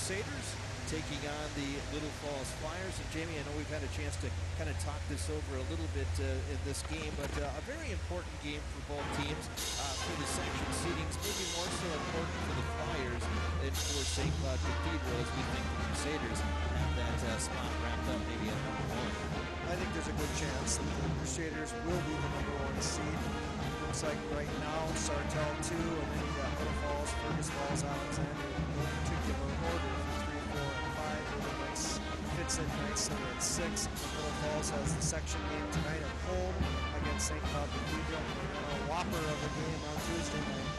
Crusaders taking on the Little Falls Flyers. And Jamie, I know we've had a chance to kind of talk this over a little bit in this game, but a very important game for both teams. For the section seedings, maybe more so important for the Flyers than for St Cloud Cathedral, as we think the Crusaders have that spot wrapped up maybe at #1. I think there's a good chance that the Crusaders will be the #1 seed. Looks like right now Sartell 2, and then you got Little Falls, Fergus Falls, Alexander, in no particular order for 3, 4, and 5. Little Falls fits in nicely at 6. Little Falls has the section game tonight at home against St. Cloud Cathedral. A whopper of a game on Tuesday night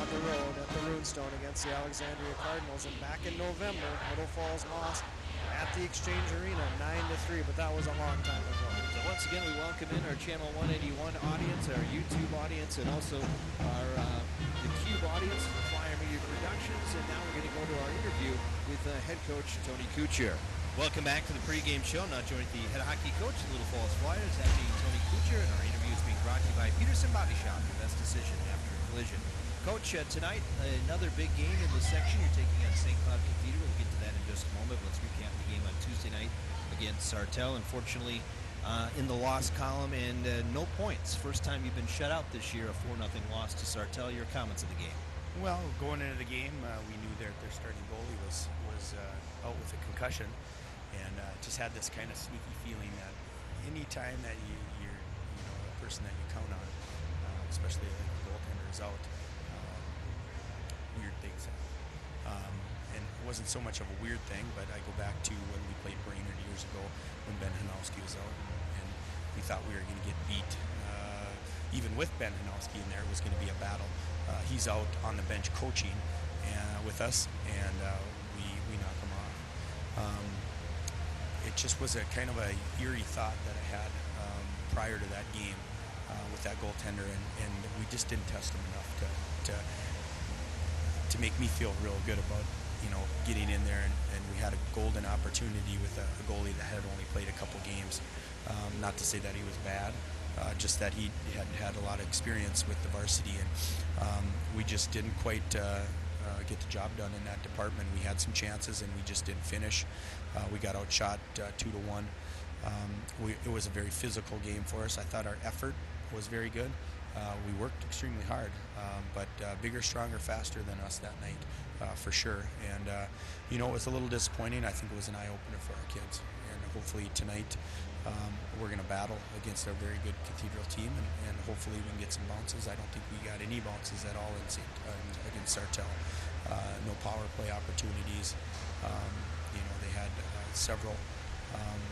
on the road at the Runestone against the Alexandria Cardinals. And back in November, Little Falls lost at the Exchange Arena 9-3, but that was a long time ago. So once again, we welcome in our Channel 181 audience, our YouTube audience, and also our the Cube audience for Flyer Media Productions. And now we're going to go to our interview with head coach Tony Kuchar. Welcome back to the pregame show. Now joined the head hockey coach of the Little Falls Flyers, that being Tony Kuchar, and our interview is being brought to you by Peterson Body Shop, your best decision after a collision. Coach, tonight, another big game in the section. You're taking on St. Cloud Cathedral. We'll get to that in just a moment. Let's recap the game on Tuesday night against Sartell. Unfortunately, in the loss column, and no points. First time you've been shut out this year, a 4-0 loss to Sartell. Your comments of the game? Well, going into the game, we knew their starting goalie was out with a concussion, and just had this kind of sneaky feeling that any time that you're a person that you count on, especially like the goaltender is out, weird things happen. And it wasn't so much of a weird thing, but I go back to when we played Brainerd years ago when Ben Hanowski was out, and we thought we were going to get beat. Even with Ben Hanowski in there, it was going to be a battle. He's out on the bench coaching with us, and we knock him off. It just was a kind of a eerie thought that I had prior to that game with that goaltender, and we just didn't test him enough to make me feel real good about getting in there, and we had a golden opportunity with a goalie that had only played a couple games. Not to say that he was bad, just that he had a lot of experience with the varsity, and we just didn't quite get the job done in that department. We had some chances and we just didn't finish. We got outshot 2-1. It was a very physical game for us. I thought our effort was very good. We worked extremely hard, but bigger, stronger, faster than us that night, for sure. And it was a little disappointing. I think it was an eye-opener for our kids. And hopefully tonight we're going to battle against a very good Cathedral team, and hopefully we can get some bounces. I don't think we got any bounces at all against Sartell. No power play opportunities. They had several, and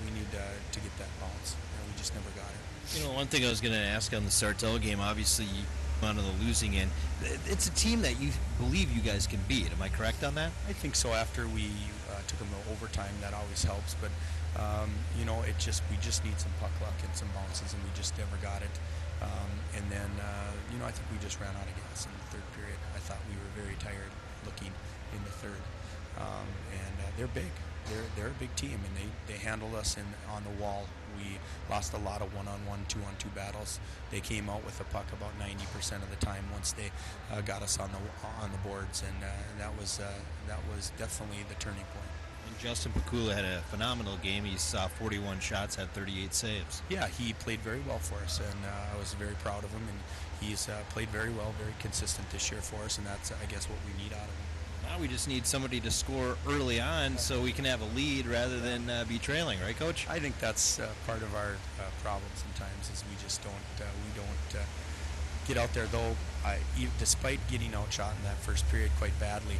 we need to get that bounce. We just never got it. One thing I was going to ask on the Sartell game, obviously you on the losing end, it's a team that you believe you guys can beat. Am I correct on that? I think so. After we took them to overtime, that always helps. But we just need some puck luck and some bounces, and we just never got it. And then I think we just ran out of gas in the third period. I thought we were very tired looking in the third, and they're big. They're a big team, and they handled us on the wall. We lost a lot of one-on-one, two-on-two battles. They came out with the puck about 90% of the time once they got us on the boards, and that was definitely the turning point. And Justin Pakula had a phenomenal game. He saw 41 shots, had 38 saves. Yeah, he played very well for us, and I was very proud of him. And he's played very well, very consistent this year for us, and that's, I guess, what we need out of him. Now we just need somebody to score early on so we can have a lead rather than be trailing, right, Coach? I think that's part of our problem sometimes, is we just don't get out there. Though, despite getting outshot in that first period quite badly,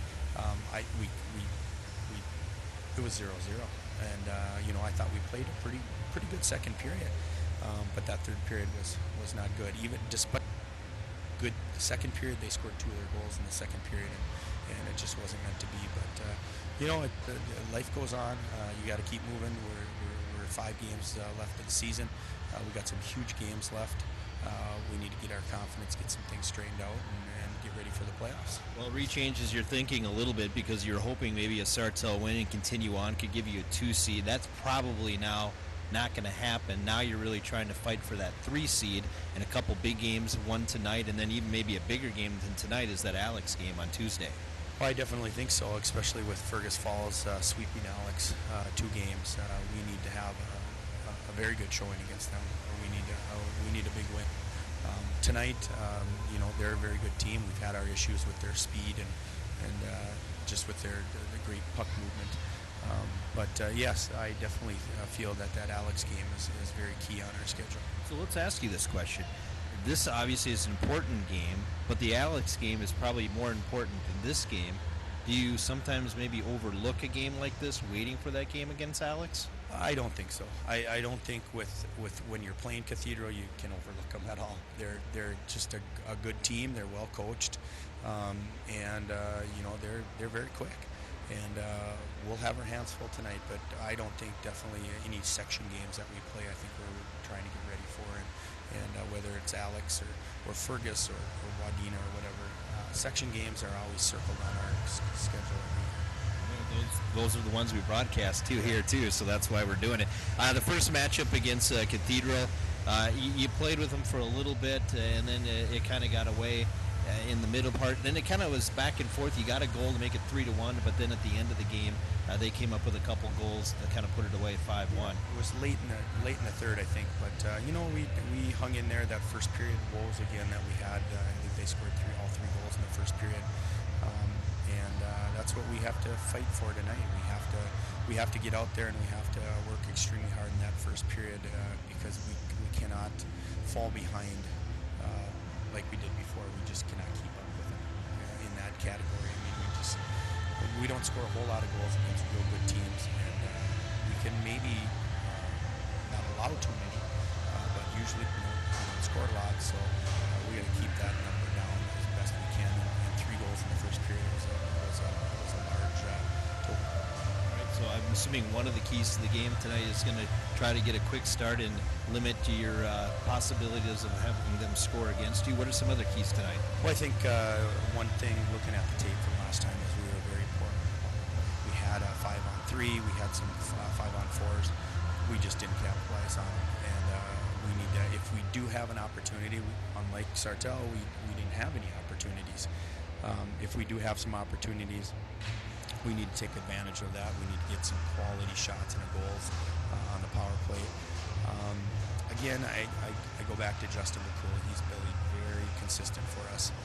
it was 0-0, and I thought we played a pretty good second period, but that third period was not good. Even despite good second period, they scored 2 of their goals in the second period, and it just wasn't meant to be. But life goes on. You got to keep moving. We're 5 games left of the season. We got some huge games left. We need to get our confidence, get some things straightened out, and get ready for the playoffs. Well, it rechanges your thinking a little bit, because you're hoping maybe a Sartell win and continue on could give you a 2 seed. That's probably now not going to happen. Now you're really trying to fight for that 3 seed in a couple big games, one tonight, and then even maybe a bigger game than tonight is that Alex game on Tuesday. Well, I definitely think so, especially with Fergus Falls sweeping Alex 2 games. We need to have a very good showing against them. We need a big win. Tonight, they're a very good team. We've had our issues with their speed and just with their great puck movement. But yes, I definitely feel that Alex game is very key on our schedule. So let's ask you this question. This obviously is an important game, but the Alex game is probably more important than this game. Do you sometimes maybe overlook a game like this, waiting for that game against Alex? I don't think so. I don't think with when you're playing Cathedral, you can overlook them at all. They're just a good team. They're well coached, and they're very quick. And we'll have our hands full tonight. But I don't think definitely any section games that we play. I think we're trying to get ready for, and whether it's Alex or Fergus or Wadena or whatever, section games are always circled on our schedule every year. Those are the ones we broadcast to here too, so that's why we're doing it. The first matchup against Cathedral, you played with them for a little bit, and then it kind of got away in the middle part. Then it kind of was back and forth. You got a goal to make it 3-1, but then at the end of the game, they came up with a couple goals that kind of put it away 5-1. It was late in the third, I think, but we hung in there. That first period woes again that we had. I think they scored all three goals in the first period. That's what we have to fight for tonight. We have to get out there and we have to work extremely hard in that first period because we cannot fall behind like we did before. We just cannot keep up with them in that category. I mean, we don't score a whole lot of goals against real good teams, and we can maybe not allow too many, but usually we don't score a lot. So we got to keep that number down as best we can. And 3 goals in the first period was a large total. All right, so I'm assuming one of the keys to the game tonight is going to try to get a quick start and limit your possibilities of having them score against you. What are some other keys tonight? Well, I think one thing looking at the tape from last time is we were very poor. We had a 5-on-3, we had some 5-on-4s. We just didn't capitalize on them. And we need to, if we do have an opportunity, unlike Sartell, we didn't have any opportunities. If we do have some opportunities, we need to take advantage of that. We need to get some quality shots and goals on the power play. Again, I go back to Justin McCool. He's been very consistent for us.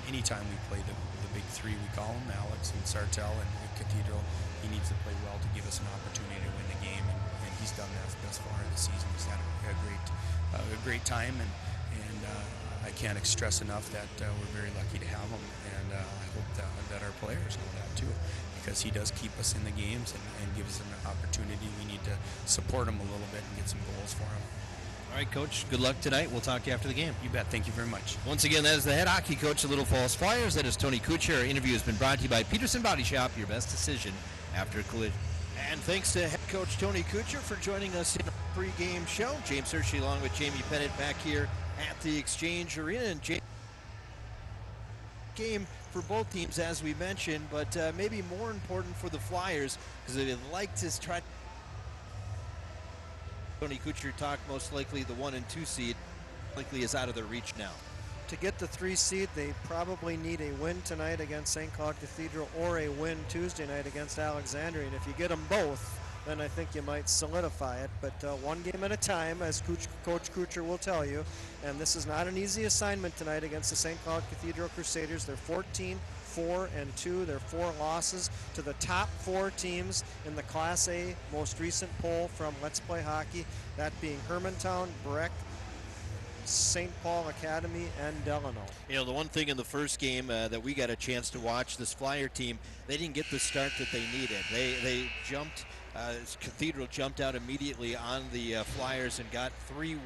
Anytime we play the big 3, we call them, Alex and Sartell and Cathedral, he needs to play well to give us an opportunity to win the game, and he's done that thus far in the season. He's had a great time, and I can't stress enough that we're very lucky to have him, and I hope that our players know that too, because he does keep us in the games and gives us an opportunity. We need to support him a little bit and get some goals for him. All right, Coach, good luck tonight. We'll talk to you after the game. You bet. Thank you very much. Once again, that is the head hockey coach of Little Falls Flyers. That is Tony Kuchar. Our interview has been brought to you by Peterson Body Shop, your best decision after a collision. And thanks to head coach Tony Kuchar for joining us in our pre-game show. James Hershey along with Jamie Pennant back here at the Exchange Arena. And James, game for both teams, as we mentioned, but maybe more important for the Flyers, because they'd like to try. Tony Kuchar talked, most likely the 1 and 2 seed likely is out of their reach now. To get the 3 seed, they probably need a win tonight against St. Cloud Cathedral or a win Tuesday night against Alexandria. And if you get them both, then I think you might solidify it. But one game at a time, as Coach Kuchar will tell you. And this is not an easy assignment tonight against the St. Cloud Cathedral Crusaders. They're 14-4-2. They're 4 losses to the top 4 teams in the Class A most recent poll from Let's Play Hockey, that being Hermantown, Breck, St. Paul Academy, and Delano. You know, the one thing in the first game that we got a chance to watch, this Flyer team, they didn't get the start that they needed. They jumped, Cathedral jumped out immediately on the Flyers and got 3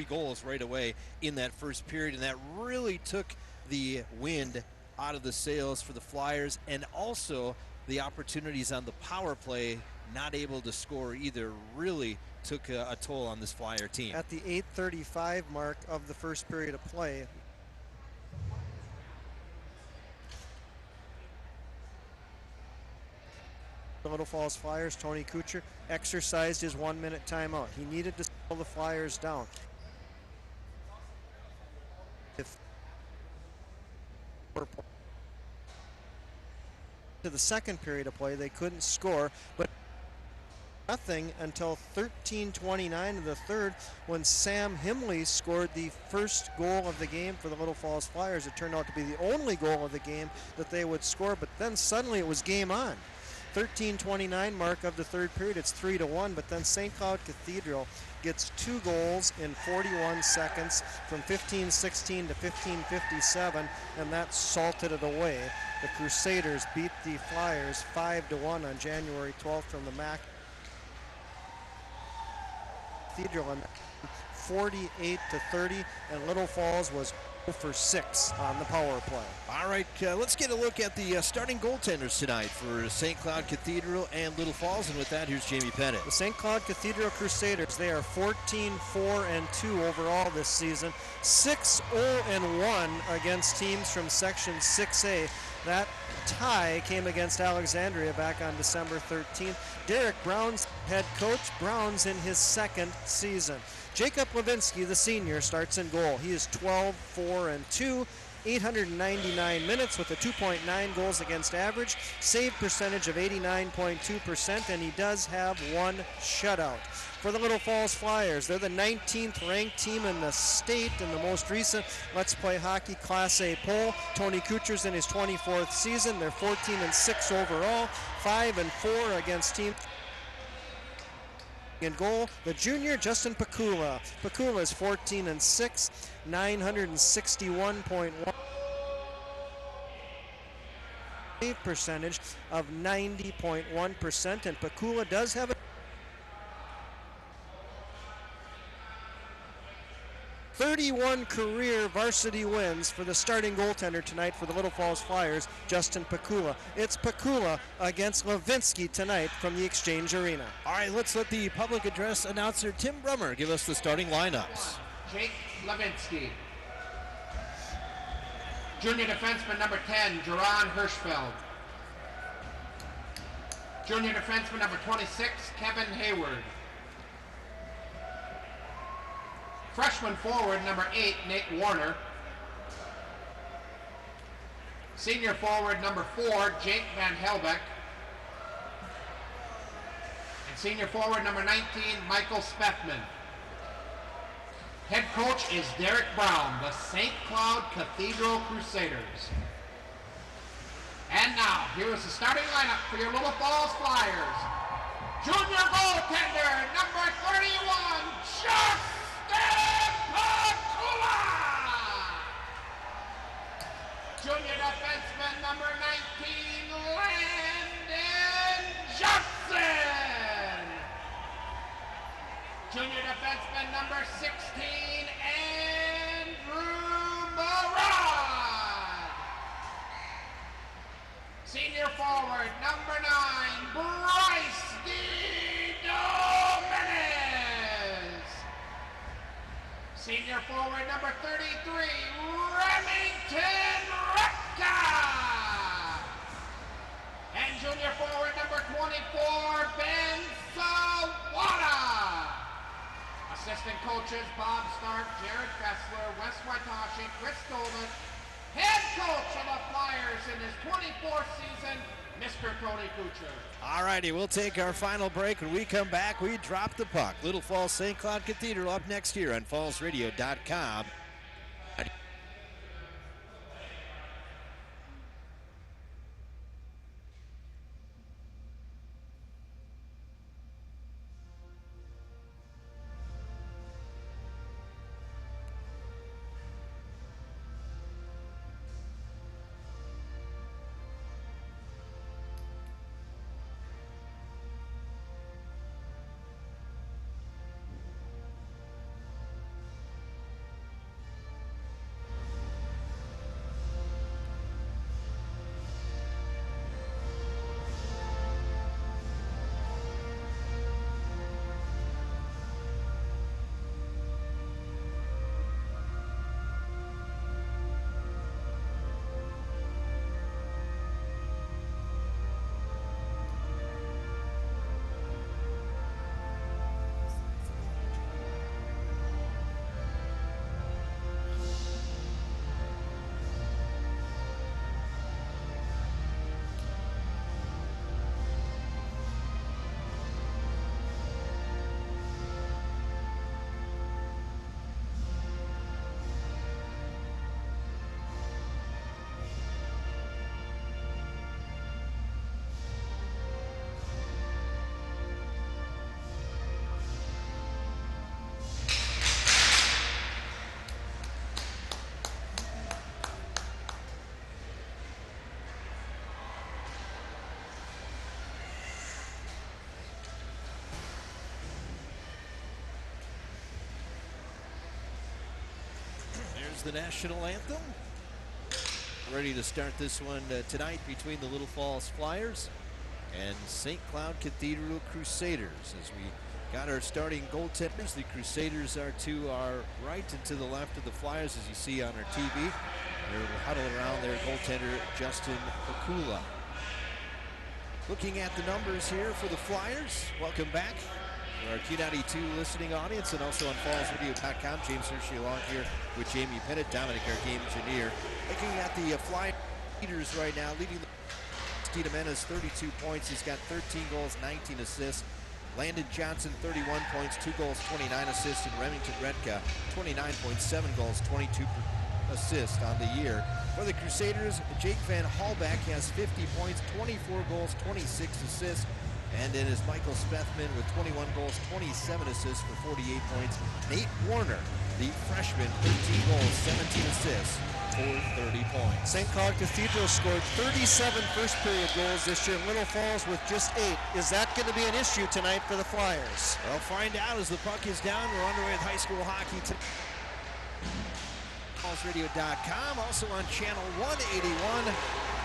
goals right away in that first period, and that really took the wind out of the sails for the Flyers, and also the opportunities on the power play, not able to score either, really took a toll on this Flyer team. At the 8:35 mark of the first period of play, The Little Falls Flyers, Tony Kuchar, exercised his 1-minute timeout. He needed to slow the Flyers down. If to the second period of play, they couldn't score, but nothing until 13:29 of the third, when Sam Himley scored the first goal of the game for the Little Falls Flyers. It turned out to be the only goal of the game that they would score, but then suddenly it was game on. 13:29 mark of the third period, it's 3-1, but then St. Cloud Cathedral gets 2 goals in 41 seconds from 15:16 to 15:57, and that salted it away. The Crusaders beat the Flyers 5-1 on January 12th from the MAC Cathedral on 48-30, and Little Falls was 0 for 6 on the power play. All right, let's get a look at the starting goaltenders tonight for St. Cloud Cathedral and Little Falls, and with that, here's Jamie Pennant. The St. Cloud Cathedral Crusaders, they are 14-4-2 overall this season, 6-0-1 against teams from Section 6A. That tie came against Alexandria back on December 13th. Derek Brown's head coach. Brown's in his second season. Jacob Levinsky, the senior, starts in goal. He is 12-4-2, 899 minutes with a 2.9 goals against average, save percentage of 89.2%, and he does have 1 shutout. For the Little Falls Flyers, they're the 19th ranked team in the state in the most recent Let's Play Hockey Class A poll. Tony Kuchar's in his 24th season. They're 14-6 overall, 5-4 against teams. In goal, the junior Justin Pakula. Pakula is 14-6, 961.1 percentage of 90.1%, and Pakula does have a 31 career varsity wins for the starting goaltender tonight for the Little Falls Flyers, Justin Pakula. It's Pakula against Levinsky tonight from the Exchange Arena. All right, let's let the public address announcer Tim Brummer give us the starting lineups. Jake Levinsky. Junior defenseman number 10, Jerron Hirschfeld. Junior defenseman number 26, Kevin Hayward. Freshman forward number 8, Nate Warner. Senior forward number 4, Jake Van Helbeck. And senior forward number 19, Michael Spethman. Head coach is Derek Brown, the St. Cloud Cathedral Crusaders. And now, here is the starting lineup for your Little Falls Flyers. Junior goaltender, number 31, Justin Pakula! Junior defenseman, number 19, Landon Johnson! Junior defenseman, number 16, Andrew Marad! Senior forward, number 9, Bryce DiDomenes. Senior forward, number 33, Remington Repka. And junior forward, number 24, Ben Sawada. Assistant coaches, Bob Stark, Jared Fessler, Wes Waitashi, Chris Golden. Head coach of the Flyers in his 24th season, Mr. Tony Kuchar. All righty, we'll take our final break. When we come back, we drop the puck. Little Falls St. Cloud Cathedral up next here on fallsradio.com. the national anthem. Ready to start this one tonight between the Little Falls Flyers and St. Cloud Cathedral Crusaders. As we got our starting goaltenders, the Crusaders are to our right and to the left of the Flyers, as you see on our TV. They're huddled around their goaltender, Justin Pakula. Looking at the numbers here for the Flyers, welcome back. For our Q92 listening audience and also on fallsvideo.com, James Hershey along here with Jamie Pettit, Dominic, our game engineer. Looking at the Flyers leaders right now, leading the Dita Menace 32 points. He's got 13 goals, 19 assists. Landon Johnson 31 points, 2 goals, 29 assists. And Remington Redka 29.7 goals, 22 assists on the year. For the Crusaders, Jake Van Hallback has 50 points, 24 goals, 26 assists. And then is Michael Spethman with 21 goals, 27 assists for 48 points. Nate Warner, the freshman, 13 goals, 17 assists for 30 points. St. Cloud Cathedral scored 37 first period goals this year. Little Falls with just 8. Is that going to be an issue tonight for the Flyers? We'll find out as the puck is down. We're underway with high school hockey tonight. fallsradio.com, also on channel 181.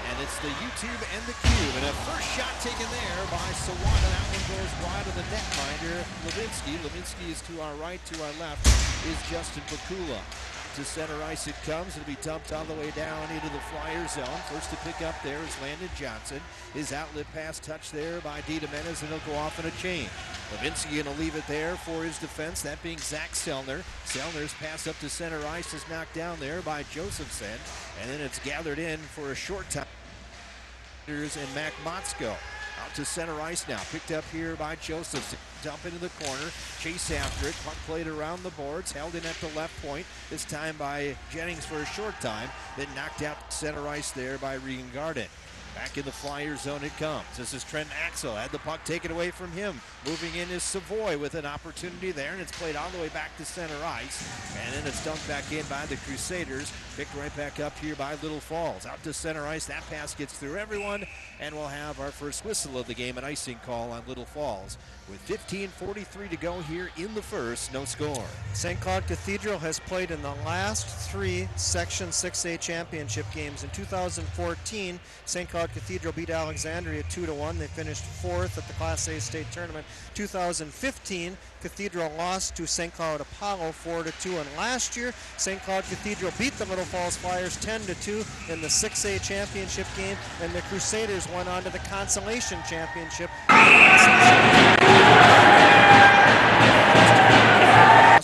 And it's the YouTube and the Cube. And a first shot taken there by Sawada. That one goes wide of the netminder, Levinsky. Levinsky is to our right, to our left is Justin Pakula. To center ice it comes. It'll be dumped all the way down into the Flyer zone. First to pick up there is Landon Johnson. His outlet pass touched there by Dita Menace, and he'll go off in a chain. Levinsky going to leave it there for his defense, that being Zach Selner. Selner's pass up to center ice is knocked down there by Josephson, and then it's gathered in for a short time. And Mac Motzko out to center ice now, picked up here by Josephson. Dump into the corner, chase after it, puck played around the boards, held in at the left point, this time by Jennings for a short time, then knocked out center ice there by Regan Garden. Back in the Flyer zone it comes. This is Trent Axel, had the puck taken away from him. Moving in is Savoy with an opportunity there, and it's played all the way back to center ice. And then it's dumped back in by the Crusaders, picked right back up here by Little Falls. Out to center ice, that pass gets through everyone, and we'll have our first whistle of the game, an icing call on Little Falls. With 15:43 to go here in the first, no score. St. Cloud Cathedral has played in the last 3 Section 6A championship games. In 2014, St. Cloud Cathedral beat Alexandria 2-1. They finished 4th at the Class A state tournament. 2015, Cathedral lost to St. Cloud Apollo 4-2. And last year, St. Cloud Cathedral beat the Little Falls Flyers 10-2 in the 6A championship game. And the Crusaders went on to the consolation championship.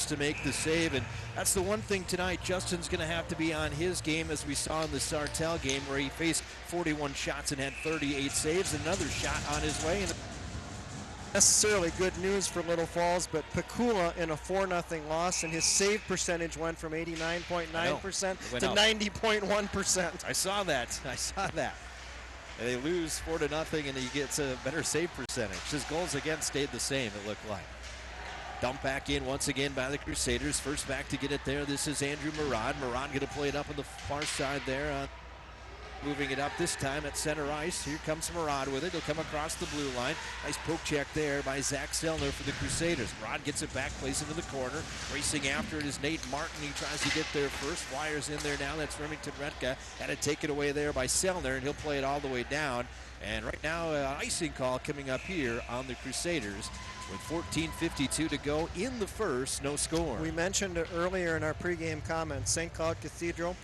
To make the save, and that's the one thing tonight. Justin's going to have to be on his game, as we saw in the Sartell game where he faced 41 shots and had 38 saves. Another shot on his way. Necessarily good news for Little Falls, but Pakula in a 4-0 loss, and his save percentage went from 89.9% to 90.1%. I saw that. And they lose 4-0, and he gets a better save percentage. His goals against stayed the same, it looked like. Dumped back in once again by the Crusaders. First back to get it there. This is Andrew Murad. Murad going to play it up on the far side there. Moving it up this time at center ice. Here comes Murad with it. He'll come across the blue line. Nice poke check there by Zach Selner for the Crusaders. Murad gets it back, plays into the corner. Racing after it is Nate Martin. He tries to get there first. Flyers in there now. That's Remington Redka. Had it taken away there by Selner, and he'll play it all the way down. And right now, an icing call coming up here on the Crusaders. With 14:52 to go in the first, no score. We mentioned it earlier in our pregame comments. St. Cloud Cathedral,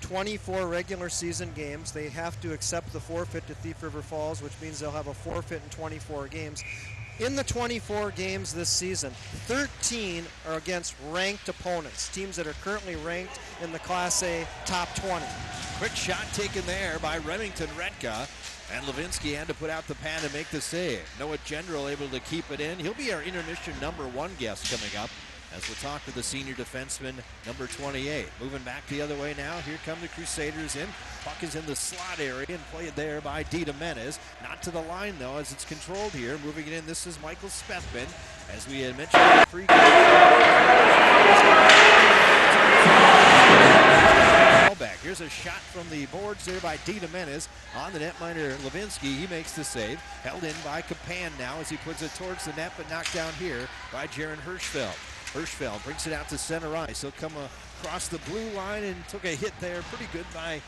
24 regular season games. They have to accept the forfeit to Thief River Falls, which means they'll have a forfeit in 24 games. In the 24 games this season, 13 are against ranked opponents, teams that are currently ranked in the Class A top 20. Quick shot taken there by Remington Redka. And Levinsky had to put out the pad and make the save. Noah General able to keep it in. He'll be our intermission #1 guest coming up as we'll talk to the senior defenseman, number 28. Moving back the other way now. Here come the Crusaders in. Puck is in the slot area and played there by Dita Menace. Not to the line, though, as it's controlled here. Moving it in, this is Michael Spethman. As we had mentioned in the back. Here's a shot from the boards there by Dita Menace on the netminder Levinsky. He makes the save. Held in by Kapan now as he puts it towards the net, but knocked down here by Jaron Hirschfeld. Hirschfeld brings it out to center ice. He'll come across the blue line and took a hit there. Pretty good by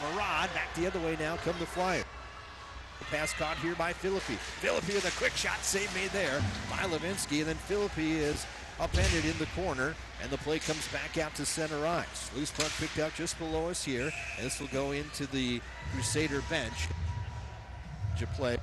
Murad. Back the other way now come the Flyers. Pass caught here by Philippi. Philippi with a quick shot save made there by Levinsky, and then Philippi is upended in the corner, and the play comes back out to center ice. Loose puck picked up just below us here, and this will go into the Crusader bench. To play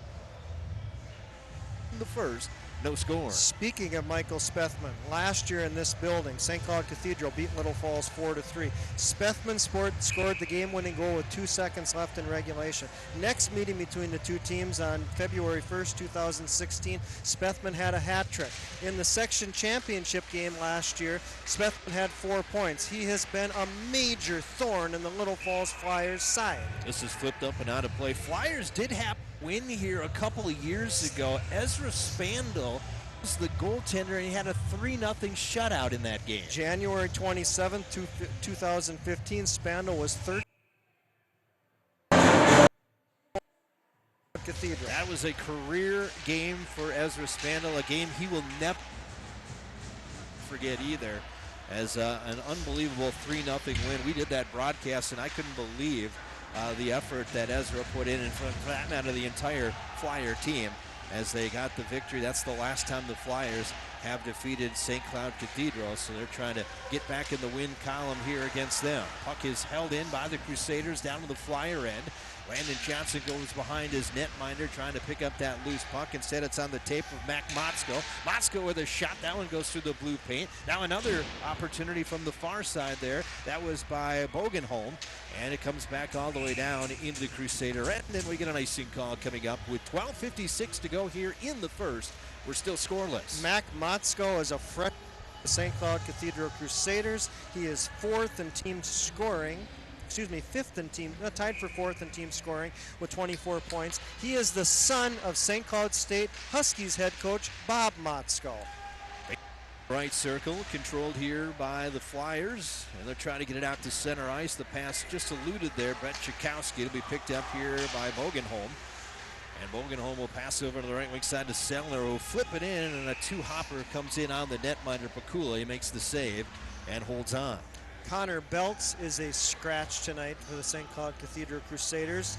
in the first, no score. Speaking of Michael Spethman, last year in this building, St. Cloud Cathedral beat Little Falls 4-3. Spethman scored the game-winning goal with 2 seconds left in regulation. Next meeting between the two teams on February 1st, 2016, Spethman had a hat trick. In the section championship game last year, Spethman had 4 points. He has been a major thorn in the Little Falls Flyers' side. This is flipped up and out of play. Flyers did have win here a couple of years ago. Ezra Spandl was the goaltender, and he had a 3-0 shutout in that game. January 27th, 2015, Spandl was third. Cathedral. That was a career game for Ezra Spandl, a game he will never forget either, as an unbelievable 3-0 win. We did that broadcast, and I couldn't believe the effort that Ezra put in front of that matter the entire Flyer team as they got the victory. That's the last time the Flyers have defeated St. Cloud Cathedral, so they're trying to get back in the win column here against them. Puck is held in by the Crusaders down to the Flyer end. Landon Johnson goes behind his netminder trying to pick up that loose puck. Instead, it's on the tape of Mac Motzko. Motzko with a shot. That one goes through the blue paint. Now another opportunity from the far side there. That was by Bogenholm. And it comes back all the way down into the Crusader end. And then we get an icing call coming up with 12:56 to go here in the first. We're still scoreless. Mac Motzko is a freshman for the St. Cloud Cathedral Crusaders. He is fifth in team scoring, tied for fourth in team scoring with 24 points. He is the son of St. Cloud State Huskies head coach Bob Motzko. Right circle controlled here by the Flyers, and they're trying to get it out to center ice. The pass just eluded there. Brett Chakowski will be picked up here by Bogenholm. And Bogenholm will pass over to the right wing side to Sellner, who will flip it in, and a two-hopper comes in on the netminder Pakula. He makes the save and holds on. Connor Belts is a scratch tonight for the St. Cloud Cathedral Crusaders.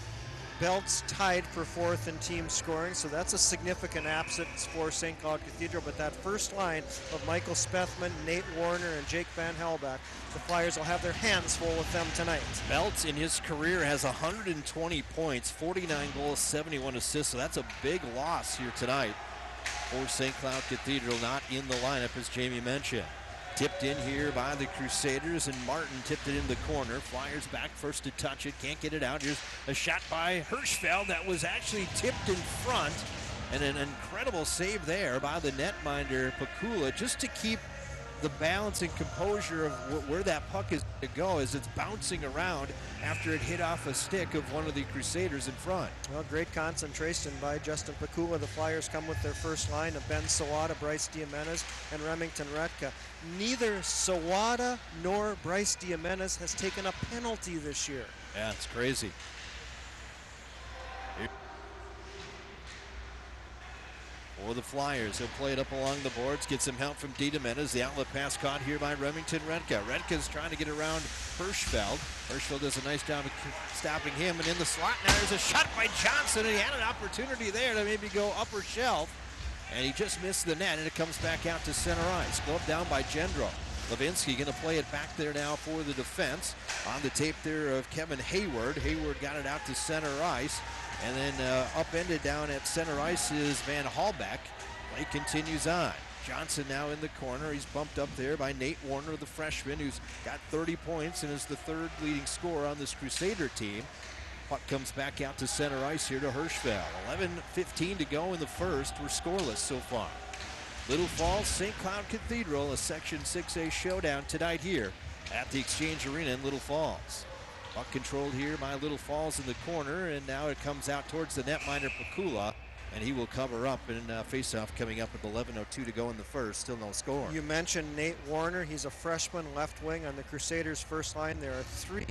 Belts tied for fourth in team scoring, so that's a significant absence for St. Cloud Cathedral. But that first line of Michael Spethman, Nate Warner, and Jake Van Helbeck, the Flyers will have their hands full with them tonight. Belts in his career has 120 points, 49 goals, 71 assists, so that's a big loss here tonight for St. Cloud Cathedral, not in the lineup as Jamie mentioned. Tipped in here by the Crusaders, and Martin tipped it in the corner. Flyers back first to touch it, can't get it out. Here's a shot by Hirschfeld that was actually tipped in front, and an incredible save there by the netminder Pakula just to keep the balance and composure of where that puck is to go as it's bouncing around after it hit off a stick of one of the Crusaders in front. Well, great concentration by Justin Pakula. The Flyers come with their first line of Ben Sawada, Bryce Diamenez, and Remington Retka. Neither Sawada nor Bryce Diamenez has taken a penalty this year. Yeah, it's crazy. For the Flyers, he'll play it up along the boards, get some help from Diamenez. The outlet pass caught here by Remington Retka. Retka's trying to get around Hirschfeld. Hirschfeld does a nice job of stopping him, and in the slot now there's a shot by Johnson, and he had an opportunity there to maybe go upper shelf, and he just missed the net, and it comes back out to center ice. Gloved down by Gendro. Levinsky going to play it back there now for the defense. On the tape there of Kevin Hayward. Hayward got it out to center ice. And then upended down at center ice is Van Halbeck. Play continues on. Johnson now in the corner. He's bumped up there by Nate Warner, the freshman, who's got 30 points and is the third leading scorer on this Crusader team. Puck comes back out to center ice here to Hirschfeld. 11:15 to go in the first. We're scoreless so far. Little Falls, St. Cloud Cathedral, a Section 6A showdown tonight here at the Exchange Arena in Little Falls. Puck controlled here by Little Falls in the corner, and now it comes out towards the netminder Pakula, and he will cover up in faceoff coming up with 11:02 to go in the first. Still no score. You mentioned Nate Warner. He's a freshman left wing on the Crusaders' first line. There are three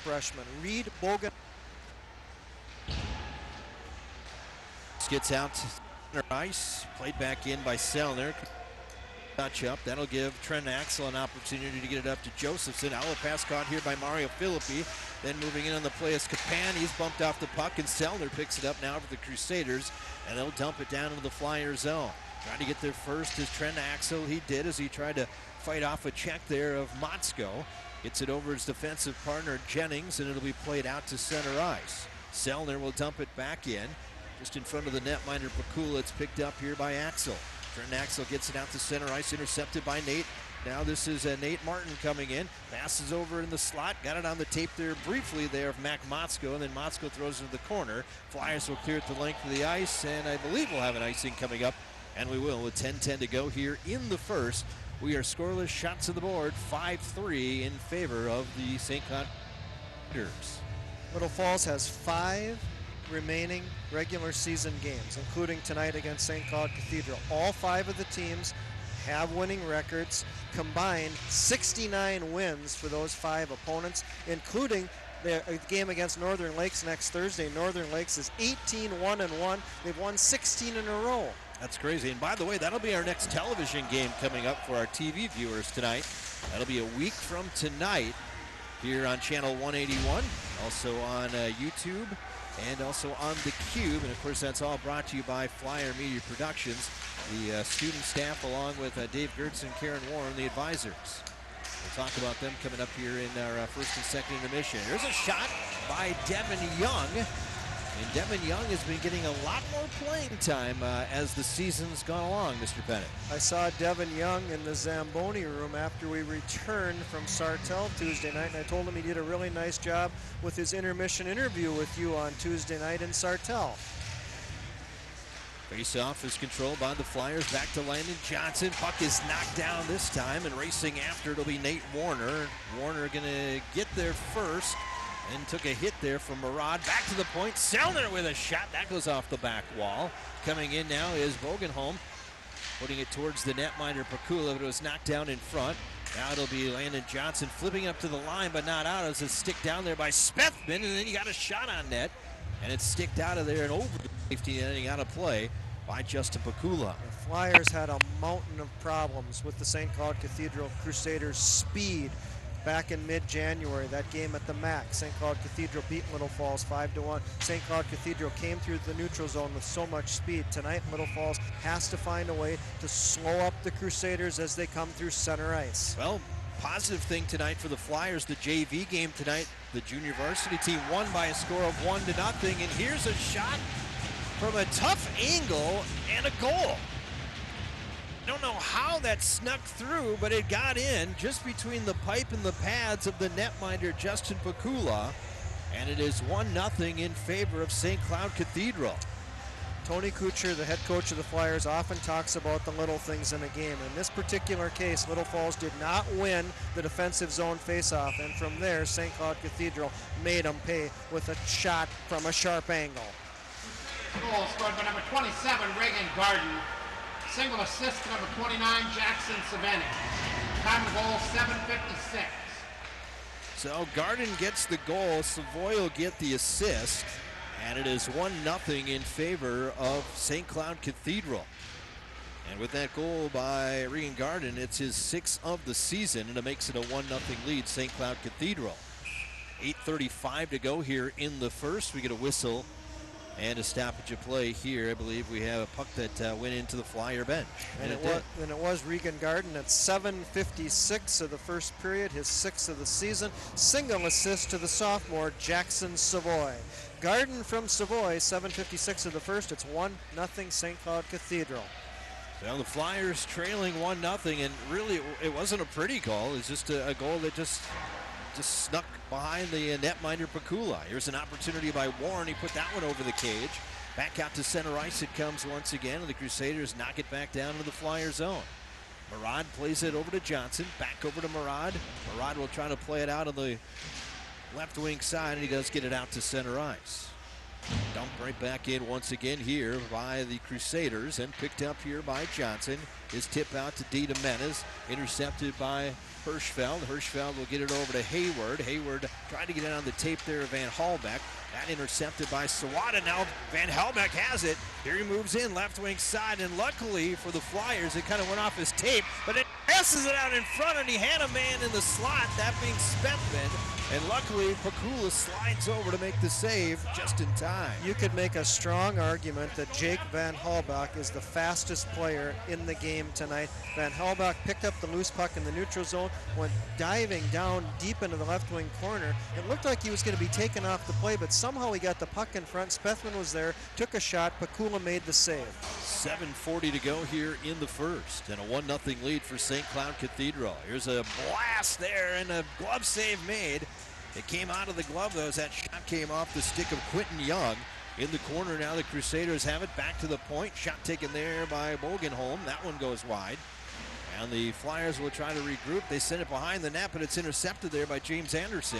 freshmen. Reed Bogan Gets out to center ice, played back in by Selner. Touch up, that'll give Trent Axel an opportunity to get it up to Josephson. Outlet pass caught here by Mario Filippi. Then moving in on the play is Kapan. He's bumped off the puck, and Selner picks it up now for the Crusaders, and they'll dump it down into the Flyer zone. Trying to get there first is Trent Axel. He did as he tried to fight off a check there of Motzko. Gets it over his defensive partner Jennings, and it'll be played out to center ice. Selner will dump it back in. Just in front of the netminder Pakula, it's picked up here by Axel. Trent Axel gets it out to center ice, intercepted by Nate. Now this is Nate Martin coming in. Passes over in the slot. Got it on the tape there briefly there of Mac Motzko, and then Motzko throws it to the corner. Flyers will clear it the length of the ice, and I believe we'll have an icing coming up, and we will with 10:10 to go here in the first. We are scoreless, shots on the board, 5-3 in favor of the St. Cloud Cathedral. Little Falls has 5 remaining regular season games, including tonight against St. Cloud Cathedral. All 5 of the teams have winning records. Combined 69 wins for those 5 opponents, including the game against Northern Lakes next Thursday. Northern Lakes is 18-1-1. They've won 16 in a row. That's crazy. And by the way, that'll be our next television game coming up for our TV viewers tonight. That'll be a week from tonight here on channel 181, also on YouTube, and also on the Cube. And of course, that's all brought to you by Flyer Media Productions, the student staff, along with Dave Gertz and Karen Warren, the advisors. We'll talk about them coming up here in our first and second intermission. There's a shot by Devin Young. And Devin Young has been getting a lot more playing time as the season's gone along, Mr. Bennett. I saw Devin Young in the Zamboni room after we returned from Sartell Tuesday night, and I told him he did a really nice job with his intermission interview with you on Tuesday night in Sartell. Face-off is controlled by the Flyers. Back to Landon Johnson. Puck is knocked down this time, and racing after it'll be Nate Warner. Warner going to get there first. And took a hit there from Murad. Back to the point. Selner with a shot. That goes off the back wall. Coming in now is Bogenholm. Putting it towards the netminder Pakula, but it was knocked down in front. Now it'll be Landon Johnson flipping up to the line, but not out. It's a stick down there by Spethman, and then he got a shot on net. And it's sticked out of there and over the safety netting out of play by Justin Pakula. The Flyers had a mountain of problems with the St. Cloud Cathedral Crusaders' speed back in mid-January. That game at the MAC, St. Cloud Cathedral beat Little Falls 5-1. St. Cloud Cathedral came through the neutral zone with so much speed. Tonight, Little Falls has to find a way to slow up the Crusaders as they come through center ice. Well, positive thing tonight for the Flyers, the JV game tonight, the junior varsity team won by a score of 1-0, and here's a shot from a tough angle and a goal. Don't know how that snuck through, but it got in just between the pipe and the pads of the netminder Justin Pakula, and it is 1-0 in favor of St. Cloud Cathedral. Tony Kuchar, the head coach of the Flyers, often talks about the little things in a game. In this particular case, Little Falls did not win the defensive zone faceoff, and from there, St. Cloud Cathedral made them pay with a shot from a sharp angle. Goal scored by number 27, Reagan Garden. Single assist to number 29, Jackson Saveni. Time of goal, 7:56. So Garden gets the goal, Savoy will get the assist, and it is 1-0 in favor of St. Cloud Cathedral. And with that goal by Regan Garden, it's his 6th of the season, and it makes it a 1-0 lead, St. Cloud Cathedral. 8:35 to go here in the first. We get a whistle and a stoppage of play here. I believe we have a puck that went into the Flyer bench. And it was Regan Garden at 7:56 of the first period, his 6th of the season. Single assist to the sophomore, Jackson Savoy. Garden from Savoy, 7:56 of the first. It's 1-0 St. Cloud Cathedral. Well, the Flyers trailing 1-0, and really it wasn't a pretty goal. It's just a goal that just snuck behind the netminder Pakula. Here's an opportunity by Warren. He put that one over the cage. Back out to center ice it comes once again, and the Crusaders knock it back down to the Flyer zone. Murad plays it over to Johnson. Back over to Murad. Murad will try to play it out on the left wing side, and he does get it out to center ice. Dumped right back in once again here by the Crusaders, and picked up here by Johnson. His tip out to D. Jimenez, intercepted by Hirschfeld. Hirschfeld will get it over to Hayward. Hayward trying to get it on the tape there of Van Halbeck. That intercepted by Sawada. Now Van Halbeck has it. Here he moves in, left wing side, and luckily for the Flyers, it kind of went off his tape, but it passes it out in front, and he had a man in the slot, that being Spethman. And luckily, Pakula slides over to make the save just in time. You could make a strong argument that Jake Van Halbeck is the fastest player in the game tonight. Van Halbeck picked up the loose puck in the neutral zone, went diving down deep into the left wing corner. It looked like he was going to be taken off the play, but somehow he got the puck in front. Spethman was there, took a shot. Pakula made the save. 7:40 to go here in the first, and a 1-0 lead for St. Cloud Cathedral. Here's a blast there, and a glove save made. It came out of the glove, though, as that shot came off the stick of Quentin Young. In the corner now, the Crusaders have it back to the point. Shot taken there by Bogenholm. That one goes wide. And the Flyers will try to regroup. They send it behind the net, but it's intercepted there by James Anderson.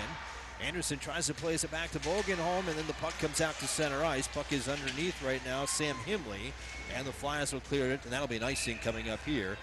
Anderson tries to place it back to Bogenholm, and then the puck comes out to center ice. Puck is underneath right now, Sam Himley. And the Flyers will clear it, and that'll be an icing coming up here.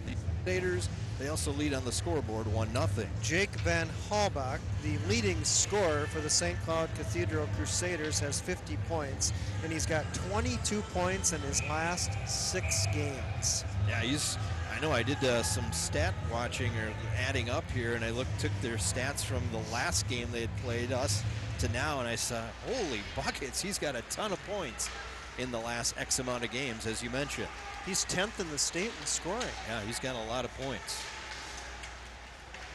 The Crusaders, they also lead on the scoreboard 1-0. Jake Van Halbeck, the leading scorer for the St. Cloud Cathedral Crusaders, has 50 points, and he's got 22 points in his last 6 games. Yeah, I know I did some stat watching or adding up here, and I took their stats from the last game they had played us to now, and I saw, holy buckets, he's got a ton of points in the last X amount of games, as you mentioned. He's 10th in the state in scoring. Yeah, he's got a lot of points.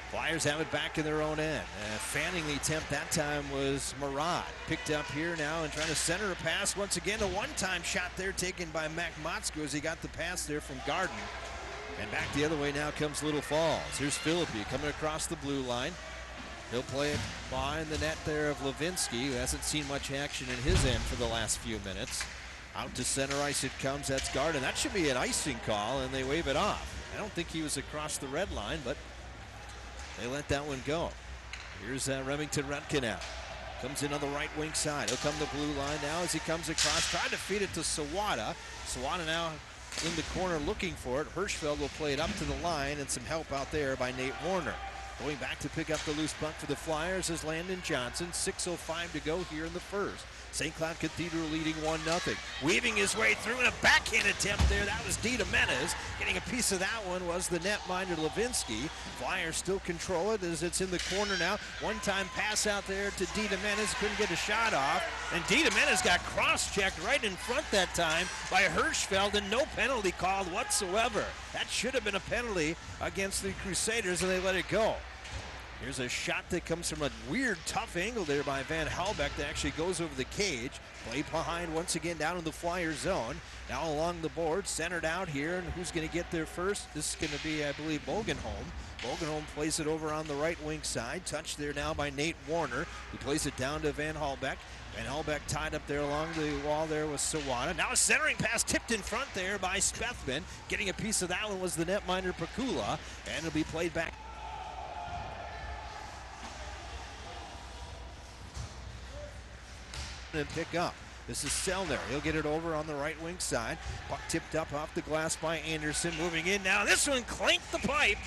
Flyers have it back in their own end. Fanning the attempt that time was Murad. Picked up here now and trying to center a pass. Once again, a one-time shot there taken by Mac Motzko as he got the pass there from Garden. And back the other way now comes Little Falls. Here's Philippi coming across the blue line. He'll play it behind the net there of Levinsky, who hasn't seen much action in his end for the last few minutes. Out to center ice it comes. That's Garden. That should be an icing call, and they wave it off. I don't think he was across the red line, but they let that one go. Here's Remington Rutkin now. Comes in on the right wing side. He'll come the blue line now as he comes across. Tried to feed it to Sawada. Sawada now in the corner looking for it. Hirschfeld will play it up to the line, and some help out there by Nate Warner. Going back to pick up the loose puck for the Flyers is Landon Johnson. 6:05 to go here in the first. St. Cloud Cathedral leading 1-0. Weaving his way through in a backhand attempt there. That was D. Jimenez. Getting a piece of that one was the netminder Levinsky. Flyers still control it as it's in the corner now. One-time pass out there to D. Jimenez. Couldn't get a shot off. And D. Jimenez got cross-checked right in front that time by Hirschfeld, and no penalty called whatsoever. That should have been a penalty against the Crusaders, and they let it go. Here's a shot that comes from a weird, tough angle there by Van Halbeck that actually goes over the cage. Play behind once again down in the Flyer zone. Now along the board, centered out here, and who's going to get there first? This is going to be, I believe, Bogenholm. Bogenholm plays it over on the right wing side. Touched there now by Nate Warner, who plays it down to Van Halbeck. Van Halbeck tied up there along the wall there with Sawada. Now a centering pass tipped in front there by Spethman. Getting a piece of that one was the netminder Pakula, and it'll be played back. And pick up. This is Selner. He'll get it over on the right wing side. Puck tipped up off the glass by Anderson. Moving in now. This one clanked the pipe.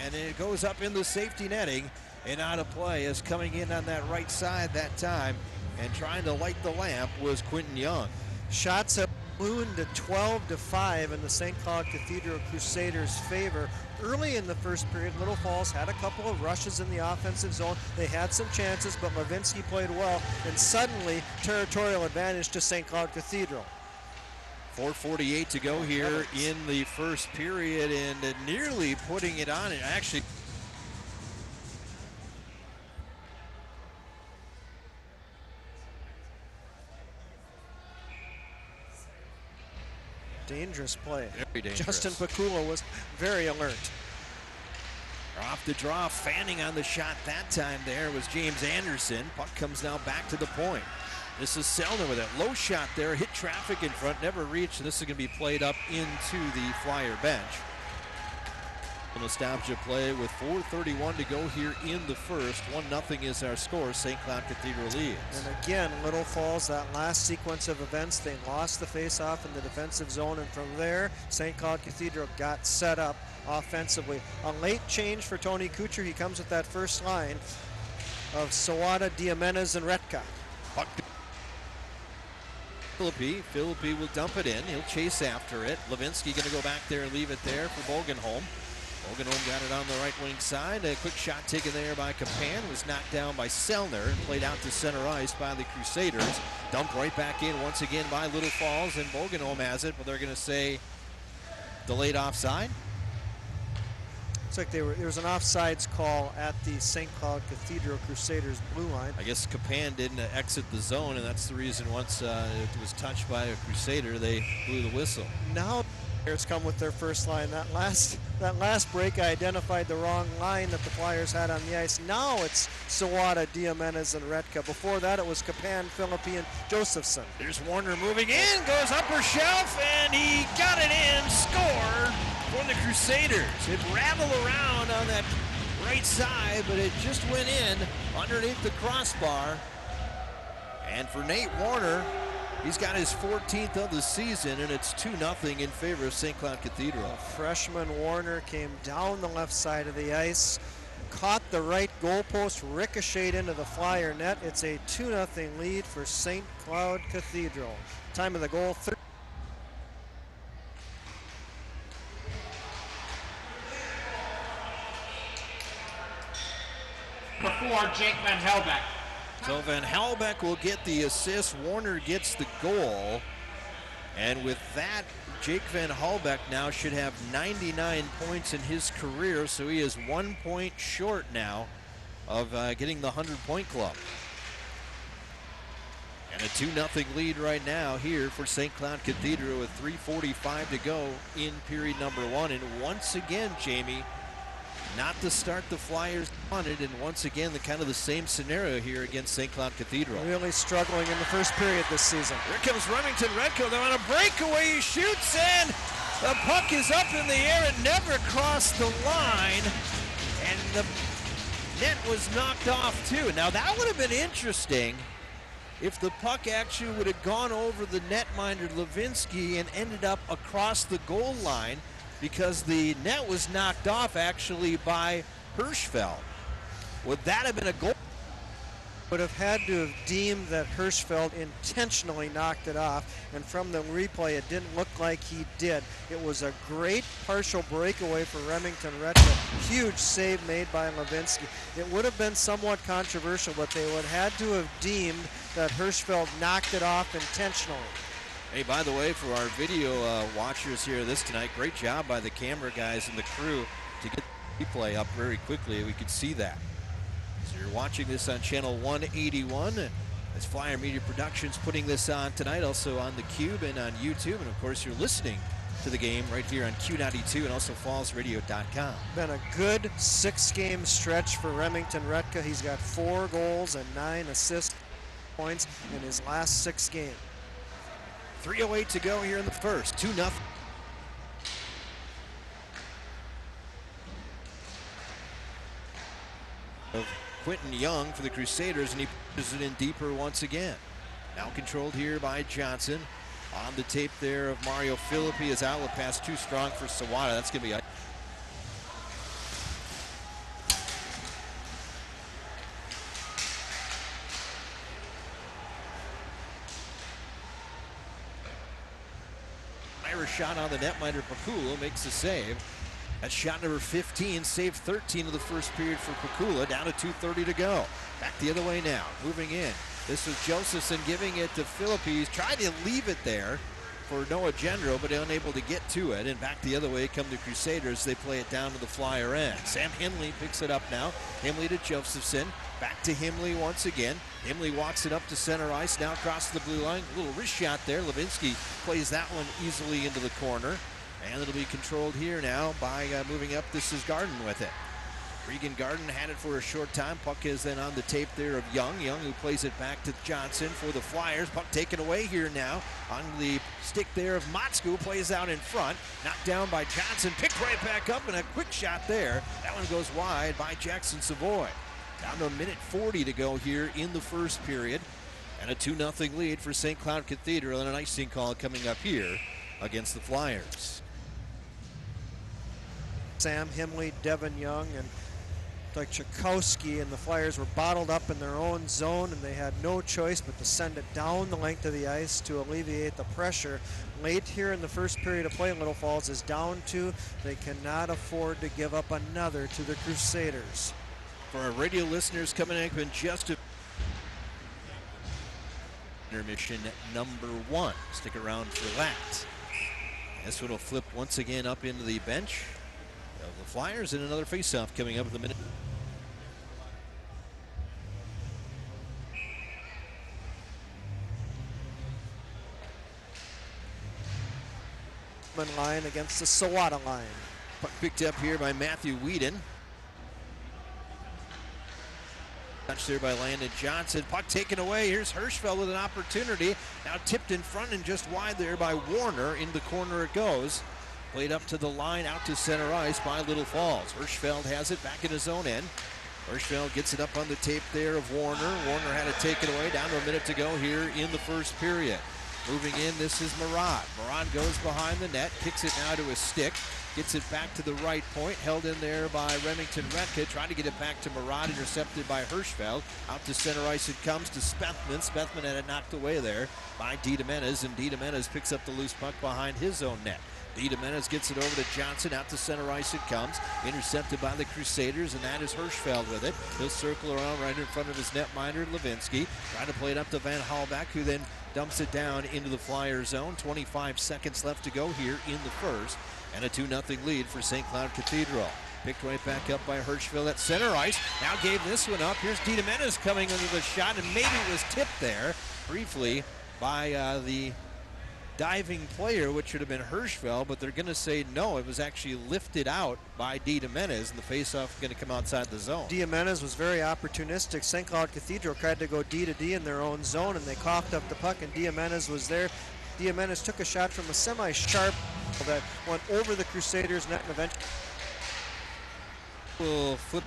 And it goes up in the safety netting and out of play. As coming in on that right side that time and trying to light the lamp was Quentin Young. Shots have ballooned to 12-5 in the St. Cloud Cathedral Crusaders' favor. Early in the first period, Little Falls had a couple of rushes in the offensive zone. They had some chances, but Levinsky played well, and suddenly territorial advantage to St. Cloud Cathedral. 4:48 to go here in the first period, and nearly putting it on. It actually dangerous play. Very dangerous. Justin Pakula was very alert. Off the draw, Fanning on the shot that time there was James Anderson. Puck comes now back to the point. This is Selner with it. Low shot there, hit traffic in front, never reached, and this is going to be played up into the Flyer bench. Nostalgia play with 4:31 to go here in the first. 1-0 is our score. St. Cloud Cathedral leads. And again, Little Falls, that last sequence of events, they lost the face-off in the defensive zone, and from there, St. Cloud Cathedral got set up offensively. A late change for Tony Kuchar. He comes with that first line of Sawada, Diamenez, and Retka. Philippi will dump it in. He'll chase after it. Levinsky going to go back there and leave it there for Bogenholm. Bogenholm got it on the right wing side. A quick shot taken there by Kapan. Was knocked down by Sellner and played out to center ice by the Crusaders. Dumped right back in once again by Little Falls, and Bogenholm has it, but they're going to say delayed offside. Looks like there was an offsides call at the St. Cloud Cathedral Crusaders blue line. I guess Kapan didn't exit the zone, and that's the reason once it was touched by a Crusader, they blew the whistle. Now Flyers come with their first line. That last break, I identified the wrong line that the Flyers had on the ice. Now it's Sawada, Diamenez, and Retka. Before that, it was Kapan, Philippi, and Josephson. There's Warner moving in, goes upper shelf, and he got it in. Score for the Crusaders. It rattled around on that right side, but it just went in underneath the crossbar. And for Nate Warner, he's got his 14th of the season, and it's 2-0 in favor of St. Cloud Cathedral. Freshman Warner came down the left side of the ice, caught the right goalpost, ricocheted into the Flyer net. It's a 2-0 lead for St. Cloud Cathedral. Time of the goal, before Jake Van Helbeck. So Van Helbeck will get the assist. Warner gets the goal. And with that, Jake Van Helbeck now should have 99 points in his career. So he is 1 point short now of getting the 100-point club. And a 2-0 lead right now here for St. Cloud Cathedral with 3:45 to go in period number one. And once again, Jamie, not the start the Flyers wanted, and once again the same scenario here against St. Cloud Cathedral. really struggling in the first period this season. Here comes Remington Redco. They're on a breakaway. He shoots, and the puck is up in the air. It never crossed the line, and the net was knocked off too. Now that would have been interesting if the puck actually would have gone over the netminder Levinsky and ended up across the goal line, because the net was knocked off actually by Hirschfeld. Would that have been a goal? Would have had to have deemed that Hirschfeld intentionally knocked it off, and from the replay it didn't look like he did. It was a great partial breakaway for Remington Retka. Huge save made by Levinsky. It would have been somewhat controversial, but they would have had to have deemed that Hirschfeld knocked it off intentionally. Hey, by the way, for our video watchers here this tonight, great job by the camera guys and the crew to get the replay up very quickly. We could see that. So you're watching this on channel 181. As Flyer Media Productions putting this on tonight, also on the Cube and on YouTube. And of course, you're listening to the game right here on Q92 and also fallsradio.com. Been a good 6-game stretch for Remington Retka. He's got 4 goals and 9 assist points in his last 6 games. 3:08 to go here in the first. 2-0. Of Quentin Young for the Crusaders, and he pushes it in deeper once again. Now controlled here by Johnson. On the tape there of Mario Philippi. His outlet pass too strong for Sawada. That's going to be... shot on the netminder. Pakula makes the save. That's shot number 15, save 13 of the first period for Pakula. Down to 2:30 to go. Back the other way now, moving in. This was Josephson giving it to Philippi. He's tried to leave it there for Noah Gendro, but unable to get to it. And back the other way come the Crusaders. They play it down to the Flyer end. Sam Himley picks it up now. Himley to Josephson. Back to Himley once again. Himley walks it up to center ice, now across the blue line. A little wrist shot there. Levinsky plays that one easily into the corner. And it'll be controlled here now by moving up. This is Garden with it. Regan Garden had it for a short time. Puck is then on the tape there of Young. Young who plays it back to Johnson for the Flyers. Puck taken away here now on the stick there of Motzku. Plays out in front. Knocked down by Johnson. Picked right back up and a quick shot there. That one goes wide by Jackson Savoy. Down to a minute 40 to go here in the first period. And a 2-0 lead for St. Cloud Cathedral, and an icing call coming up here against the Flyers. Sam Himley, Devin Young, and like Tchaikovsky and the Flyers were bottled up in their own zone, and they had no choice but to send it down the length of the ice to alleviate the pressure. Late here in the first period of play, Little Falls is down 2. They cannot afford to give up another to the Crusaders. For our radio listeners coming up in just a intermission number 1. Stick around for that. This one will flip once again up into the bench of the Flyers, and another faceoff coming up at the minute. Line against the Sawata line. Puck picked up here by Matthew Whedon. Touch there by Landon Johnson. Puck taken away. Here's Hirschfeld with an opportunity. Now tipped in front and just wide there by Warner. In the corner it goes. Played up to the line, out to center ice by Little Falls. Hirschfeld has it back in his own end. Hirschfeld gets it up on the tape there of Warner. Warner had it taken away. Down to a minute to go here in the first period. Moving in, this is Murad. Murad goes behind the net, kicks it now to his stick, gets it back to the right point, held in there by Remington Retka, trying to get it back to Murad, intercepted by Hirschfeld. Out to center ice it comes to Spethman. Spethman had it knocked away there by DiDomenes, and DiDomenes picks up the loose puck behind his own net. DiDomenes gets it over to Johnson. Out to center ice it comes. Intercepted by the Crusaders, and that is Hirschfeld with it. He'll circle around right in front of his netminder, Levinsky. Trying to play it up to Van Halbach, who then dumps it down into the Flyer zone. 25 seconds left to go here in the first. And a 2-0 lead for St. Cloud Cathedral. Picked right back up by Hirschfeld at center ice. Now gave this one up. Here's DiDomenes coming under the shot, and maybe it was tipped there briefly by the diving player, which should have been Hirschfeld, but they're going to say no, it was actually lifted out by DiDomenes, and the faceoff is going to come outside the zone. DiDomenes was very opportunistic. St. Cloud Cathedral tried to go D to D in their own zone, and they coughed up the puck, and DiDomenes was there. DiDomenes took a shot from a semi-sharp that went over the Crusaders' net and eventually Flip.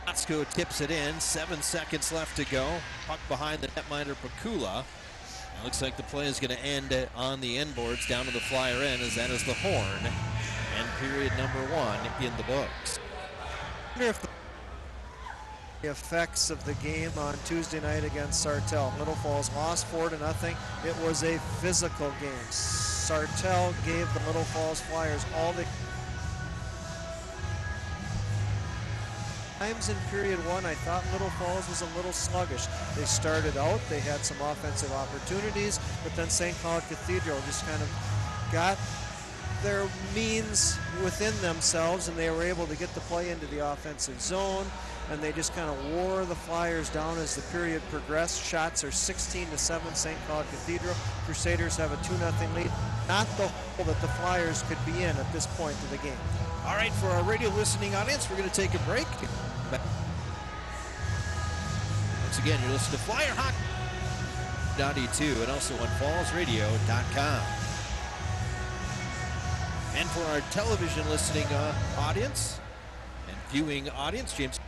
Motzko tips it in. 7 seconds left to go. Puck behind the netminder Pakula. It looks like the play is going to end on the end boards down to the Flyer end, as that is the horn. And period number 1 in the books. I wonder if the effects of the game on Tuesday night against Sartell. Little Falls lost 4-0. It was a physical game. Sartell gave the Little Falls Flyers all the times in period 1. I thought Little Falls was a little sluggish. They started out, they had some offensive opportunities, but then St. Cloud Cathedral just kind of got their means within themselves, and they were able to get the play into the offensive zone, and they just kind of wore the Flyers down as the period progressed. Shots are 16-7 St. Cloud Cathedral. Crusaders have a 2-0 lead. Not the hole that the Flyers could be in at this point of the game. All right, for our radio listening audience, we're going to take a break. Once again, you're listening to Flyer Hockey 2 and also on fallsradio.com. And for our television listening audience and viewing audience, James.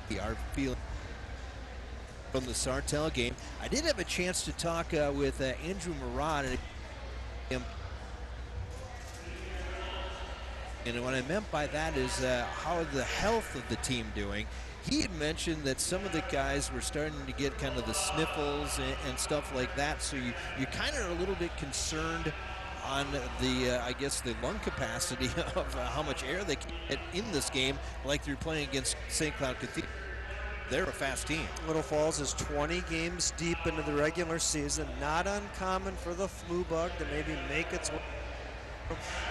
We are feeling from the Sartell game. I did have a chance to talk with Andrew Murad, and what I meant by that is how the health of the team doing. He had mentioned that some of the guys were starting to get kind of the sniffles and stuff like that, so you kind of are a little bit concerned on the, I guess, the lung capacity of how much air they can get in this game, like they're playing against St. Cloud Cathedral. They're a fast team. Little Falls is 20 games deep into the regular season. Not uncommon for the flu bug to maybe make its way.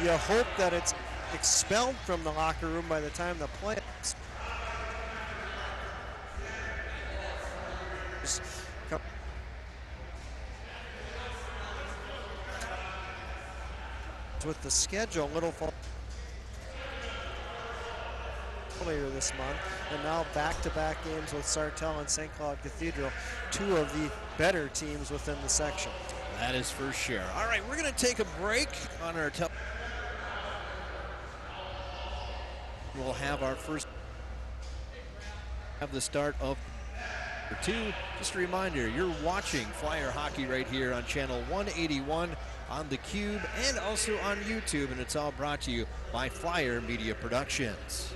You hope that it's expelled from the locker room by the time the play. with the schedule. Little Falls later this month, and now back-to-back games with Sartell and St. Cloud Cathedral, two of the better teams within the section. That is for sure. All right, we're going to take a break on our we'll have our first the start of two. Just a reminder, you're watching Flyer Hockey right here on channel 181 on the Cube and also on YouTube, and it's all brought to you by Flyer Media Productions.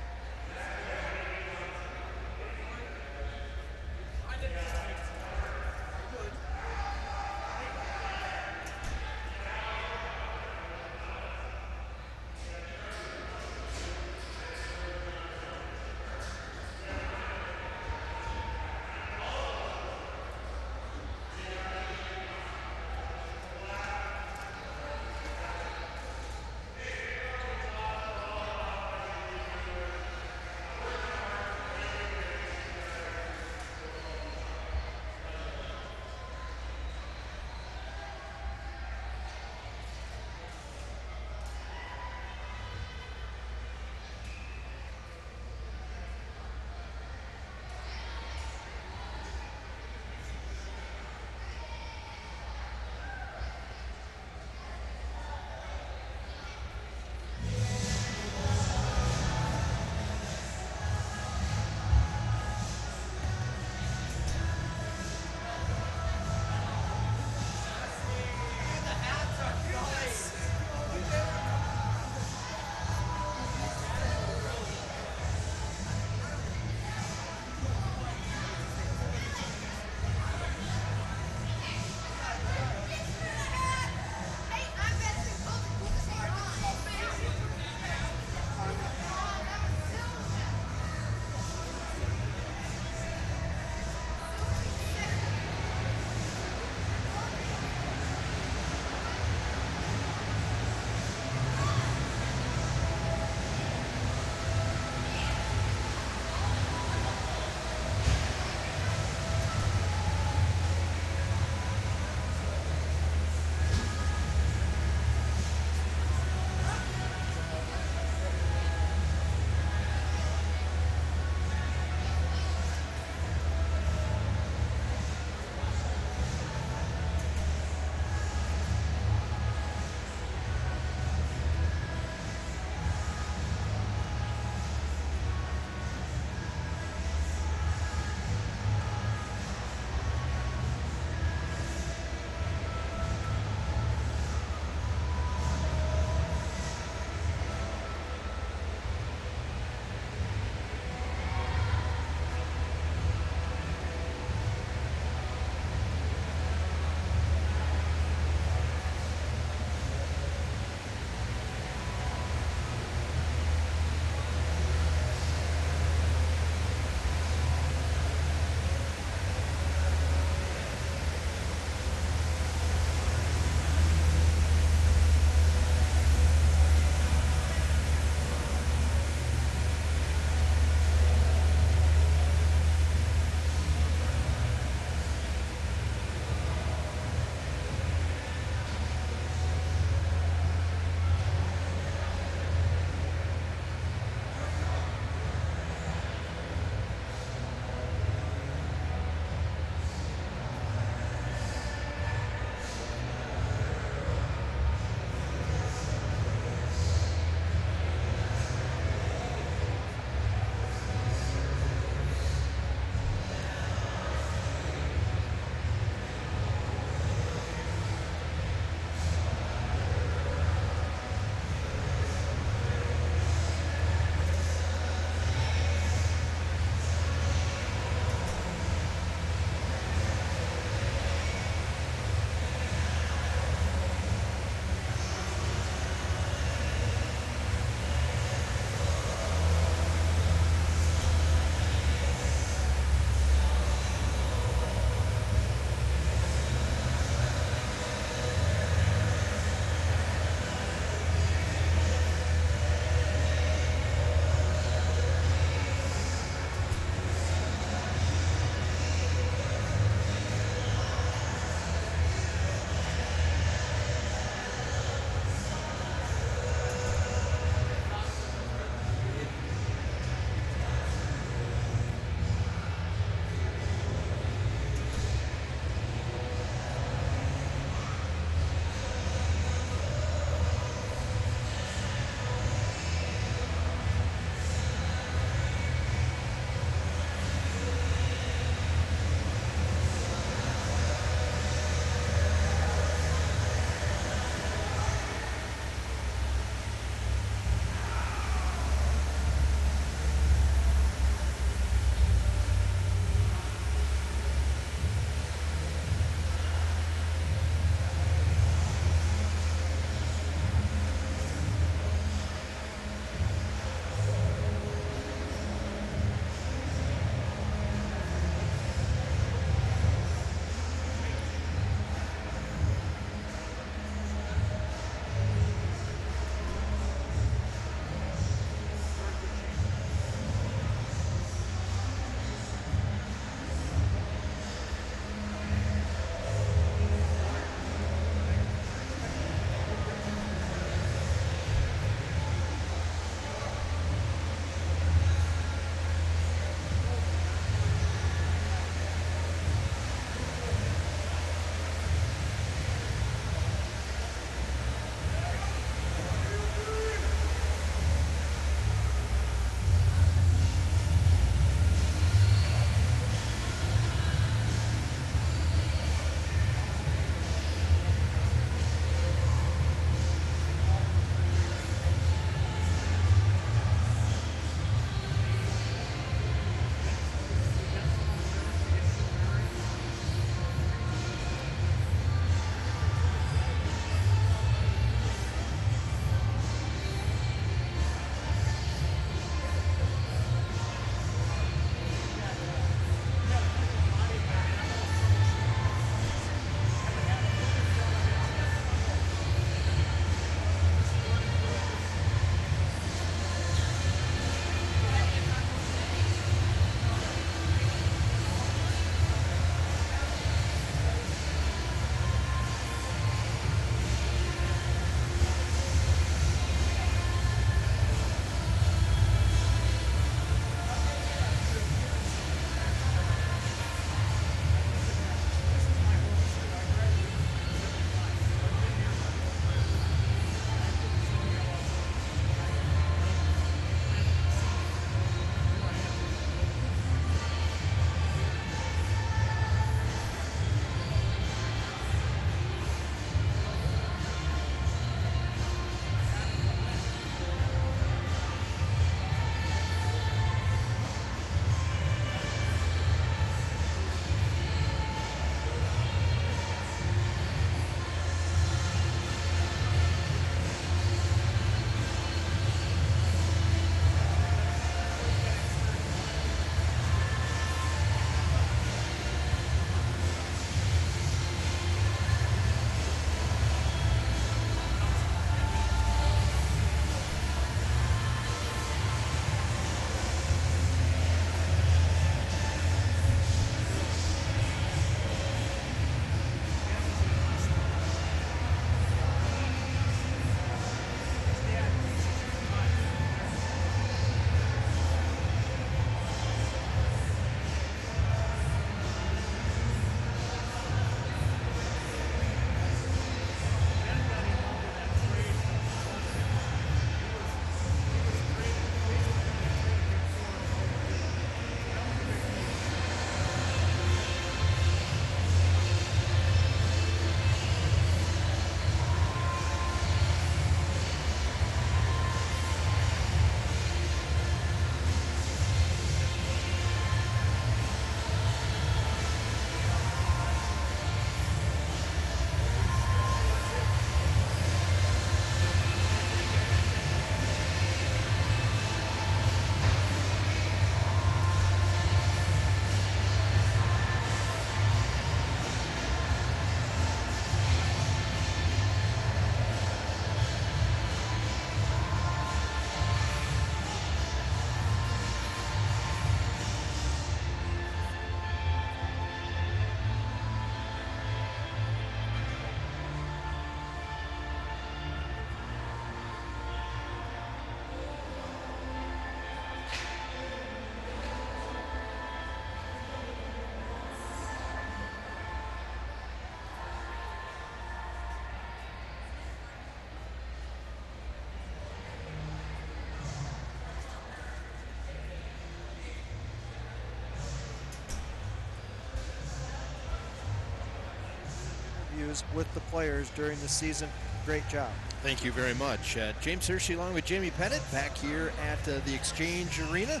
interviews with the players during the season. Great job. Thank you very much. James Hershey along with Jamie Pettit back here at the Exchange Arena.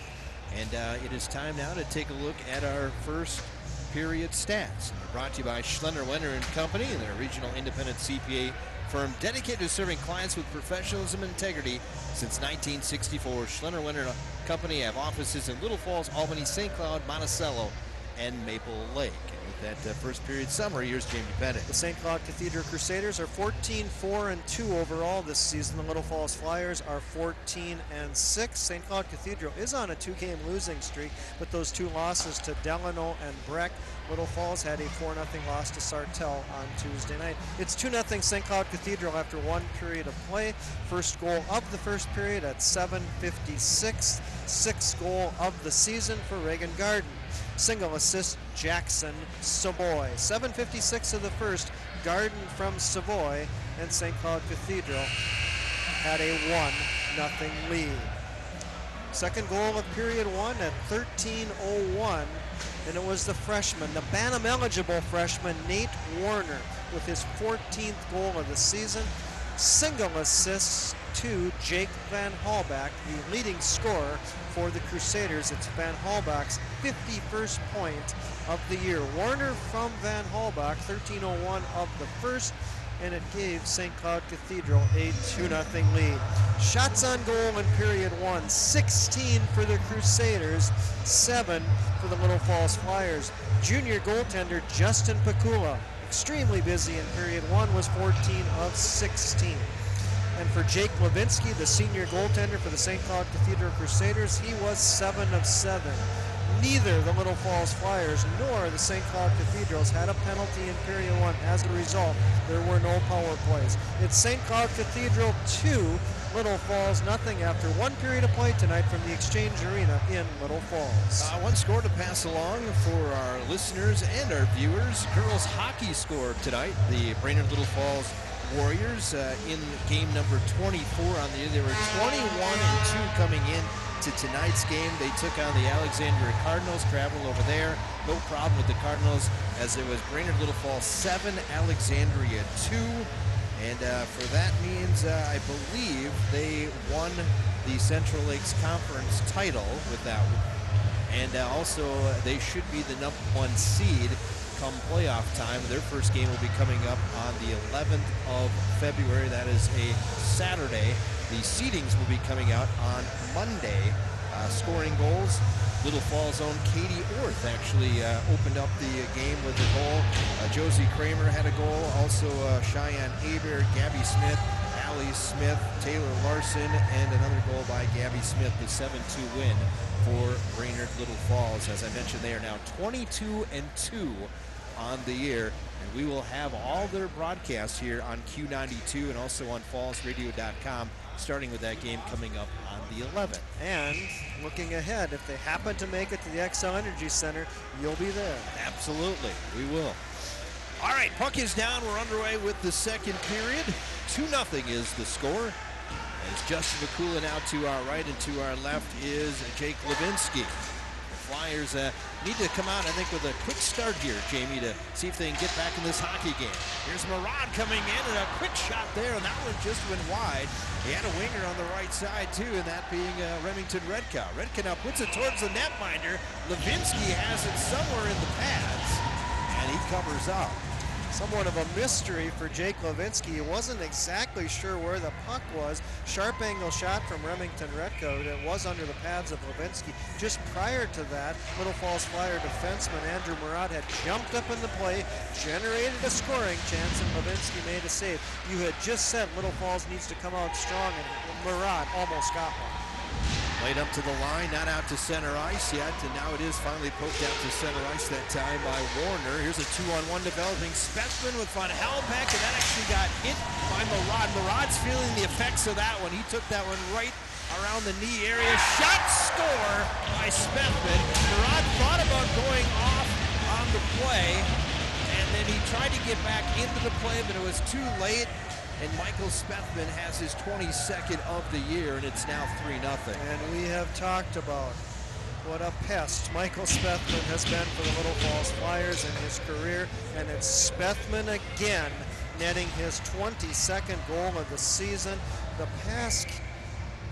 And it is time now to take a look at our first period stats. They're brought to you by Schlenner, Wenner and Company, and their regional independent CPA firm dedicated to serving clients with professionalism and integrity since 1964. Schlenner, Wenner and Company have offices in Little Falls, Albany, St. Cloud, Monticello, and Maple Lake. And with that first period summary, here's Jamie Pettit. The St. Cloud Cathedral Crusaders are 14-4-2 overall this season. The Little Falls Flyers are 14-6. St. Cloud Cathedral is on a 2-game losing streak, but those 2 losses to Delano and Breck. Little Falls had a 4-0 loss to Sartell on Tuesday night. It's 2-0 St. Cloud Cathedral after 1 period of play. First goal of the first period at 7:56. 6th goal of the season for Reagan Garden. Single assist, Jackson Savoy. 7:56 of the first, Garden from Savoy, and St. Cloud Cathedral had a 1-0 lead. Second goal of period 1 at 13:01, and it was the freshman, the Bantam-eligible freshman, Nate Warner, with his 14th goal of the season. Single assists to Jake Van Hallback, the leading scorer for the Crusaders. It's Van Hallback's 51st point of the year. Warner from Van Hallback, 13:01 of the first, and it gave St. Cloud Cathedral a 2-0 lead. Shots on goal in period 1, 16 for the Crusaders, 7 for the Little Falls Flyers. Junior goaltender Justin Pakula, extremely busy in period 1, was 14 of 16. And for Jake Levinsky, the senior goaltender for the St. Cloud Cathedral Crusaders, he was 7 of 7. Neither the Little Falls Flyers nor the St. Cloud Cathedrals had a penalty in period 1. As a result, there were no power plays. It's St. Cloud Cathedral 2, Little Falls nothing after 1 period of play tonight from the Exchange Arena in Little Falls. One score to pass along for our listeners and our viewers. Girls hockey score tonight. The Brainerd Little Falls Warriors in game number 24 on the year. They were 21-2 coming in to tonight's game. They took on the Alexandria Cardinals, traveling over there. No problem with the Cardinals, as it was Brainerd Little Falls 7, Alexandria 2. And for that means, I believe they won the Central Lakes Conference title with that one. And also, they should be the #1 seed come playoff time. Their first game will be coming up on the 11th of February. That is a Saturday. The seedings will be coming out on Monday. Scoring goals, Little Falls' own Katie Orth actually opened up the game with a goal. Josie Kramer had a goal. Also Cheyenne Hebert, Gabby Smith, Allie Smith, Taylor Larson, and another goal by Gabby Smith, the 7-2 win for Brainerd Little Falls. As I mentioned, they are now 22-2 on the year, and we will have all their broadcasts here on Q92 and also on fallsradio.com, starting with that game coming up on the 11th. And looking ahead, if they happen to make it to the XL Energy Center, you'll be there. Absolutely, we will. All right, puck is down. We're underway with the second period. 2-0 is the score. As Justin Pakula now to our right and to our left is Jake Levinsky. The Flyers need to come out, I think, with a quick start here, Jamie, to see if they can get back in this hockey game. Here's Murad coming in, and a quick shot there, and that one just went wide. He had a winger on the right side, too, and that being Remington Redcow. Redcow now puts it towards the netminder. Levinsky has it somewhere in the pads, and he covers up. Somewhat of a mystery for Jake Levinsky. He wasn't exactly sure where the puck was. Sharp angle shot from Remington Redcoat. It was under the pads of Levinsky. Just prior to that, Little Falls Flyer defenseman Andrew Murad had jumped up in the play, generated a scoring chance, and Levinsky made a save. You had just said Little Falls needs to come out strong, and Murad almost got one. Played up to the line, not out to center ice yet, and now it is finally poked out to center ice that time by Warner. Here's a 2-on-1 developing. Spetsman with Van Hellbeck, and that actually got hit by Murad. Murad's feeling the effects of that one. He took that one right around the knee area. Shot, score by Spetsman. Murad thought about going off on the play, and then he tried to get back into the play, but it was too late. And Michael Spethman has his 22nd of the year, and it's now 3-0. And we have talked about what a pest Michael Spethman has been for the Little Falls Flyers in his career, and it's Spethman again netting his 22nd goal of the season. The pass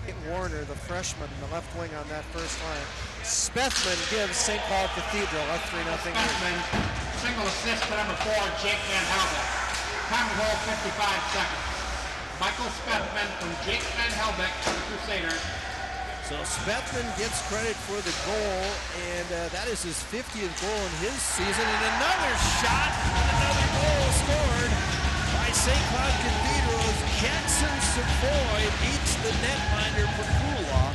hit Warner, the freshman, the left wing on that first line. Spethman gives St. Cloud Cathedral a 3-0 lead. Spethman, single assist to number 4, Jake Van Helbeck. Time of goal, 55 seconds. Michael Spethman from Jake Van Helbeck for the Crusaders. So Spethman gets credit for the goal, and that is his 50th goal in his season. And another shot, and another goal scored by St. Cloud Cathedral as Jackson Savoy beats the netminder Pakula.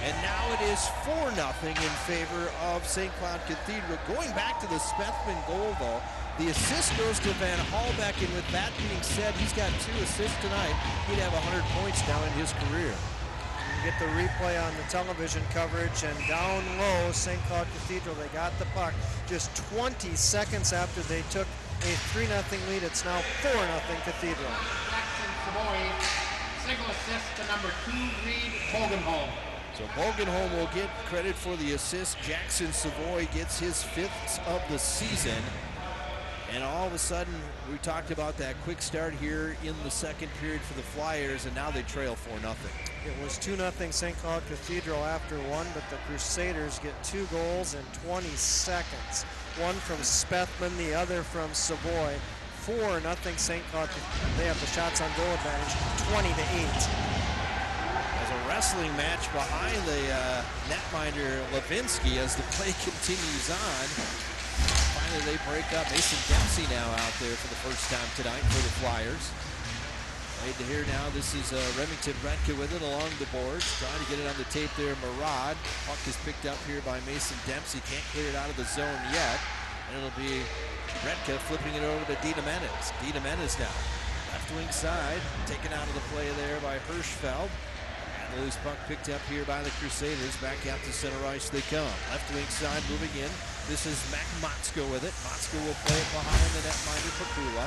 And now it is 4-0 in favor of St. Cloud Cathedral. Going back to the Spethman goal, though, the assist goes to Van Halbeck, and with that being said, he's got 2 assists tonight. He'd have 100 points now in his career. You get the replay on the television coverage, and down low, St. Cloud Cathedral, they got the puck just 20 seconds after they took a 3-0 lead. It's now 4-0 Cathedral. Jackson Savoy, single assist to number 2, Reed Bogenholm. So Bogenholm will get credit for the assist. Jackson Savoy gets his 5th of the season. And all of a sudden, we talked about that quick start here in the second period for the Flyers, and now they trail 4-0. It was 2-0 St. Cloud Cathedral after one, but the Crusaders get 2 goals in 20 seconds. One from Spethman, the other from Savoy. 4-0 St. Cloud. They have the shots on goal advantage, 20-8. As a wrestling match behind the netminder Levinsky as the play continues on. Finally they break up. Mason Dempsey now out there for the first time tonight for the Flyers. Played to here now. This is Remington Redka with it along the boards. Trying to get it on the tape there. Murad. Puck is picked up here by Mason Dempsey. Can't clear it out of the zone yet. And it'll be Redka flipping it over to Dina Menes. Dina Menes now. Left wing side. Taken out of the play there by Hirschfeld. The loose puck picked up here by the Crusaders. Back out to center ice they come. Left wing side moving in. This is Mac Motzko with it. Motzko will play it behind the netminder Pakula.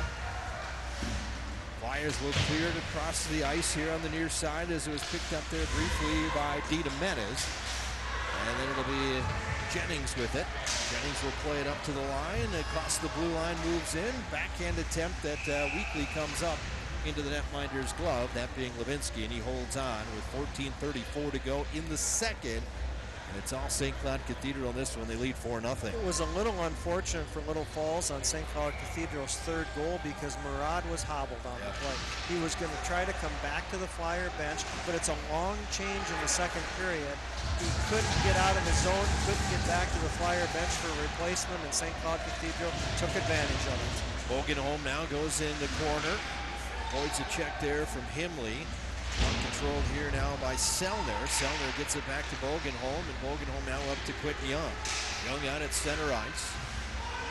Flyers will clear it across the ice here on the near side as it was picked up there briefly by Dita Menes. And then it'll be Jennings with it. Jennings will play it up to the line. Across the blue line moves in. Backhand attempt that weakly comes up into the netminder's glove, that being Levinsky, and he holds on with 14:34 to go in the second. And it's all St. Cloud Cathedral in this one. They lead 4-0. It was a little unfortunate for Little Falls on St. Cloud Cathedral's 3rd goal because Murad was hobbled on the play. He was going to try to come back to the Flyer bench, but it's a long change in the second period. He couldn't get out of his zone, couldn't get back to the Flyer bench for a replacement, and St. Cloud Cathedral took advantage of it. Bogenholm now goes in the corner. Avoids a check there from Himley. Controlled here now by Sellner. Sellner gets it back to Bogenholm, and Bogenholm now up to Quentin Young. Young out at center ice.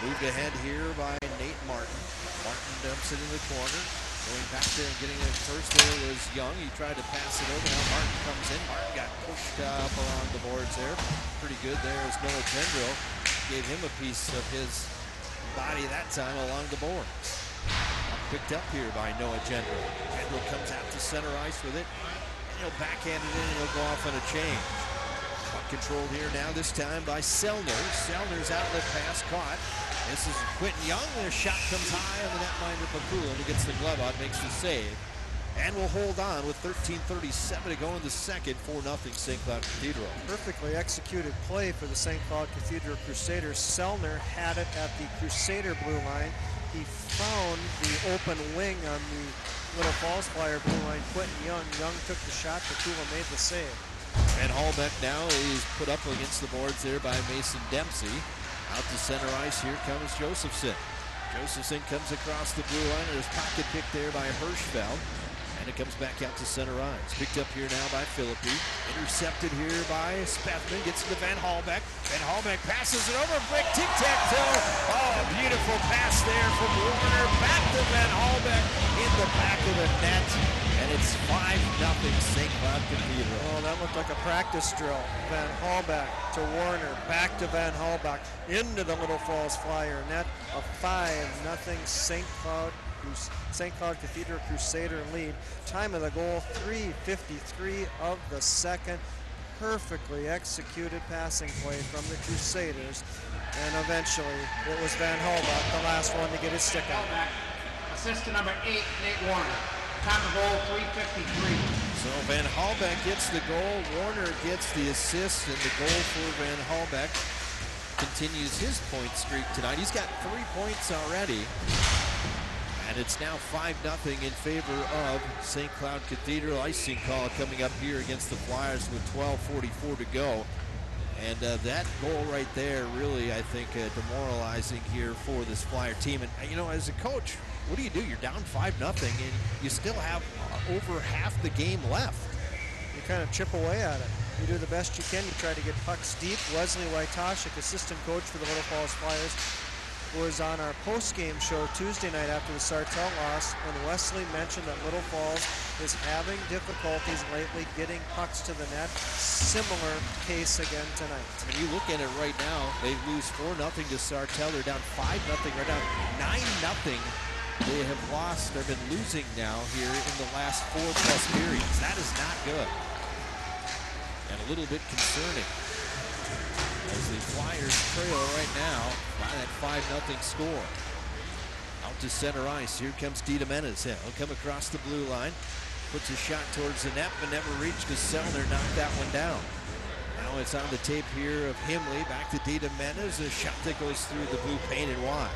Moved ahead here by Nate Martin. Martin dumps it in the corner. Going back there and getting it first there was Young. He tried to pass it over. Now Martin comes in. Martin got pushed up along the boards there. Pretty good there as Noah Gendro gave him a piece of his body that time along the boards. Picked up here by Noah Gendro. Gendro comes out to center ice with it. And he'll backhand it in and he'll go off on a change. Puck controlled here now, this time by Sellner. Sellner's outlet pass caught. This is Quentin Young. Their shot comes high on the netminder Pakula, and he gets the glove out, makes the save. And will hold on with 13:37 to go in the second. 4-0 St. Cloud Cathedral. Perfectly executed play for the St. Cloud Cathedral Crusaders. Sellner had it at the Crusader blue line. He found the open wing on the Little Falls Flyer blue line. Quentin Young. Young took the shot. Pakula made the save. And Hallbeck now is put up against the boards there by Mason Dempsey. Out to center ice, here comes Josephson. Josephson comes across the blue line, and his pocket picked there by Hirschfeld. And it comes back out to center ice. Picked up here now by Philippi. Intercepted here by Spethman. Gets to Van Halbeck. Van Halbeck passes it over. Brick tic-tac-toe. Oh, a beautiful pass there from Warner. Back to Van Halbeck in the back of the net. And it's 5-0 St. Cloud Cathedral. Oh, that looked like a practice drill. Van Halbeck to Warner. Back to Van Halbeck. Into the Little Falls Flyer net. A 5-0 St. Cloud Cathedral Crusader lead. Time of the goal, 3:53 of the second. Perfectly executed passing play from the Crusaders. And eventually, it was Van Halbeck, the last one to get his stick out. Assist to number 8, Nate Warner. Time of goal, 3:53. So Van Halbeck gets the goal, Warner gets the assist, and the goal for Van Halbeck continues his point streak tonight. He's got 3 points already. And it's now 5-0 in favor of St. Cloud Cathedral. Icing call coming up here against the Flyers with 12:44 to go. And that goal right there really, I think, demoralizing here for this Flyer team. And, you know, as a coach, what do? You're down 5-0, and you still have over half the game left. You kind of chip away at it. You do the best you can. You try to get pucks deep. Wesley Wojtaszek, assistant coach for the Little Falls Flyers, was on our post-game show Tuesday night after the Sartell loss, and Wesley mentioned that Little Falls is having difficulties lately getting pucks to the net. Similar case again tonight. And you look at it right now, they lose 4-0 to Sartell. They're down 5-0, right down 9-0. They have lost, they've been losing now here in the last 4+ periods. That is not good. And a little bit concerning, as the Flyers trail right now by that 5-0 score. Out to center ice. Here comes Dietz. He'll come across the blue line. Puts a shot towards the net, but never reached because Sellner knocked that one down. Now it's on the tape here of Himley. Back to Dietz. A shot that goes through the blue paint and wide.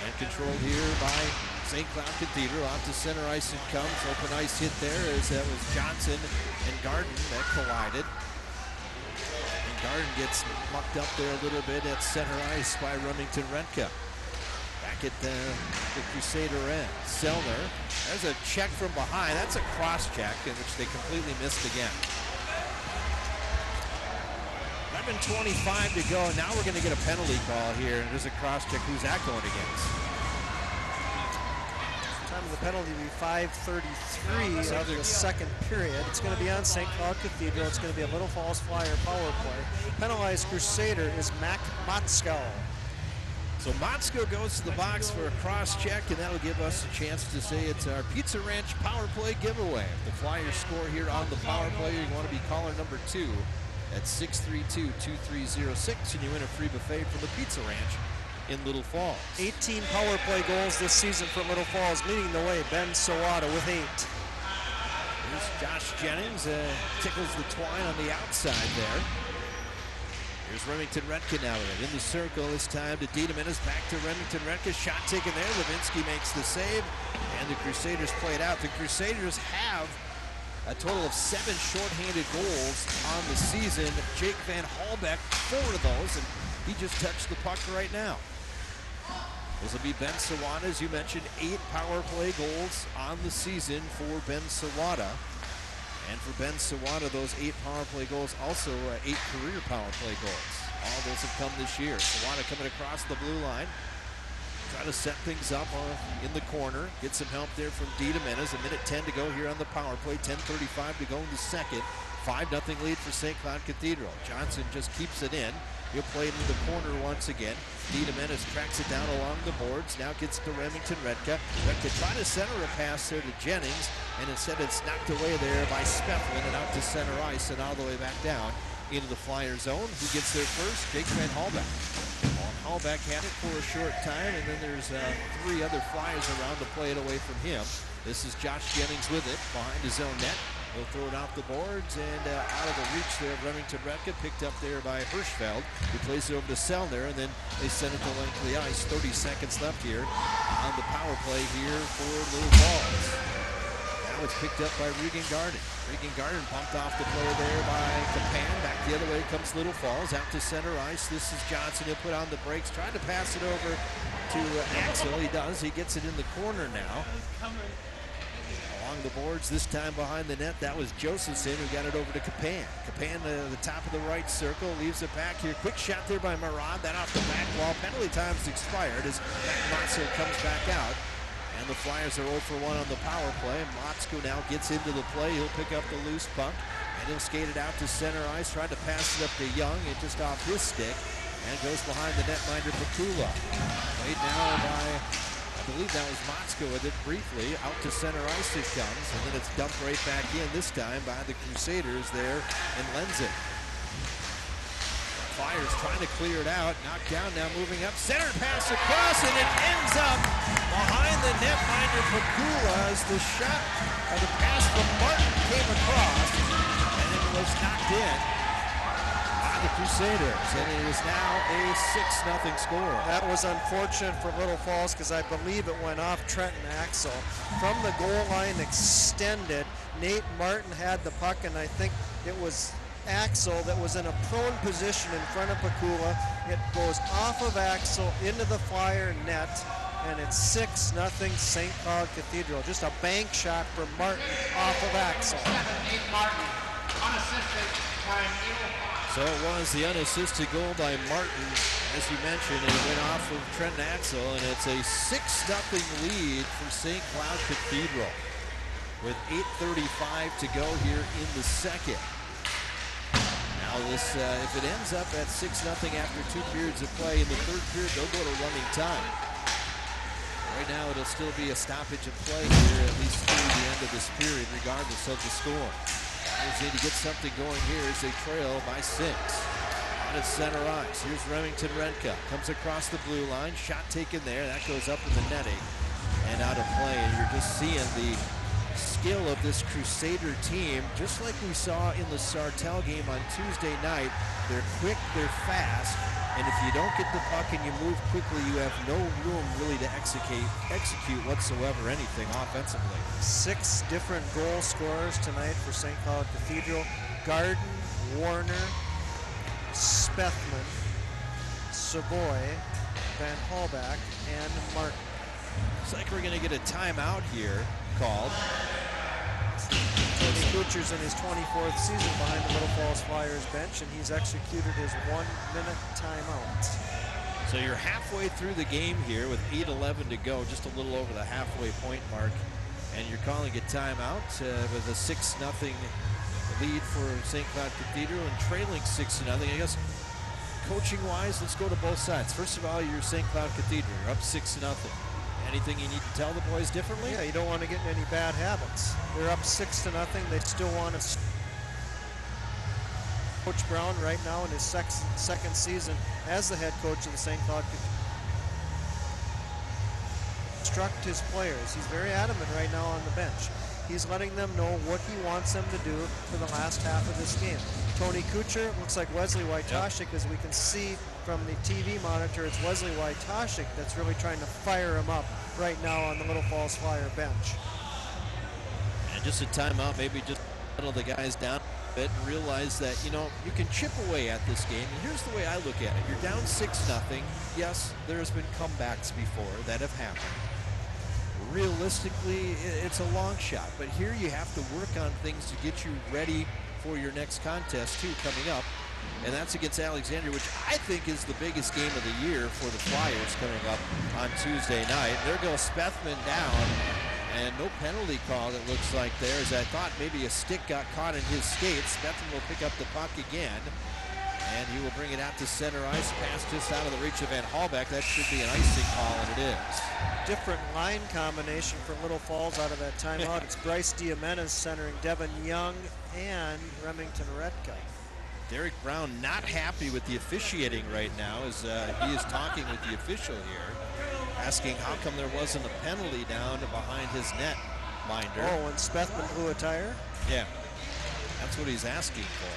And controlled here by St. Cloud Cathedral. Out to center ice it comes. Open ice hit there as that was Johnson and Garden that collided. Garden gets mucked up there a little bit at center ice by Remington Rentka. Back at the Crusader end. Sellner, there's a check from behind. That's a cross check in which they completely missed again. 11:25 to go. Now we're going to get a penalty call here, and there's a cross check. Who's that going against? Time of the penalty will be 5:33 of the second period. It's going to be on St. Cloud Cathedral. It's going to be a Little Falls Flyer power play. Penalized Crusader is Mac Motzko. So Motzko goes to the box for a cross check, and that'll give us a chance to say it's our Pizza Ranch power play giveaway. If the Flyers score here on the power play, you want to be caller number 2 at 632-2306, and you win a free buffet from the Pizza Ranch in Little Falls. 18 power play goals this season for Little Falls, leading the way, Ben Sawada with 8. Here's Josh Jennings, tickles the twine on the outside there. Here's Remington Rentka now in the circle this time to Dietz. Back to Remington Rentka, shot taken there. Levinsky makes the save, and the Crusaders play it out. The Crusaders have a total of 7 shorthanded goals on the season. Jake Van Halbeck, 4 of those, and he just touched the puck right now. This will be Ben Sawada, as you mentioned, 8 power play goals on the season for Ben Sawada. And for Ben Sawada, those 8 power play goals, also 8 career power play goals. All those have come this year. Sawada coming across the blue line. Try to set things up in the corner. Get some help there from Dietz. A minute 10 to go here on the power play. 10:35 to go in the second. 5-0 lead for St. Cloud Cathedral. Johnson just keeps it in. He'll play it into the corner once again. Dietz tracks it down along the boards. Now gets to Remington Rentka. Rentka trying to center a pass there to Jennings, and instead it's knocked away there by Speflin and out to center ice and all the way back down into the Flyer zone. Who gets there first? Jake Van Halbeck. Halbeck had it for a short time, and then there's 3 other Flyers around to play it away from him. This is Josh Jennings with it behind his own net. He'll throw it off the boards and out of the reach there of Remington Rentka, picked up there by Hirschfeld, who plays it over to Sellner, and then they send it to length of the ice. 30 seconds left here on the power play here for Little Falls. Now it's picked up by Regan Garden. Regan Garden pumped off the play there by Capan. Back the other way comes Little Falls, out to center ice. This is Johnson. He'll put on the brakes, trying to pass it over to Axel. He does. He gets it in the corner now. Along the boards, this time behind the net, that was Josephson who got it over to Capan. Capan to the top of the right circle, leaves it back here. Quick shot there by Marad, that off the back wall. Penalty time's expired as Motzko comes back out. And the Flyers are 0 for 1 on the power play. Motzko now gets into the play. He'll pick up the loose puck, and he'll skate it out to center ice, trying to pass it up to Young, and just off his stick, and goes behind the netminder Pakula. Played now by, I believe that was Motzko with it briefly. Out to center ice it comes, and then it's dumped right back in, this time by the Crusaders there, and Lenzik. Flyers trying to clear it out. Knocked down, now moving up. Center pass across, and it ends up behind the netminder Pakula as the shot, the pass from Martin came across, and it was knocked in by the Crusaders. And it is now a 6-0 score. That was unfortunate for Little Falls because I believe it went off Trenton Axel. From the goal line extended, Nate Martin had the puck, and I think it was Axel that was in a prone position in front of Pakula. It goes off of Axel into the Flyer net, and it's 6-0 St. Cloud Cathedral. Just a bank shot for Martin off of Axel. Martin, unassisted by Neil. So it was the unassisted goal by Martin, as you mentioned, and it went off of Trenton Axel, and it's a 6-0 lead for St. Cloud Cathedral with 8:35 to go here in the second. Now this, if it ends up at 6-0 after 2 periods of play, in the third period they'll go to running time. Right now it'll still be a stoppage of play here, at least through the end of this period, regardless of the score. They need to get something going here as they trail by 6. On its center ice, here's Remington Renka. Comes across the blue line, shot taken there, that goes up in the netting and out of play. And you're just seeing the skill of this Crusader team, just like we saw in the Sartell game on Tuesday night. They're quick, they're fast, and if you don't get the puck and you move quickly, you have no room really to execute whatsoever anything offensively. 6 different goal scorers tonight for St. Cloud Cathedral. Garden, Warner, Spethman, Savoy, Van Hallback, and Martin. Looks like we're going to get a timeout here called. Tony Kucher's in his 24th season behind the Little Falls Flyers bench, and he's executed his 1-minute timeout. So you're halfway through the game here with 8:11 to go, just a little over the halfway point mark, and you're calling a timeout with a 6-0 lead for St. Cloud Cathedral and trailing 6-0. I guess coaching-wise, let's go to both sides. First of all, you're St. Cloud Cathedral. You're up 6-0. Anything you need to tell the boys differently? Yeah, you don't want to get in any bad habits. They're up 6-0. They still want to. Coach Brown right now in his second season as the head coach of the St. Cloud Cathedral. Instruct his players. He's very adamant right now on the bench. He's letting them know what he wants them to do for the last half of this game. Tony Kucher looks like Wesley Wojtaszek, as we can see from the TV monitor. It's Wesley Wojtaszek that's really trying to fire him up right now on the Little Falls Flyer bench. And just a timeout, maybe just settle the guys down a bit and realize that, you know, you can chip away at this game. And here's the way I look at it. You're down 6-0. Yes, there's been comebacks before that have happened. Realistically, it's a long shot, but here you have to work on things to get you ready for your next contest too coming up, and that's against Alexandria, which I think is the biggest game of the year for the Flyers coming up on Tuesday night. There goes Spethman down, and no penalty call, it looks like there, as I thought maybe a stick got caught in his skates. Spethman will pick up the puck again, and he will bring it out to center ice, pass just out of the reach of Van Hallback. That should be an icing call, and it is. Different line combination for Little Falls out of that timeout. It's Bryce Diamenez centering Devin Young and Remington Redka. Derek Brown not happy with the officiating right now, as he is talking with the official here, asking how come there wasn't a penalty down behind his net minder. Oh, when Spethman blew a tire? Yeah, that's what he's asking for.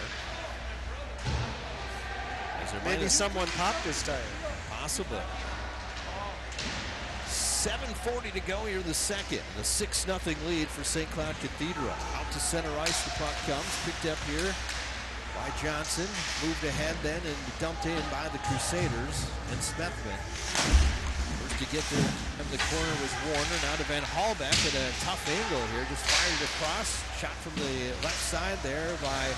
Maybe someone popped his tire. Possibly. 7:40 to go here in the second. The 6-0 lead for St. Cloud Cathedral. Out to center ice, the puck comes, picked up here by Johnson. Moved ahead then and dumped in by the Crusaders and Spethman. First to get there in the corner was Warner. Now to Van Hallback at a tough angle here. Just fired across. Shot from the left side there by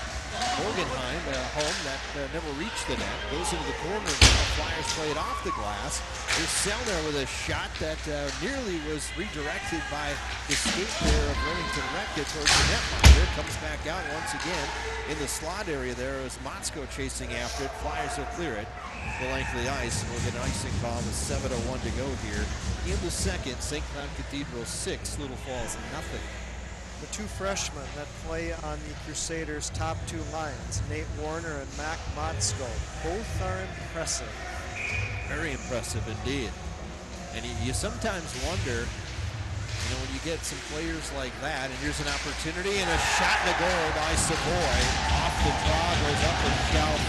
Morgenheim, home that never reached the net. Goes into the corner now. Flyers play it off the glass. There's Selner with a shot that nearly was redirected by the skate there of Remington Redka towards the netminder. Comes back out once again in the slot area there as Motzko chasing after it. Flyers will clear it the length of the ice. We'll get an icing call with 7:01 to go here in the second. St. Cloud Cathedral 6, Little Falls 0. the two freshmen that play on the Crusaders' top two lines, Nate Warner and Mac Motzko. Both are impressive. Very impressive indeed. And you sometimes wonder, you know, when you get some players like that, and here's an opportunity and a shot and a goal by Savoy. Off the draw, goes up the shelf,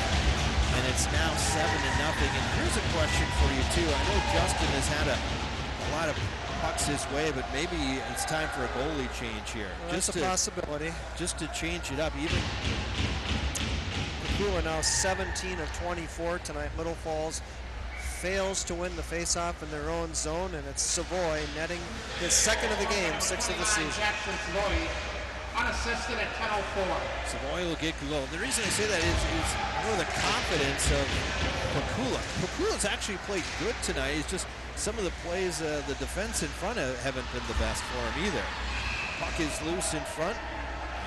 and it's now 7-0. And here's a question for you too. I know Justin has had a lot of pucks his way, but maybe it's time for a goalie change here. Well, that's a possibility. Just to change it up. Even Pakula now 17 of 24 tonight. Little Falls fails to win the faceoff in their own zone, and it's Savoy netting his second of the game, 6th of the season. Jackson Savoy, unassisted at 10:04. Savoy will get goal. The reason I say that is more the confidence of Pakula. Pakula's actually played good tonight. It's just some of the plays, the defense in front haven't been the best for him either. Puck is loose in front,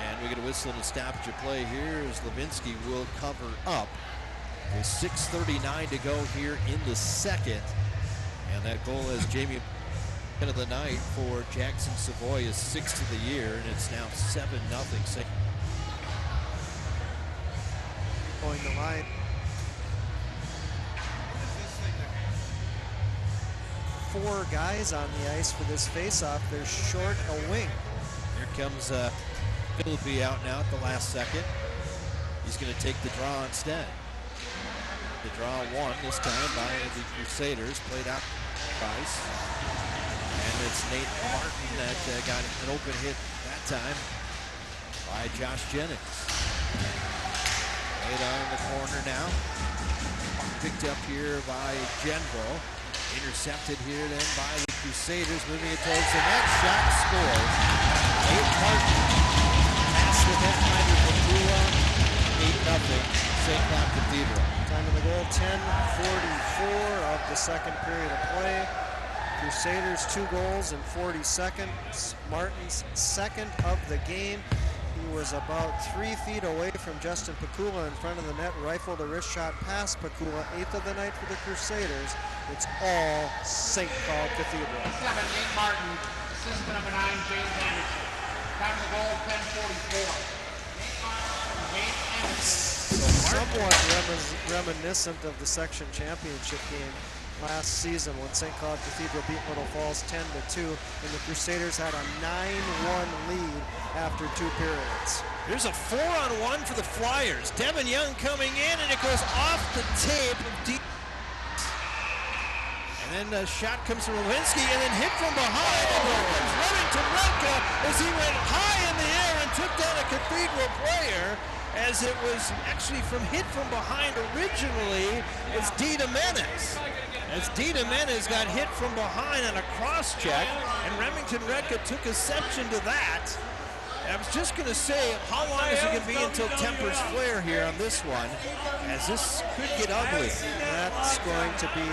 and we get a whistle and a stoppage of play here as Levinsky will cover up. With 6:39 to go here in the second. And that goal as Jamie of the night for Jackson Savoy is 6th of the year, and it's now 7-0. Going to line. Four guys on the ice for this faceoff. They're short a wing. Here comes Philippi out now at the last second. He's going to take the draw instead. The draw won this time by the Crusaders, played out twice. And it's Nate Martin that got an open hit that time by Josh Jennings. Laid on in the corner now. Picked up here by Genvo. Intercepted here then by the Crusaders, moving it towards the net. Shot scores. Nate Martin past the netminder Pakula. 8-0. St Cloud Cathedral. Time of the goal, 10:44 of the second period of play. Crusaders 2 goals in 40 seconds. Martin's second of the game. He was about 3 feet away from Justin Pakula in front of the net, rifled a wrist shot past Pakula. 8th of the night for the Crusaders. It's all St. Cloud Cathedral. 7, Nate Martin, assistant number 9, James Anderson. Time of the goal, 10:44. Nate Martin, James Anderson. Somewhat reminiscent of the section championship game last season when St. Cloud Cathedral beat Little Falls 10-2, and the Crusaders had a 9-1 lead after 2 periods. Here's a 4-on-1 for the Flyers. Devin Young coming in, and it goes off the tape of deep. And then the shot comes from Lewinsky, and then hit from behind. And here comes Remington Redka as he went high in the air and took down a Cathedral player. As it was actually hit from behind originally, it's Dita Menes. As Dita Menes got hit from behind on a cross check, and Remington Redka took exception to that. I was just going to say, how long is it going to be until tempers flare here on this one, as this could get ugly. That's going to be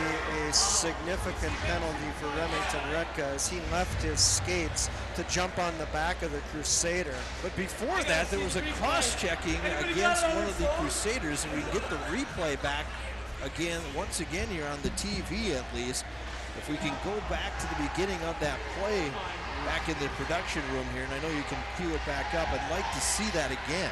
a significant penalty for Remington Redka as he left his skates to jump on the back of the Crusader. But before that, there was a cross-checking against one of the Crusaders, and we can get the replay back again, once again here on the TV at least. If we can go back to the beginning of that play back in the production room here, and I know you can cue it back up, I'd like to see that again.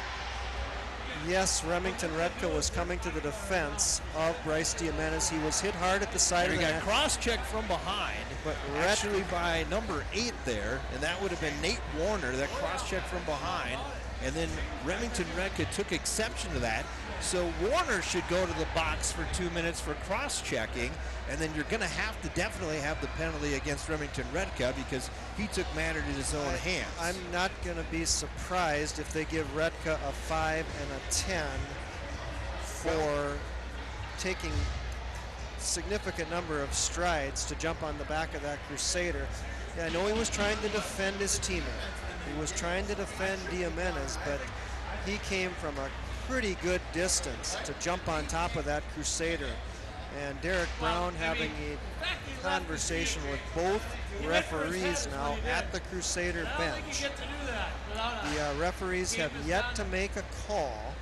Yes, Remington Redka was coming to the defense of Bryce Diamenes. He was hit hard at the side of the net. He got cross-checked from behind, but actually by number 8 there, and that would have been Nate Warner, that cross-check from behind, and then Remington Redka took exception to that. So Warner should go to the box for 2 minutes for cross-checking, and then you're going to have to definitely have the penalty against Remington Redka because he took matters in his own hands. I'm not going to be surprised if they give Redka a 5 and a 10 for taking significant number of strides to jump on the back of that Crusader. Yeah, I know he was trying to defend his teammate. He was trying to defend Diamenes, but he came from a pretty good distance to jump on top of that Crusader. And Derek Brown having a conversation with both referees now at the Crusader bench. The referees have yet to make a call.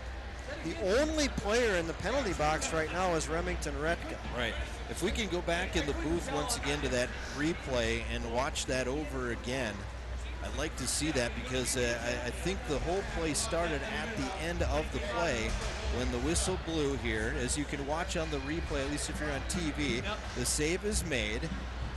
The only player in the penalty box right now is Remington Redka. Right. If we can go back in the booth once again to that replay and watch that over again, I'd like to see that because I think the whole play started at the end of the play when the whistle blew here. As you can watch on the replay, at least if you're on TV, the save is made.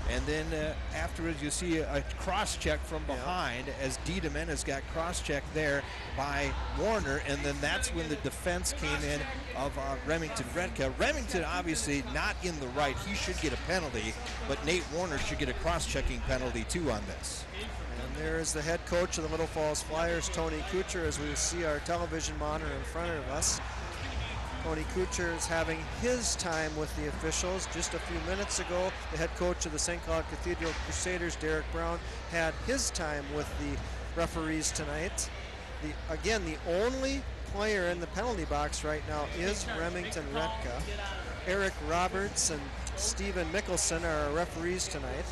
And then afterwards, you see a cross-check from behind as Dietz got cross-checked there by Warner. And then that's when the defense came in of Remington Redka. Remington obviously not in the right. He should get a penalty, but Nate Warner should get a cross-checking penalty too on this. And there's the head coach of the Little Falls Flyers, Tony Kuchar, as we see our television monitor in front of us. Tony Kuchar is having his time with the officials. Just a few minutes ago, the head coach of the St. Cloud Cathedral Crusaders, Derek Brown, had his time with the referees tonight. Again, the only player in the penalty box right now is Remington Redka. Eric Roberts and Stephen Mickelson are our referees tonight.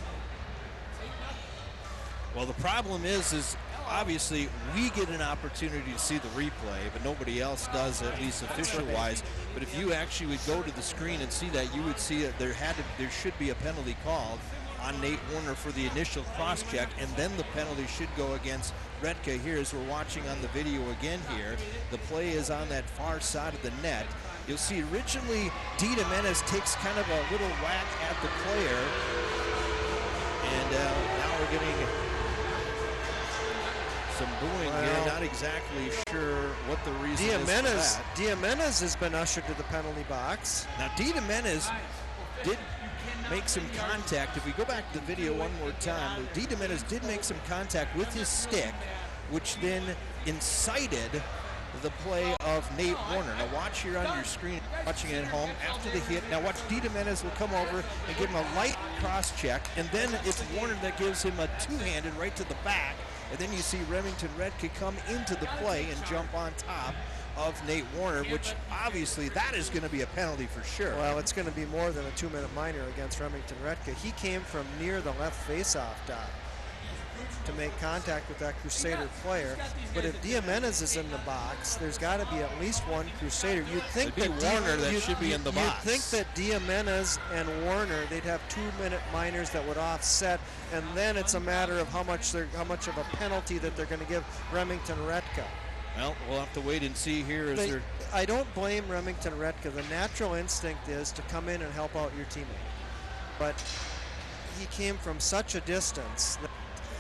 Well, the problem is obviously we get an opportunity to see the replay, but nobody else does, at least official-wise. But if you actually would go to the screen and see that, you would see that there should be a penalty called on Nate Warner for the initial cross-check, and then the penalty should go against Redka here. As we're watching on the video again here, the play is on that far side of the net. You'll see originally Dietz takes kind of a little whack at the player, and now we're getting some booing here. Not exactly sure what the reason is for that. Dietz has been ushered to the penalty box. Now Dietz did make some contact. If we go back to the video one more time, Dietz did make some contact with his stick, which then incited the play of Nate Warner. Now watch here on your screen, watching it at home, after the hit. Now watch, Dietz will come over and give him a light cross check, and then it's Warner that gives him a two-handed right to the back. And then you see Remington Redka come into the play and jump on top of Nate Warner, which obviously that is going to be a penalty for sure. Well, it's going to be more than a 2-minute minor against Remington Redka. He came from near the left face-off dot to make contact with that Crusader player. But if Dietz is in the box, there's got to be at least one Crusader. You'd think that Warner should be in the box. You'd think that Dietz and Warner, they'd have 2-minute minors that would offset, and then it's a matter of how much of a penalty that they're going to give Remington Redka. Well, we'll have to wait and see here. I don't blame Remington Redka. The natural instinct is to come in and help out your teammate. But he came from such a distance that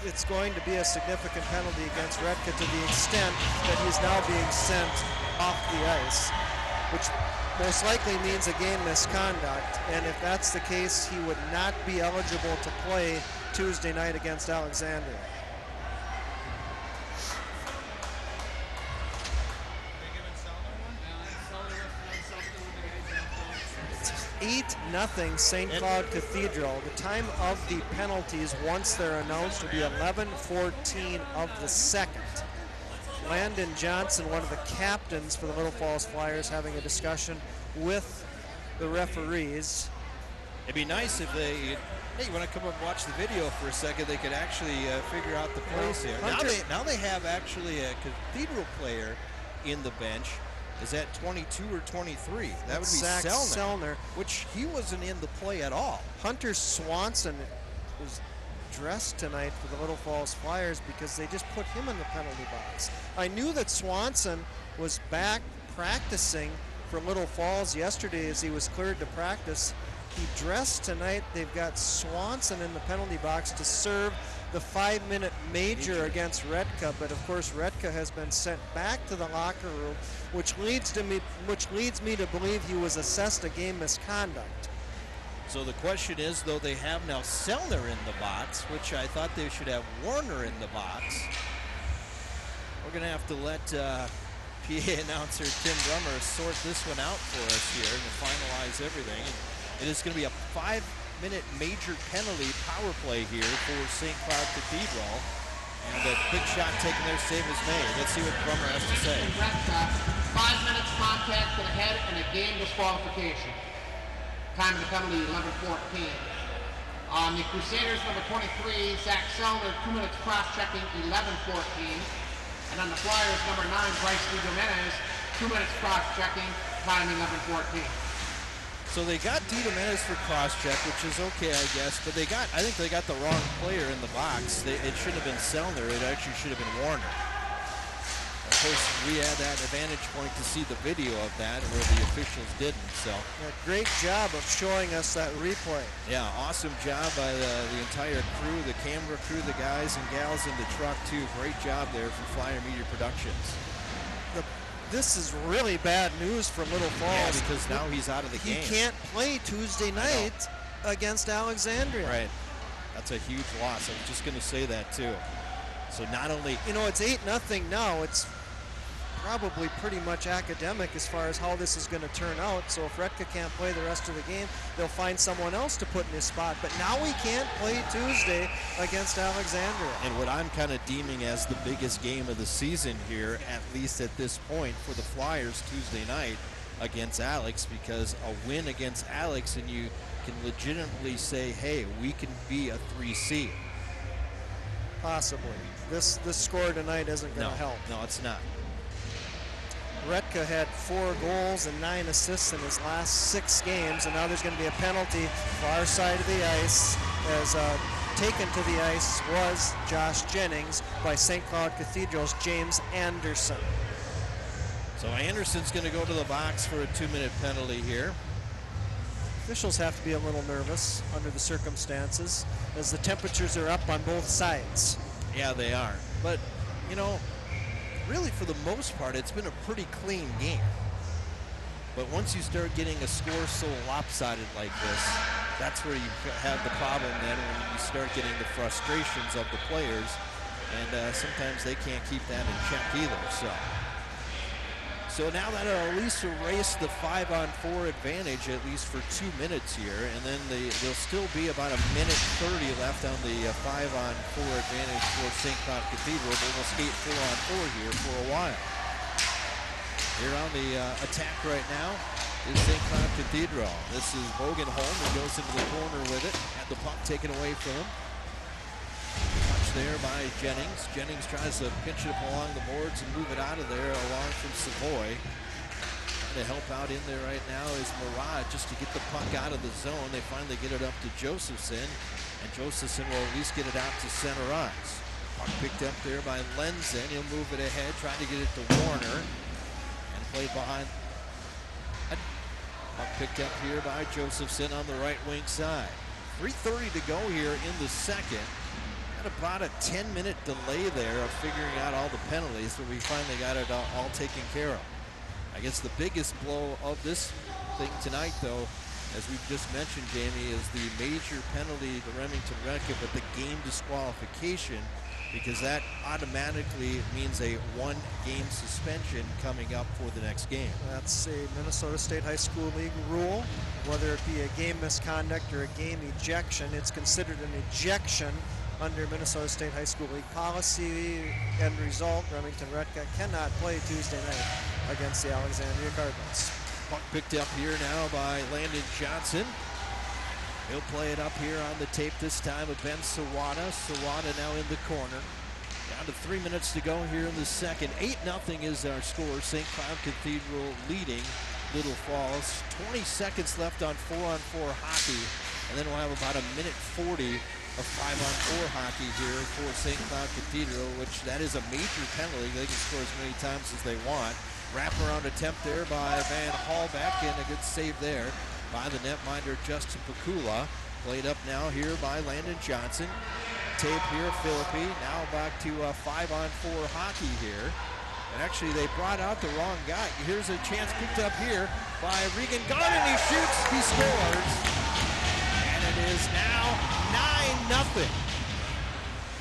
it's going to be a significant penalty against Redka to the extent that he's now being sent off the ice, which most likely means a game misconduct. And if that's the case, he would not be eligible to play Tuesday night against Alexandria. 8-0 St. Cloud Cathedral. The time of the penalties, once they're announced, will be 11:14 of the second. Landon Johnson, one of the captains for the Little Falls Flyers, having a discussion with the referees. It'd be nice if they, hey, you want to come up and watch the video for a second, they could actually figure out the plays here. Now they have actually a Cathedral player in the bench. Is that 22 or 23? That would be Zach Selner, which he wasn't in the play at all. Hunter Swanson was dressed tonight for the Little Falls Flyers because they just put him in the penalty box. I knew that Swanson was back practicing for Little Falls yesterday as he was cleared to practice. He dressed tonight. They've got Swanson in the penalty box to serve the 5-minute major against Redka, but of course Redka has been sent back to the locker room, which leads me to believe he was assessed a game misconduct. So the question is, though, they have now Selner in the box, which I thought they should have Warner in the box. We're going to have to let PA announcer Tim Drummer sort this one out for us here and finalize everything. It is going to be a 5-minute major penalty power play here for St. Cloud Cathedral. And a big shot taken there, save is made. Let's see what Drummer has to say. 5 minutes contact to the head and a game disqualification. Time of the penalty, 11:14. On the Crusaders, number 23, Zach Selner, 2 minutes cross-checking, 11:14. And on the Flyers, number 9, Bryce Jimenez, 2 minutes cross-checking, time 11:14. So they got DiDomenis for cross-check, which is okay, I guess, but I think they got the wrong player in the box. It shouldn't have been Sellner. It actually should have been Warner. Of course, we had that advantage point to see the video of that where the officials didn't. So Yeah, great job of showing us that replay. yeah, awesome job by the entire crew, the camera crew, the guys and gals in the truck too. Great job there for Flyer Media Productions. This is really bad news for Little Falls. Yeah, because now he's out of the game. He can't play Tuesday night against Alexandria. Right. That's a huge loss. I was just going to say that too. So not only You know, it's 8-0 now. It's probably pretty much academic as far as how this is going to turn out. So if Retka can't play the rest of the game, they'll find someone else to put in his spot. But now he can't play Tuesday against Alexandria. and what I'm kind of deeming as the biggest game of the season here, at least at this point, for the Flyers Tuesday night against Alex, because a win against Alex and you can legitimately say, hey, we can be a 3 seed. Possibly. This score tonight isn't going to help. No, it's not. Retka had 4 goals and 9 assists in his last 6 games, and now there's going to be a penalty far side of the ice, as taken to the ice was Josh Jennings by St. Cloud Cathedral's James Anderson. So Anderson's going to go to the box for a 2-minute penalty here. Officials have to be a little nervous under the circumstances, as the temperatures are up on both sides. Yeah, they are. But, you know, really for the most part, it's been a pretty clean game. But once you start getting a score so lopsided like this, that's where you have the problem then, when you start getting the frustrations of the players, and sometimes they can't keep that in check either. So now that'll at least erase the 5-on-4 advantage, at least for 2 minutes here, and then there'll still be about 1:30 left on the 5-on-4 advantage for St. Cloud Cathedral, but we'll skate 4-on-4 here for a while. Here on the attack right now is St. Cloud Cathedral. This is Bogan Holm, who goes into the corner with it, had the puck taken away from him. Touch there by Jennings. Jennings tries to pinch it up along the boards and move it out of there along from Savoy. Trying to help out in there right now is Murad, just to get the puck out of the zone. They finally get it up to Josephson, and Josephson will at least get it out to center ice. Puck picked up there by Lenzen. He'll move it ahead, trying to get it to Warner, and played behind. Puck picked up here by Josephson on the right wing side. 3:30 to go here in the second. About a 10-minute delay there of figuring out all the penalties, but we finally got it all taken care of. I guess the biggest blow of this thing tonight, though, as we've just mentioned, Jamie, is the major penalty to Remington Retka, but the game disqualification, because that automatically means a 1-game suspension coming up for the next game. That's a Minnesota State High School League rule. Whether it be a game misconduct or a game ejection, it's considered an ejection under Minnesota State High School League policy. End result, Remington Retka cannot play Tuesday night against the Alexandria Cardinals. Puck picked up here now by Landon Johnson. He'll play it up here on the tape this time with Ben Sawada. Sawada now in the corner. Down to 3 minutes to go here in the second. 8-0 is our score. St. Cloud Cathedral leading Little Falls. 20 seconds left on 4-on-4 hockey. And then we'll have about 1:40 of 5-on-4 hockey here for St. Cloud Cathedral, which that is a major penalty. They can score as many times as they want. Wraparound attempt there by Van Hallbeck, and a good save there by the netminder Justin Pakula. Played up now here by Landon Johnson. Tape here, Philippi. Now back to 5-on-4 hockey here. And actually, they brought out the wrong guy. Here's a chance picked up here by Regan Garden. He shoots, he scores. And it is now 9-0.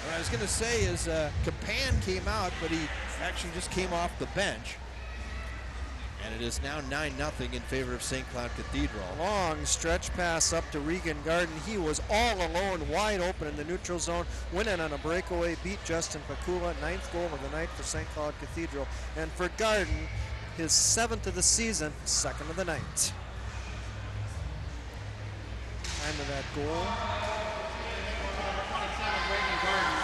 What I was going to say is Capan came out, but he actually just came off the bench. And it is now 9-0 in favor of St. Cloud Cathedral. Long stretch pass up to Regan Garden. He was all alone, wide open in the neutral zone. Went in on a breakaway, beat Justin Pakula. 9th goal of the night for St. Cloud Cathedral. And for Garden, his 7th of the season, 2nd of the night. Time of that goal. Number 27, Reagan Garden.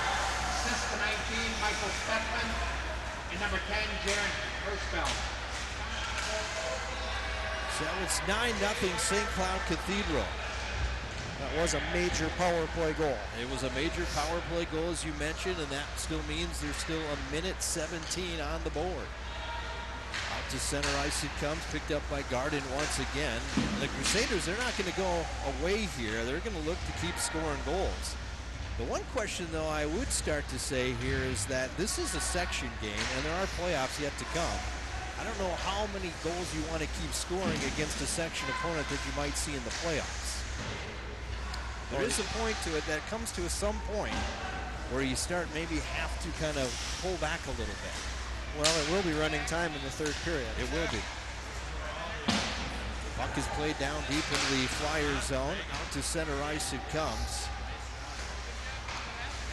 Assist to 19, Michael Stephman. And number 10, Jared Hirschfeld. So it's 9-0 St. Cloud Cathedral. That was a major power play goal. It was a major power play goal, as you mentioned, and that still means there's still 1:17 on the board. Out to center ice it comes, picked up by Garden once again. And the Crusaders, they're not going to go away here. They're going to look to keep scoring goals. The one question, though, I would start to say here is that this is a section game, and there are playoffs yet to come. I don't know how many goals you want to keep scoring against a section opponent that you might see in the playoffs. There is a point to it that comes to some point where you start maybe have to kind of pull back a little bit. Well, it will be running time in the third period. It will be. Puck is played down deep into the Flyer zone. Out to center ice it comes.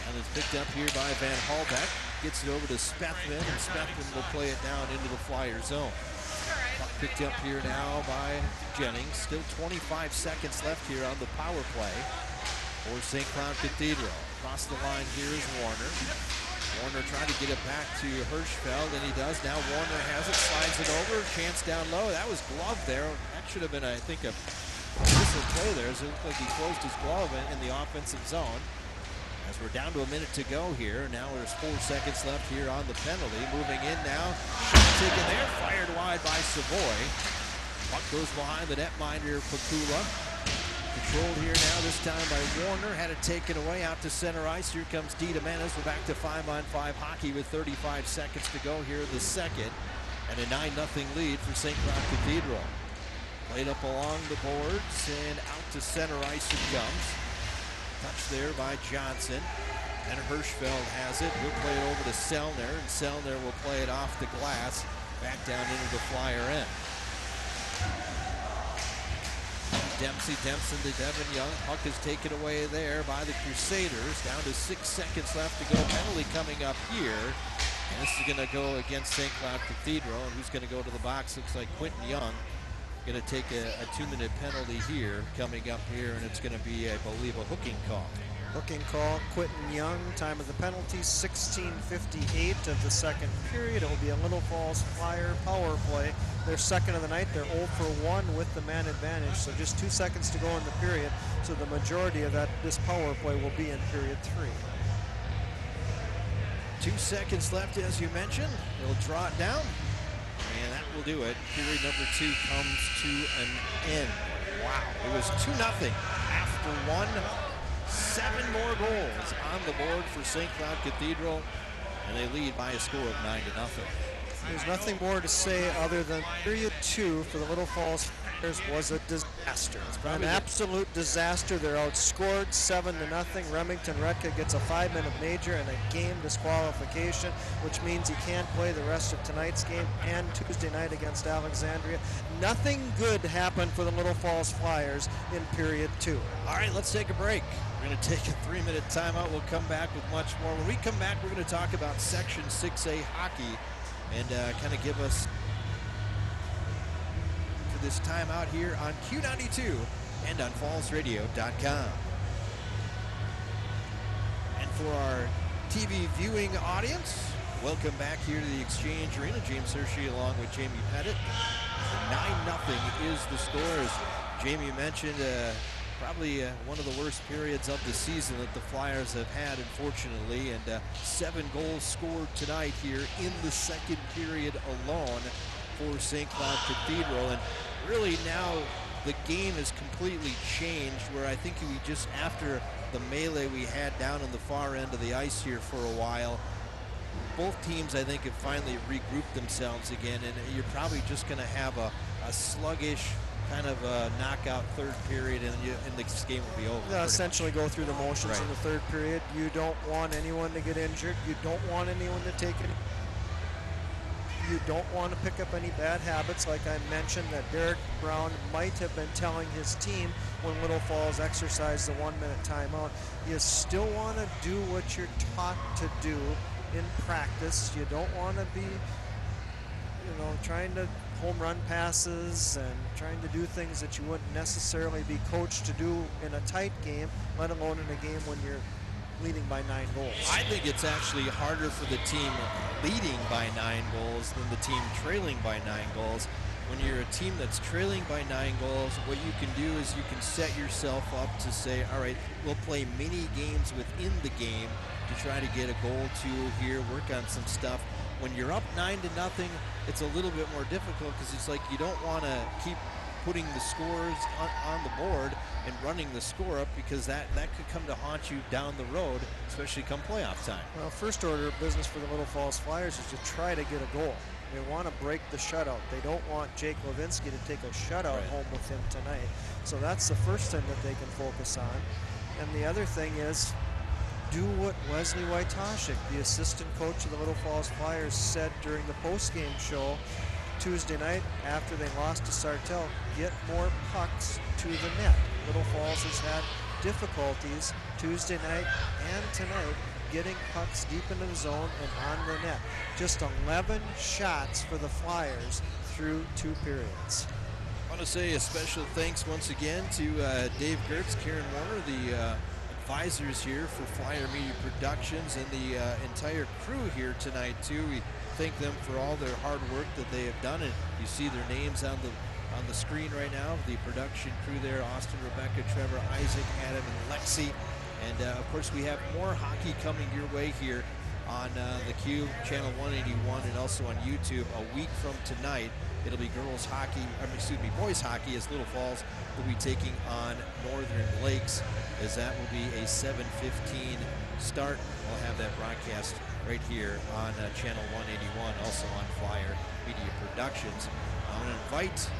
And it's picked up here by Van Halbeck. Gets it over to Spethman, and Spethman will play it down into the Flyer zone. Puck picked up here now by Jennings. Still 25 seconds left here on the power play for St. Cloud Cathedral. Across the line here is Warner. Warner trying to get it back to Hirschfeld, and he does. Now Warner has it, slides it over, chance down low. That was gloved there. That should have been, I think, a whistle play there. So it looked like he closed his glove in the offensive zone. As we're down to a minute to go here. Now there's 4 seconds left here on the penalty. Moving in now. Shot taken there. Fired wide by Savoy. Puck goes behind the netminder, Pakula. Controlled here now, this time by Warner. Had it taken away out to center ice. Here comes D. Domenis. We're back to 5-on-5 hockey with 35 seconds to go here in the second. And a 9-0 lead for St. Cloud Cathedral. Played up along the boards and out to center ice it comes. Touch there by Johnson. And Hirschfeld has it. He'll play it over to Sellner, and Sellner will play it off the glass back down into the Flyer end. Dempsey to Devin Young. Puck is taken away there by the Crusaders. Down to 6 seconds left to go. Penalty coming up here. And this is going to go against St. Cloud Cathedral. And who's going to go to the box? Looks like Quentin Young. Going to take a 2-minute penalty here coming up here, and it's going to be, I believe, a hooking call. Hooking call, Quentin Young. Time of the penalty, 16:58 of the second period. It will be a Little Falls Flyer power play. Their second of the night. They're 0 for 1 with the man advantage, so just 2 seconds to go in the period. So the majority of this power play will be in period 3. 2 seconds left, as you mentioned. They'll draw it down. And that will do it. Period number 2 comes to an end. Wow. It was 2-0 after 1. 7 more goals on the board for St. Cloud Cathedral. And they lead by a score of 9-0. There's nothing more to say other than period 2 for the Little Falls Flyers was a disaster. It's been an absolute disaster. They're outscored 7-0. Remington Redka gets a 5-minute major and a game disqualification, which means he can't play the rest of tonight's game and Tuesday night against Alexandria. Nothing good happened for the Little Falls Flyers in period 2. All right, let's take a break. We're going to take a 3-minute timeout. We'll come back with much more. When we come back, we're going to talk about Section 6A hockey and kind of give us for this timeout here on Q92 and on fallsradio.com. And for our TV viewing audience, welcome back here to the Exchange Arena. James Hershey along with Jamie Pettit. 9-0 is the score, as Jamie mentioned. Probably one of the worst periods of the season that the Flyers have had, unfortunately, and 7 goals scored tonight here in the second period alone for St. Cloud Cathedral. And really now the game has completely changed, where I think we just, after the melee we had down on the far end of the ice here for a while, both teams, I think, have finally regrouped themselves again, and you're probably just going to have a sluggish kind of a knockout third period, and this game will be over. They'll essentially go through the motions in the third period. You don't want anyone to get injured. You don't want anyone to take it. You don't want to pick up any bad habits, like I mentioned that Derek Brown might have been telling his team when Little Falls exercised the 1-minute timeout. You still want to do what you're taught to do in practice. You don't want to be, trying to home run passes and trying to do things that you wouldn't necessarily be coached to do in a tight game, let alone in a game when you're leading by 9 goals. I think it's actually harder for the team leading by 9 goals than the team trailing by 9 goals. when you're a team that's trailing by 9 goals, what you can do is you can set yourself up to say, all right, we'll play mini games within the game to try to get a goal or two here, work on some stuff. When you're up 9-0, it's a little bit more difficult because it's like you don't want to keep putting the scores on the board and running the score up, because that could come to haunt you down the road, especially come playoff time. Well, first order of business for the Little Falls Flyers is to try to get a goal. They want to break the shutout. They don't want Jake Levinsky to take a shutout home with him tonight. So that's the first thing that they can focus on. And the other thing is, do what Wesley Wojtaszek, the assistant coach of the Little Falls Flyers, said during the post-game show Tuesday night after they lost to Sartell: get more pucks to the net. Little Falls has had difficulties Tuesday night and tonight getting pucks deep into the zone and on the net. Just 11 shots for the Flyers through 2 periods. I want to say a special thanks once again to Dave Gertz, Karen Warner, the advisors here for Flyer Media Productions, and the entire crew here tonight too. We thank them for all their hard work that they have done, and you see their names on the screen right now. The production crew there: Austin, Rebecca, Trevor, Isaac, Adam, and Lexi. And of course, we have more hockey coming your way here on the Cube, channel 181, and also on YouTube. A week from tonight, it'll be boys hockey, as Little Falls will be taking on Northern Lakes, as that will be a 7:15 start. We'll have that broadcast right here on channel 181, also on Flyer Media Productions. I'm going to invite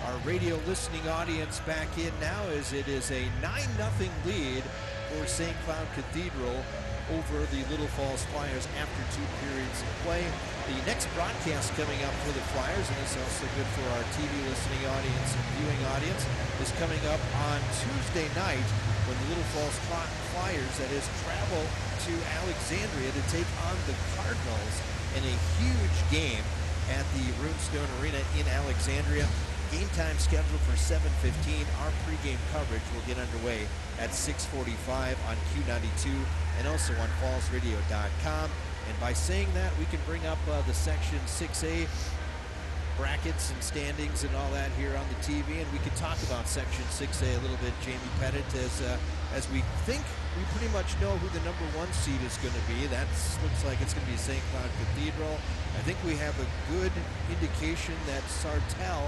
our radio listening audience back in now, as it is a 9-0 lead for St. Cloud Cathedral over the Little Falls Flyers after 2 periods of play. The next broadcast coming up for the Flyers, and it's also good for our TV listening audience and viewing audience, is coming up on Tuesday night, when the Little Falls Flyers, that is, travel to Alexandria to take on the Cardinals in a huge game at the Runestone Arena in Alexandria. Game time scheduled for 7:15. Our pregame coverage will get underway at 6:45 on Q92 and also on fallsradio.com. And by saying that, we can bring up the Section 6A brackets and standings and all that here on the TV, and we can talk about Section 6A a little bit, Jamie Pettit, as we think we pretty much know who the number 1 seed is going to be. That looks like it's going to be St. Cloud Cathedral. I think we have a good indication that Sartell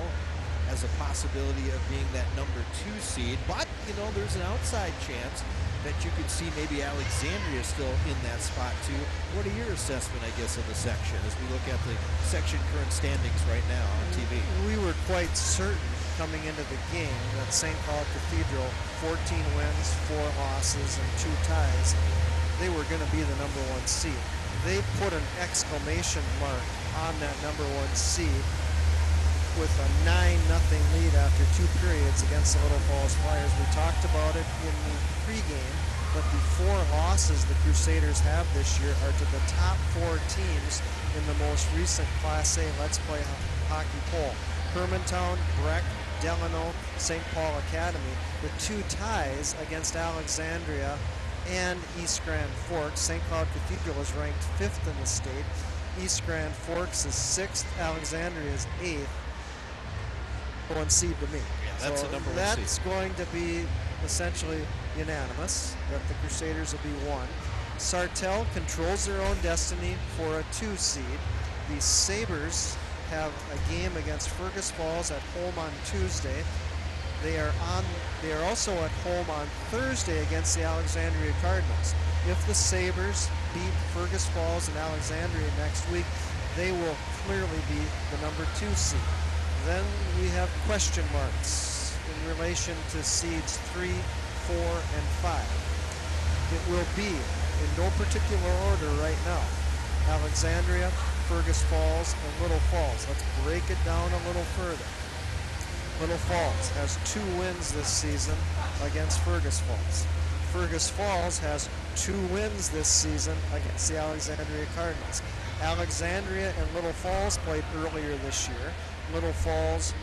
has a possibility of being that number 2 seed, but there's an outside chance that you could see maybe Alexandria still in that spot too. What are your assessment, I guess, of the section as we look at the section current standings right now on TV? We were quite certain coming into the game that St. Cloud Cathedral, 14 wins, 4 losses, and 2 ties, they were going to be the number 1 seed. They put an exclamation mark on that number 1 seed with a 9-0 lead after 2 periods against the Little Falls Flyers. We talked about it in the pregame, but the 4 losses the Crusaders have this year are to the top 4 teams in the most recent Class A Let's Play Hockey poll: Hermantown, Breck, Delano, St. Paul Academy, with 2 ties against Alexandria and East Grand Forks. St. Cloud Cathedral is ranked 5th in the state. East Grand Forks is 6th. Alexandria is 8th. 1 seed to me. Yeah, that's so a number 1 that's seed. going to be essentially unanimous, that the Crusaders will be 1. Sartell controls their own destiny for a 2 seed. The Sabres have a game against Fergus Falls at home on Tuesday. They are also at home on Thursday against the Alexandria Cardinals. If the Sabres beat Fergus Falls and Alexandria next week, they will clearly be the number 2 seed. Then we have question marks in relation to seeds 3, 4, and 5. It will be, in no particular order right now, Alexandria, Fergus Falls, and Little Falls. Let's break it down a little further. Little Falls has 2 wins this season against Fergus Falls. Fergus Falls has 2 wins this season against the Alexandria Cardinals. Alexandria and Little Falls played earlier this year. Little Falls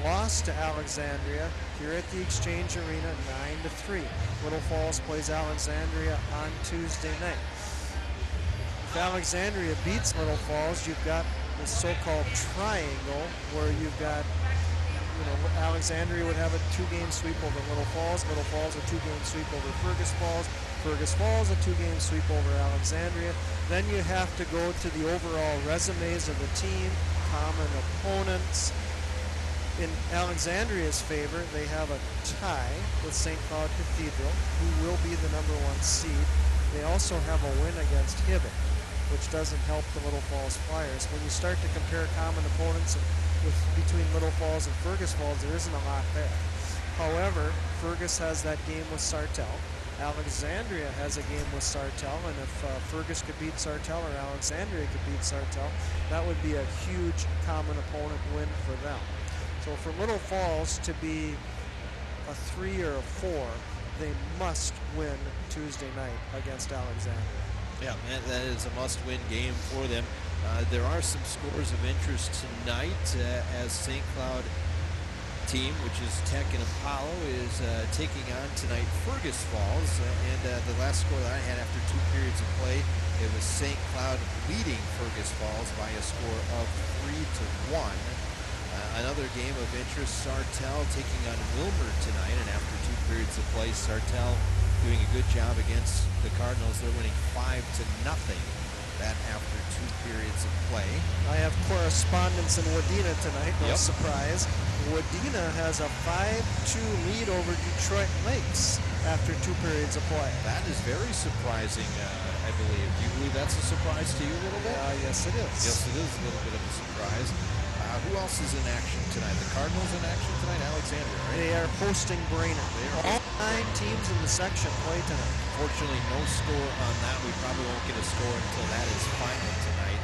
lost to Alexandria here at the Exchange Arena 9-3. Little Falls plays Alexandria on Tuesday night. If Alexandria beats Little Falls, you've got the so-called triangle, where you've got Alexandria would have a 2-game sweep over Little Falls. Little Falls a 2-game sweep over Fergus Falls. Fergus Falls a 2-game sweep over Alexandria. Then you have to go to the overall resumes of the team, common opponents. In Alexandria's favor, they have a tie with St. Cloud Cathedral, who will be the #1 seed. They also have a win against Hibbett, which doesn't help the Little Falls Flyers. When you start to compare common opponents between Little Falls and Fergus Falls, there isn't a lot there. However, Fergus has that game with Sartell. Alexandria has a game with Sartell, and if Fergus could beat Sartell or Alexandria could beat Sartell, that would be a huge common opponent win for them. So for Little Falls to be a 3 or a 4, they must win Tuesday night against Alexandria. Yeah, that is a must-win game for them. There are some scores of interest tonight as St. Cloud team, which is Tech and Apollo, is taking on tonight Fergus Falls. And the last score that I had after 2 periods of play, it was St. Cloud leading Fergus Falls by a score of 3-1. Another game of interest, Sartell taking on Wilmer tonight, and after 2 periods of play, Sartell doing a good job against the Cardinals. They're winning 5-0. That after 2 periods of play. I have correspondence in Wadena tonight, no Yep. surprise. Wadena has a 5-2 lead over Detroit Lakes after 2 periods of play. That is very surprising, I believe. Do you believe that's a surprise to you a little bit? Yes, it is. Yes, it is a little bit of a surprise. Who else is in action tonight? The Cardinals in action tonight? Alexandria, right? They are hosting Brainerd. All 9 teams in the section play tonight. Fortunately, no score on that. We probably won't get a score until that is final tonight.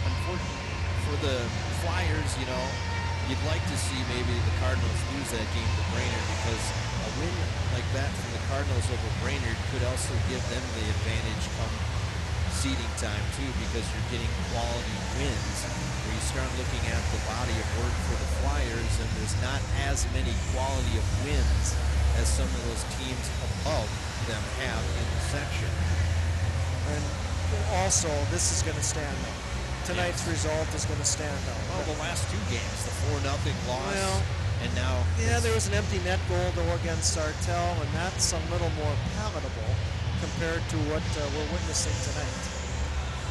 Unfortunately for the Flyers, you'd like to see maybe the Cardinals lose that game to Brainerd, because a win like that from the Cardinals over Brainerd could also give them the advantage come seeding time too, because you're getting quality wins. Where you start looking at the body of work for the Flyers, and there's not as many quality of wins as some of those teams above them have in the section. And also, this is going to stand out. Tonight's result is going to stand out. Well, the last 2 games, the 4-0 loss, and now... Yeah, there was an empty net goal though against Sartell, and that's a little more palatable compared to what we're witnessing tonight.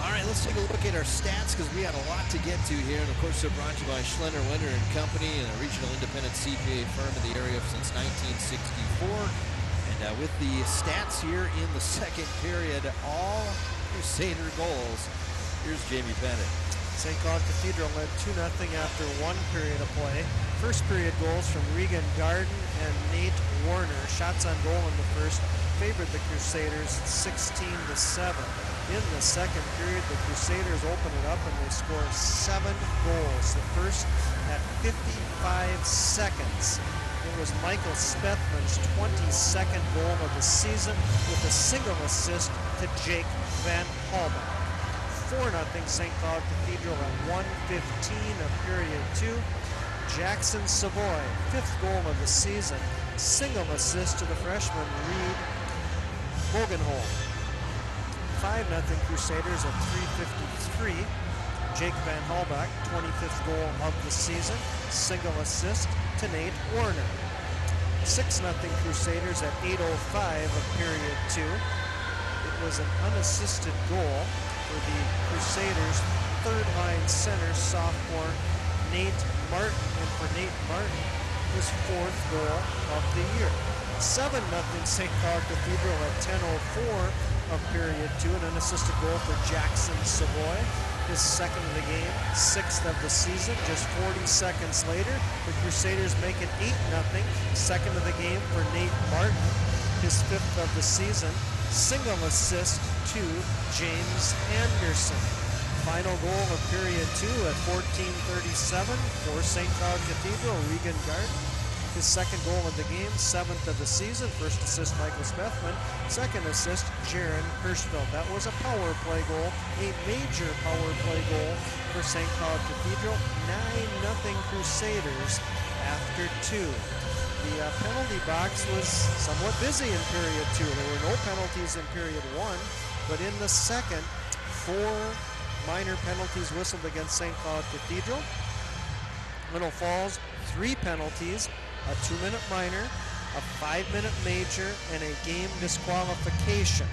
All right, let's take a look at our stats, because we had a lot to get to here. And of course, they're brought to you by Schlender, Winter and Company, and a regional independent CPA firm in the area since 1964. And with the stats here in the second period, all Crusader goals. Here's Jamie Bennett. St. Cloud Cathedral led 2-0 after 1 period of play. First period goals from Regan Garden and Nate Warner. Shots on goal in the first favored the Crusaders 16-7. In the second period, the Crusaders open it up and they score 7 goals. The first at 55 seconds. It was Michael Spethman's 22nd goal of the season with a single assist to Jake Van Halbach. 4-0 St. Cloud Cathedral at 1:15 of period 2. Jackson Savoy, 5th goal of the season, single assist to the freshman Reed Bogenholm. 5-0 Crusaders at 3:53. Jake Van Halbach, 25th goal of the season, single assist to Nate Warner. 6-0 Crusaders at 8:05 of period 2. It was an unassisted goal for the Crusaders' third-line center sophomore Nate Martin, and for Nate Martin, his 4th goal of the year. 7-0 St. Cloud Cathedral at 10:04 of period 2, an unassisted goal for Jackson Savoy, his 2nd of the game, 6th of the season. Just 40 seconds later, the Crusaders make it 8-0, 2nd of the game for Nate Martin, his 5th of the season. Single assist to James Anderson. Final goal of period 2 at 14:37 for St. Cloud Cathedral, Regan Garden. His 2nd goal of the game, 7th of the season. First assist, Michael Spethman. 2nd assist, Jaron Hirschfeld. That was a power play goal, a major power play goal for St. Cloud Cathedral. 9-0 Crusaders after 2. The penalty box was somewhat busy in period 2. There were no penalties in period 1, but in the second, 4 minor penalties whistled against St. Cloud Cathedral. Little Falls 3 penalties, a 2-minute minor, a 5-minute major, and a game disqualification.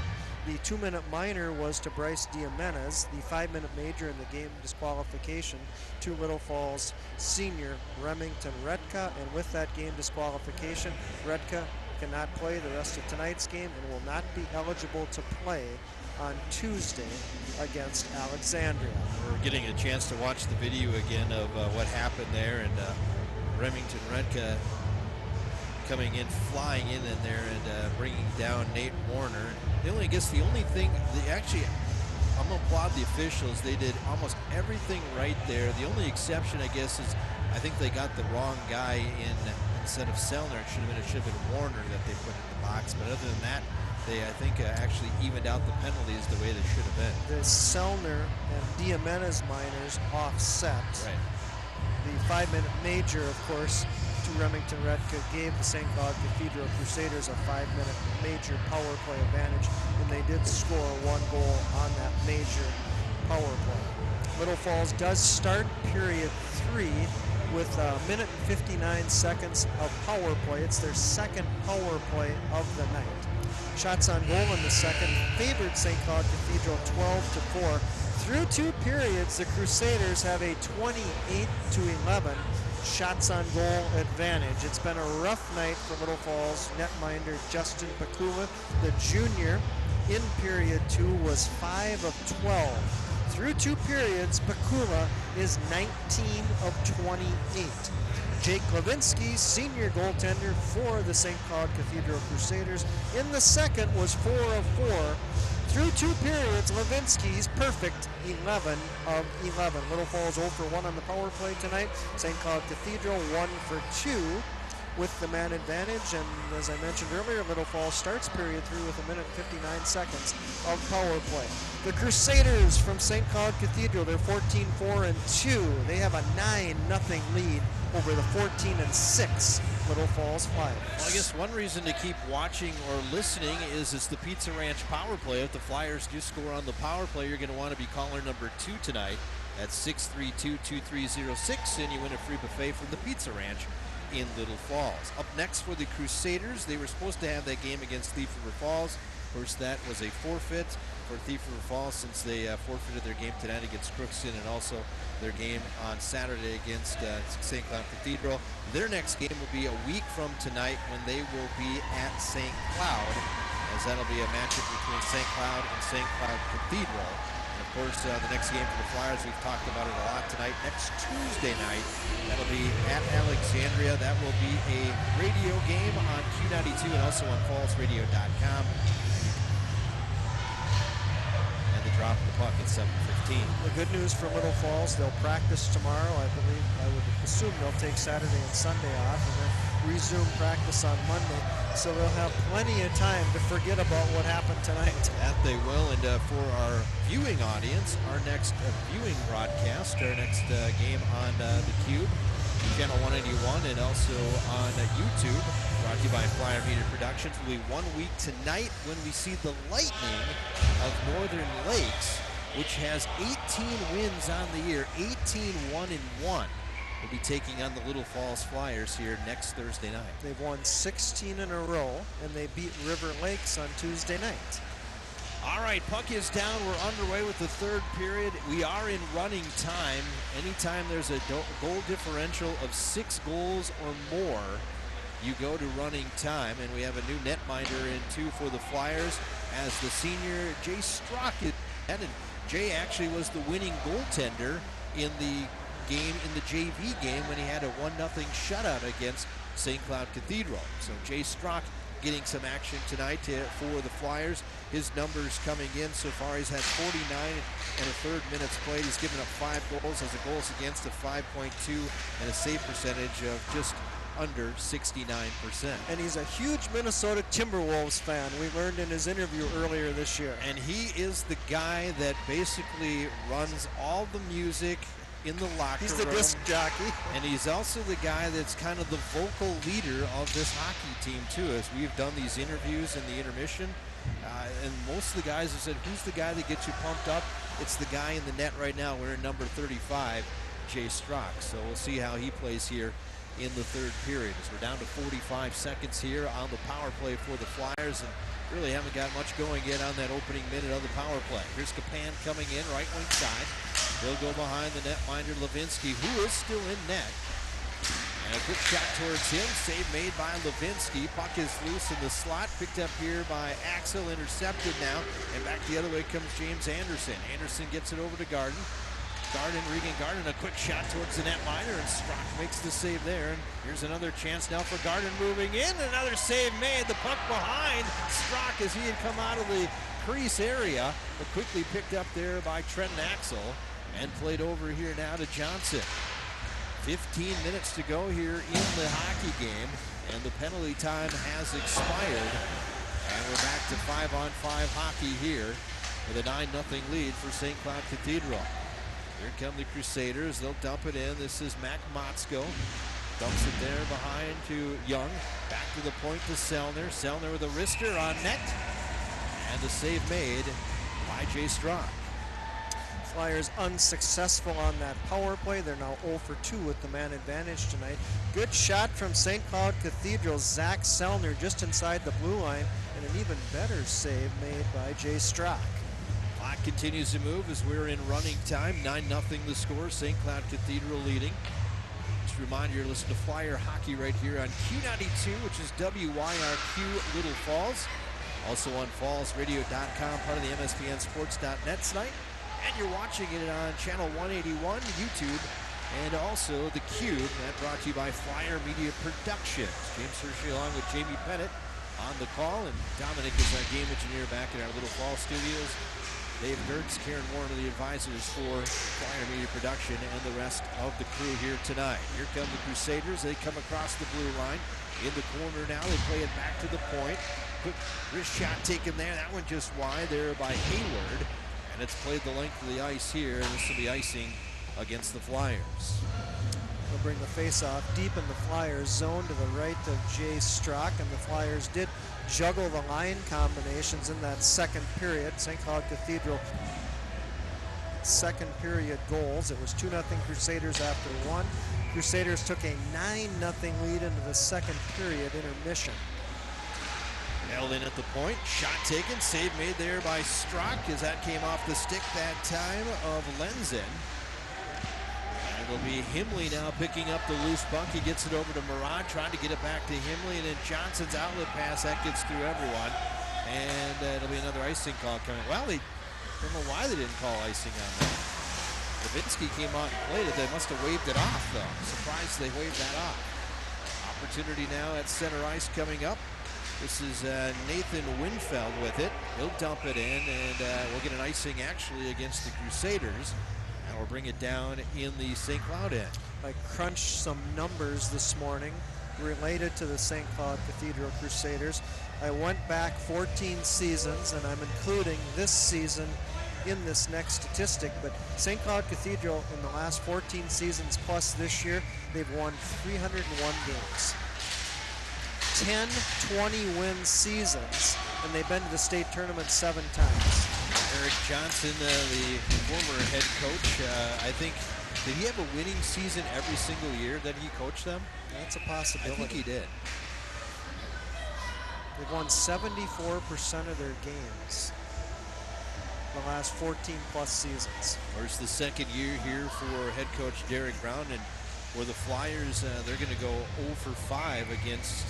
The 2-minute minor was to Bryce Diamenez, the 5-minute major and the game disqualification to Little Falls senior Remington Redka, and with that game disqualification, Redka cannot play the rest of tonight's game and will not be eligible to play on Tuesday against Alexandria. We're getting a chance to watch the video again of what happened there, and Remington Redka coming in, flying in there, and bringing down Nate Warner. The only thing, I'm gonna applaud the officials. They did almost everything right there. The only exception, I guess, is I think they got the wrong guy in instead of Sellner. It should have been Warner that they put in the box. But other than that, they, I think, actually evened out the penalties the way they should have been. The Sellner and Diamenez minors offset. Right. The 5-minute major, of course, to Remington Redka gave the St. Cloud Cathedral Crusaders a 5-minute major power play advantage, and they did score 1 goal on that major power play. Little Falls does start period 3 with a minute and 59 seconds of power play. It's their second power play of the night. Shots on goal in the second favored St. Cloud Cathedral 12-4. Through 2 periods, the Crusaders have a 28-11 shots on goal advantage. It's been a rough night for Little Falls netminder Justin Pakula. The junior in period 2 was 5 of 12. Through 2 periods, Pakula is 19 of 28. Jake Levinsky, senior goaltender for the St. Cloud Cathedral Crusaders, in the second was 4 of 4. Through 2 periods, Levinsky's perfect 11 of 11. Little Falls 0 for 1 on the power play tonight. St. Cloud Cathedral 1 for 2 with the man advantage. And as I mentioned earlier, Little Falls starts period 3 with a minute and 59 seconds of power play. The Crusaders from St. Cloud Cathedral, they're 14-4-2. They have a 9-0 lead over the 14-6 Little Falls Flyers. Well, I guess one reason to keep watching or listening is it's the Pizza Ranch power play. If the Flyers do score on the power play, you're going to want to be caller number 2 tonight at 632-2306, and you win a free buffet from the Pizza Ranch in Little Falls. Up next for the Crusaders, they were supposed to have that game against Thief River Falls. Of course, that was a forfeit for Thief River Falls since they forfeited their game tonight against Crookston and also their game on Saturday against St. Cloud Cathedral. Their next game will be a week from tonight when they will be at St. Cloud, as that'll be a matchup between St. Cloud and St. Cloud Cathedral. And of course, the next game for the Flyers, we've talked about it a lot tonight, next Tuesday night. That'll be at Alexandria. That will be a radio game on Q92 and also on fallsradio.com. Drop the puck at 7:15. The good news for Little Falls, they'll practice tomorrow. I would assume they'll take Saturday and Sunday off and then resume practice on Monday. So they'll have plenty of time to forget about what happened tonight. That they will. And for our viewing audience, our next viewing broadcast, our next game on the Cube, Channel 181, and also on YouTube, brought to you by Flyer Media Productions, will be 1 week tonight when we see the Lightning of Northern Lakes, which has 18 wins on the year, 18-1-1. Will be taking on the Little Falls Flyers here next Thursday night. They've won 16 in a row, and they beat River Lakes on Tuesday night. All right, puck is down. We're underway with the third period. We are in running time. Anytime there's a goal differential of 6 goals or more, you go to running time. And we have a new netminder in 2 for the Flyers as the senior Jay Strock is in. And Jay actually was the winning goaltender in the game, in the JV game, when he had a 1-0 shutout against St. Cloud Cathedral. So Jay Strock getting some action tonight for the Flyers. His numbers coming in so far, he's had 49 minutes played. He's given up 5 goals, has a goals against of 5.2 and a save percentage of just under 69%. And he's a huge Minnesota Timberwolves fan. We learned in his interview earlier this year. And he is the guy that basically runs all the music in the locker room. He's the disc jockey. And he's also the guy that's kind of the vocal leader of this hockey team, too, as we've done these interviews in the intermission. And most of the guys have said, who's the guy that gets you pumped up? It's the guy in the net right now. We're in number 35, Jay Strock. So we'll see how he plays here in the third period. As we're down to 45 seconds here on the power play for the Flyers, and really haven't got much going yet on that opening minute of the power play. Here's Kapan coming in, right wing side. He'll go behind the netminder Levinsky, who is still in net. And a quick shot towards him, save made by Levinsky. Puck is loose in the slot, picked up here by Axel, intercepted now. And back the other way comes James Anderson. Anderson gets it over to Garden. Regan Garden, a quick shot towards the netminder, and Strock makes the save there. And here's another chance now for Garden moving in. Another save made. The puck behind Strock as he had come out of the crease area, but quickly picked up there by Trenton Axel and played over here now to Johnson. 15 minutes to go here in the hockey game, and the penalty time has expired. And we're back to 5-on-5 hockey here with a 9-0 lead for St. Cloud Cathedral. Here come the Crusaders. They'll dump it in. This is Mac Motzko. Dumps it there behind to Young. Back to the point to Sellner. Sellner with a wrister on net. And the save made by Jay Strock. Flyers unsuccessful on that power play. They're now 0 for 2 with the man advantage tonight. Good shot from St. Cloud Cathedral. Zach Sellner just inside the blue line, and an even better save made by Jay Strock. Clock continues to move as we're in running time. 9-0 the score. St. Cloud Cathedral leading. Just a reminder, you're listening to Flyer Hockey right here on Q92, which is WYRQ Little Falls. Also on fallsradio.com, part of the MSPNsports.net tonight. And you're watching it on channel 181, YouTube, and also the Cube. That brought to you by Flyer Media Productions. James Hershey along with Jamie Bennett on the call, and Dominic is our game engineer back in our Little Falls studios. Dave Gertz, Karen Warren are the advisors for Flyer Media Production, and the rest of the crew here tonight. Here come the Crusaders. They come across the blue line. In the corner now, they play it back to the point. Quick wrist shot taken there. That one just wide there by Hayward. And it's played the length of the ice here, and this will be icing against the Flyers. They'll bring the face-off deep in the Flyers zone to the right of Jay Strock, and the Flyers did juggle the line combinations in that second period. St. Cloud Cathedral second period goals. It was 2-0 Crusaders after one. Crusaders took a 9-0 lead into the second period intermission. Held in at the point, shot taken, save made there by Strock as that came off the stick that time of Lenzen. And it'll be Himley now picking up the loose puck. He gets it over to Murad, trying to get it back to Himley, and then Johnson's outlet pass, that gets through everyone. And it'll be another icing call coming. Well, I don't know why they didn't call icing on that. Levinsky came out and played it. They must have waved it off, though. I'm surprised they waved that off. Opportunity now at center ice coming up. This is Nathan Winfeld with it. He'll dump it in, and we'll get an icing actually against the Crusaders. And we'll bring it down in the St. Cloud end. I crunched some numbers this morning related to the St. Cloud Cathedral Crusaders. I went back 14 seasons, and I'm including this season in this next statistic. But St. Cloud Cathedral in the last 14 seasons plus this year, they've won 301 games. 10 20-win seasons, and they've been to the state tournament 7 times. Eric Johnson, the former head coach, I think, did he have a winning season every single year that he coached them? That's a possibility. I think he did. They've won 74% of their games the last 14 plus seasons. It's the second year here for head coach Derek Brown, and for the Flyers, they're going to go 0 for 5 against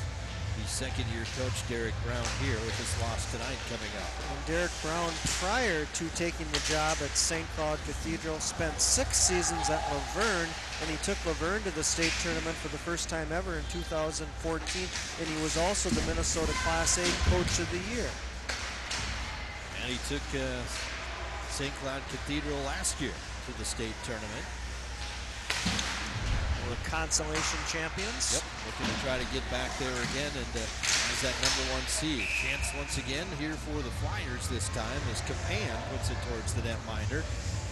the second-year coach Derek Brown here with his loss tonight coming up. And Derek Brown, prior to taking the job at St. Cloud Cathedral, spent 6 seasons at Laverne, and he took Laverne to the state tournament for the first time ever in 2014, and he was also the Minnesota Class A Coach of the Year. And he took St. Cloud Cathedral last year to the state tournament. We're consolation champions. Yep, looking to try to get back there again and as that #1 seed. Chance once again here for the Flyers this time as Kapan puts it towards the netminder.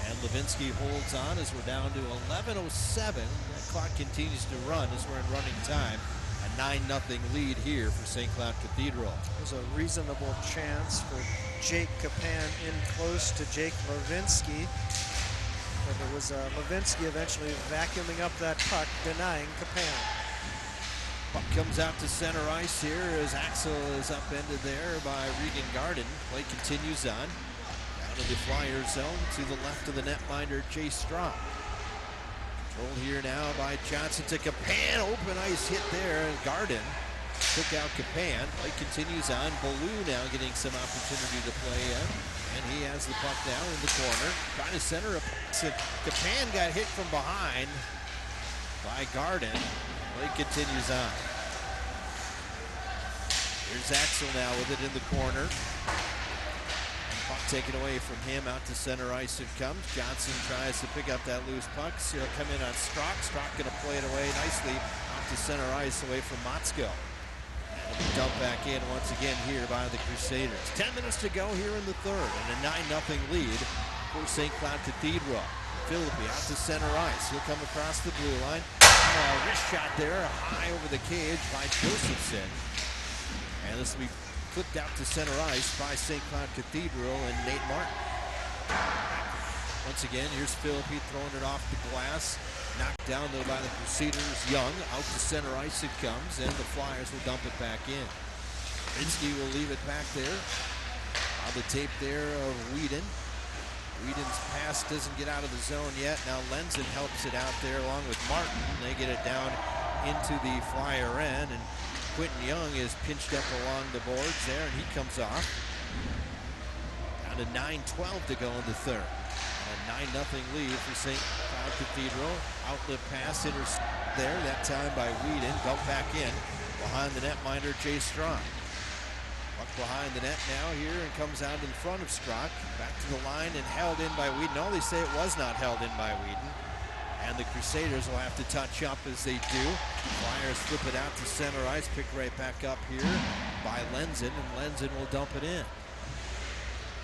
And Levinsky holds on as we're down to 11:07. That clock continues to run as we're in running time. A 9-0 lead here for St. Cloud Cathedral. There's a reasonable chance for Jake Kapan in close to Jake Levinsky. But it was Levinsky eventually vacuuming up that puck, denying Kapan. Puck comes out to center ice here as Axel is upended there by Regan Garden. Play continues on. Down to the Flyer zone to the left of the netminder, Jay Straub. Controlled here now by Johnson to Capan. Open ice hit there. Garden took out Capan. Play continues on. Ballou now getting some opportunity to play in. And he has the puck down in the corner. Trying to center a pass. Capan got hit from behind by Garden. Play continues on. Here's Axel now with it in the corner. And puck taken away from him. Out to center ice it comes. Johnson tries to pick up that loose puck. So he'll come in on Strock. Strock going to play it away nicely out to center ice away from Motzko. Dump back in once again here by the Crusaders. 10 minutes to go here in the third, and a 9-0 lead for St. Cloud Cathedral. Philippi out to center ice. He'll come across the blue line. Wrist shot there, high over the cage by Josephson. And this will be flipped out to center ice by St. Cloud Cathedral and Nate Martin. Once again, here's Philippi throwing it off the glass. Knocked down though by the Crusaders. Young out to center ice it comes, and the Flyers will dump it back in. Rinsky will leave it back there. On the tape there of Whedon. Whedon's pass doesn't get out of the zone yet. Now Lenzen helps it out there along with Martin. They get it down into the Flyer end, and Quentin Young is pinched up along the boards there, and he comes off. Down to 9:12 to go in the third. A 9-0 lead for St. Cloud Cathedral. Outlet pass there, that time by Whedon. Dumped back in behind the netminder, Jay Strong. Puck behind the net now here and comes out in front of Strock. Back to the line and held in by Whedon. No, they say it was not held in by Whedon. And the Crusaders will have to touch up as they do. Flyers flip it out to center ice. Pick right back up here by Lenzen, and Lenzen will dump it in.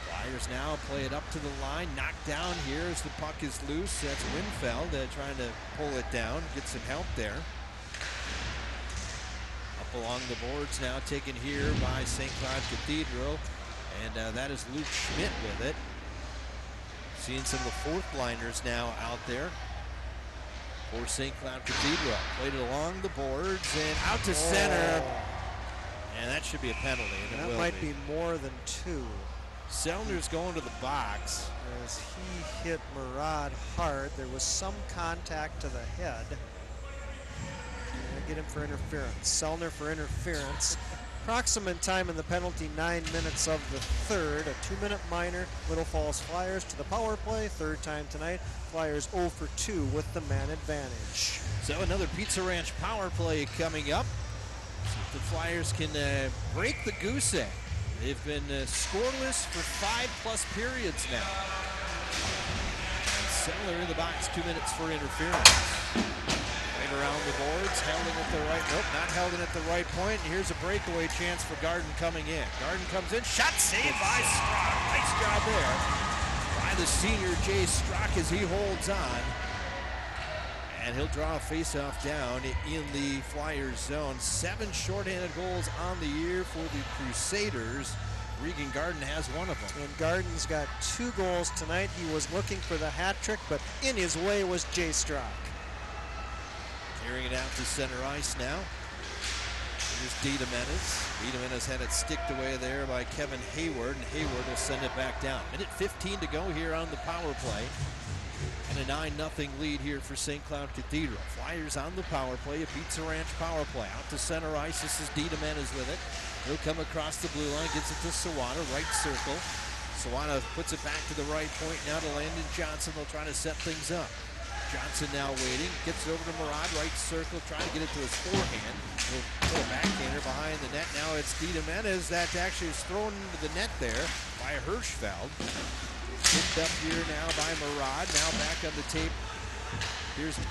Flyers now play it up to the line. Knocked down here as the puck is loose. That's Winfeld trying to pull it down. Get some help there. Up along the boards now, taken here by St. Cloud Cathedral. And that is Luke Schmidt with it. Seeing some of the fourth liners now out there for St. Cloud Cathedral. Played it along the boards and out to center. And that should be a penalty. And that might be more than two. Sellner's going to the box. As he hit Murad hard, there was some contact to the head. Get him for interference. Sellner for interference. Approximate time in the penalty, 9 minutes of the third. A 2-minute minor. Little Falls Flyers to the power play. Third time tonight. Flyers 0 for 2 with the man advantage. So another Pizza Ranch power play coming up. See if the Flyers can break the goose egg. They've been scoreless for 5+ periods now. And Sellner in the box, 2 minutes for interference. Right around the boards, held in at the right, nope, not held in at the right point. And here's a breakaway chance for Garden coming in. Garden comes in, shot saved by Strock. Nice job there by the senior Jay Strock as he holds on. And he'll draw a face-off down in the Flyers zone. 7 shorthanded goals on the year for the Crusaders. Regan Garden has one of them. And Garden's got 2 goals tonight. He was looking for the hat trick, but in his way was Jay Strock. Carrying it out to center ice now. Here's Diedemenes. Diedemenes had it sticked away there by Kevin Hayward, and Hayward will send it back down. Minute 15 to go here on the power play. And a 9-0 lead here for St. Cloud Cathedral. Flyers on the power play, a Pizza Ranch power play. Out to center ice, this is Diedemenes with it. He'll come across the blue line, gets it to Sawada, right circle. Sawada puts it back to the right point now to Landon Johnson. They'll try to set things up. Johnson now waiting, gets it over to Murad, right circle, trying to get it to his forehand. He'll put a backhander behind the net. Now it's Diedemenes that actually is thrown into the net there by Hirschfeld. Picked up here now by Murad. Now back on the tape. Here's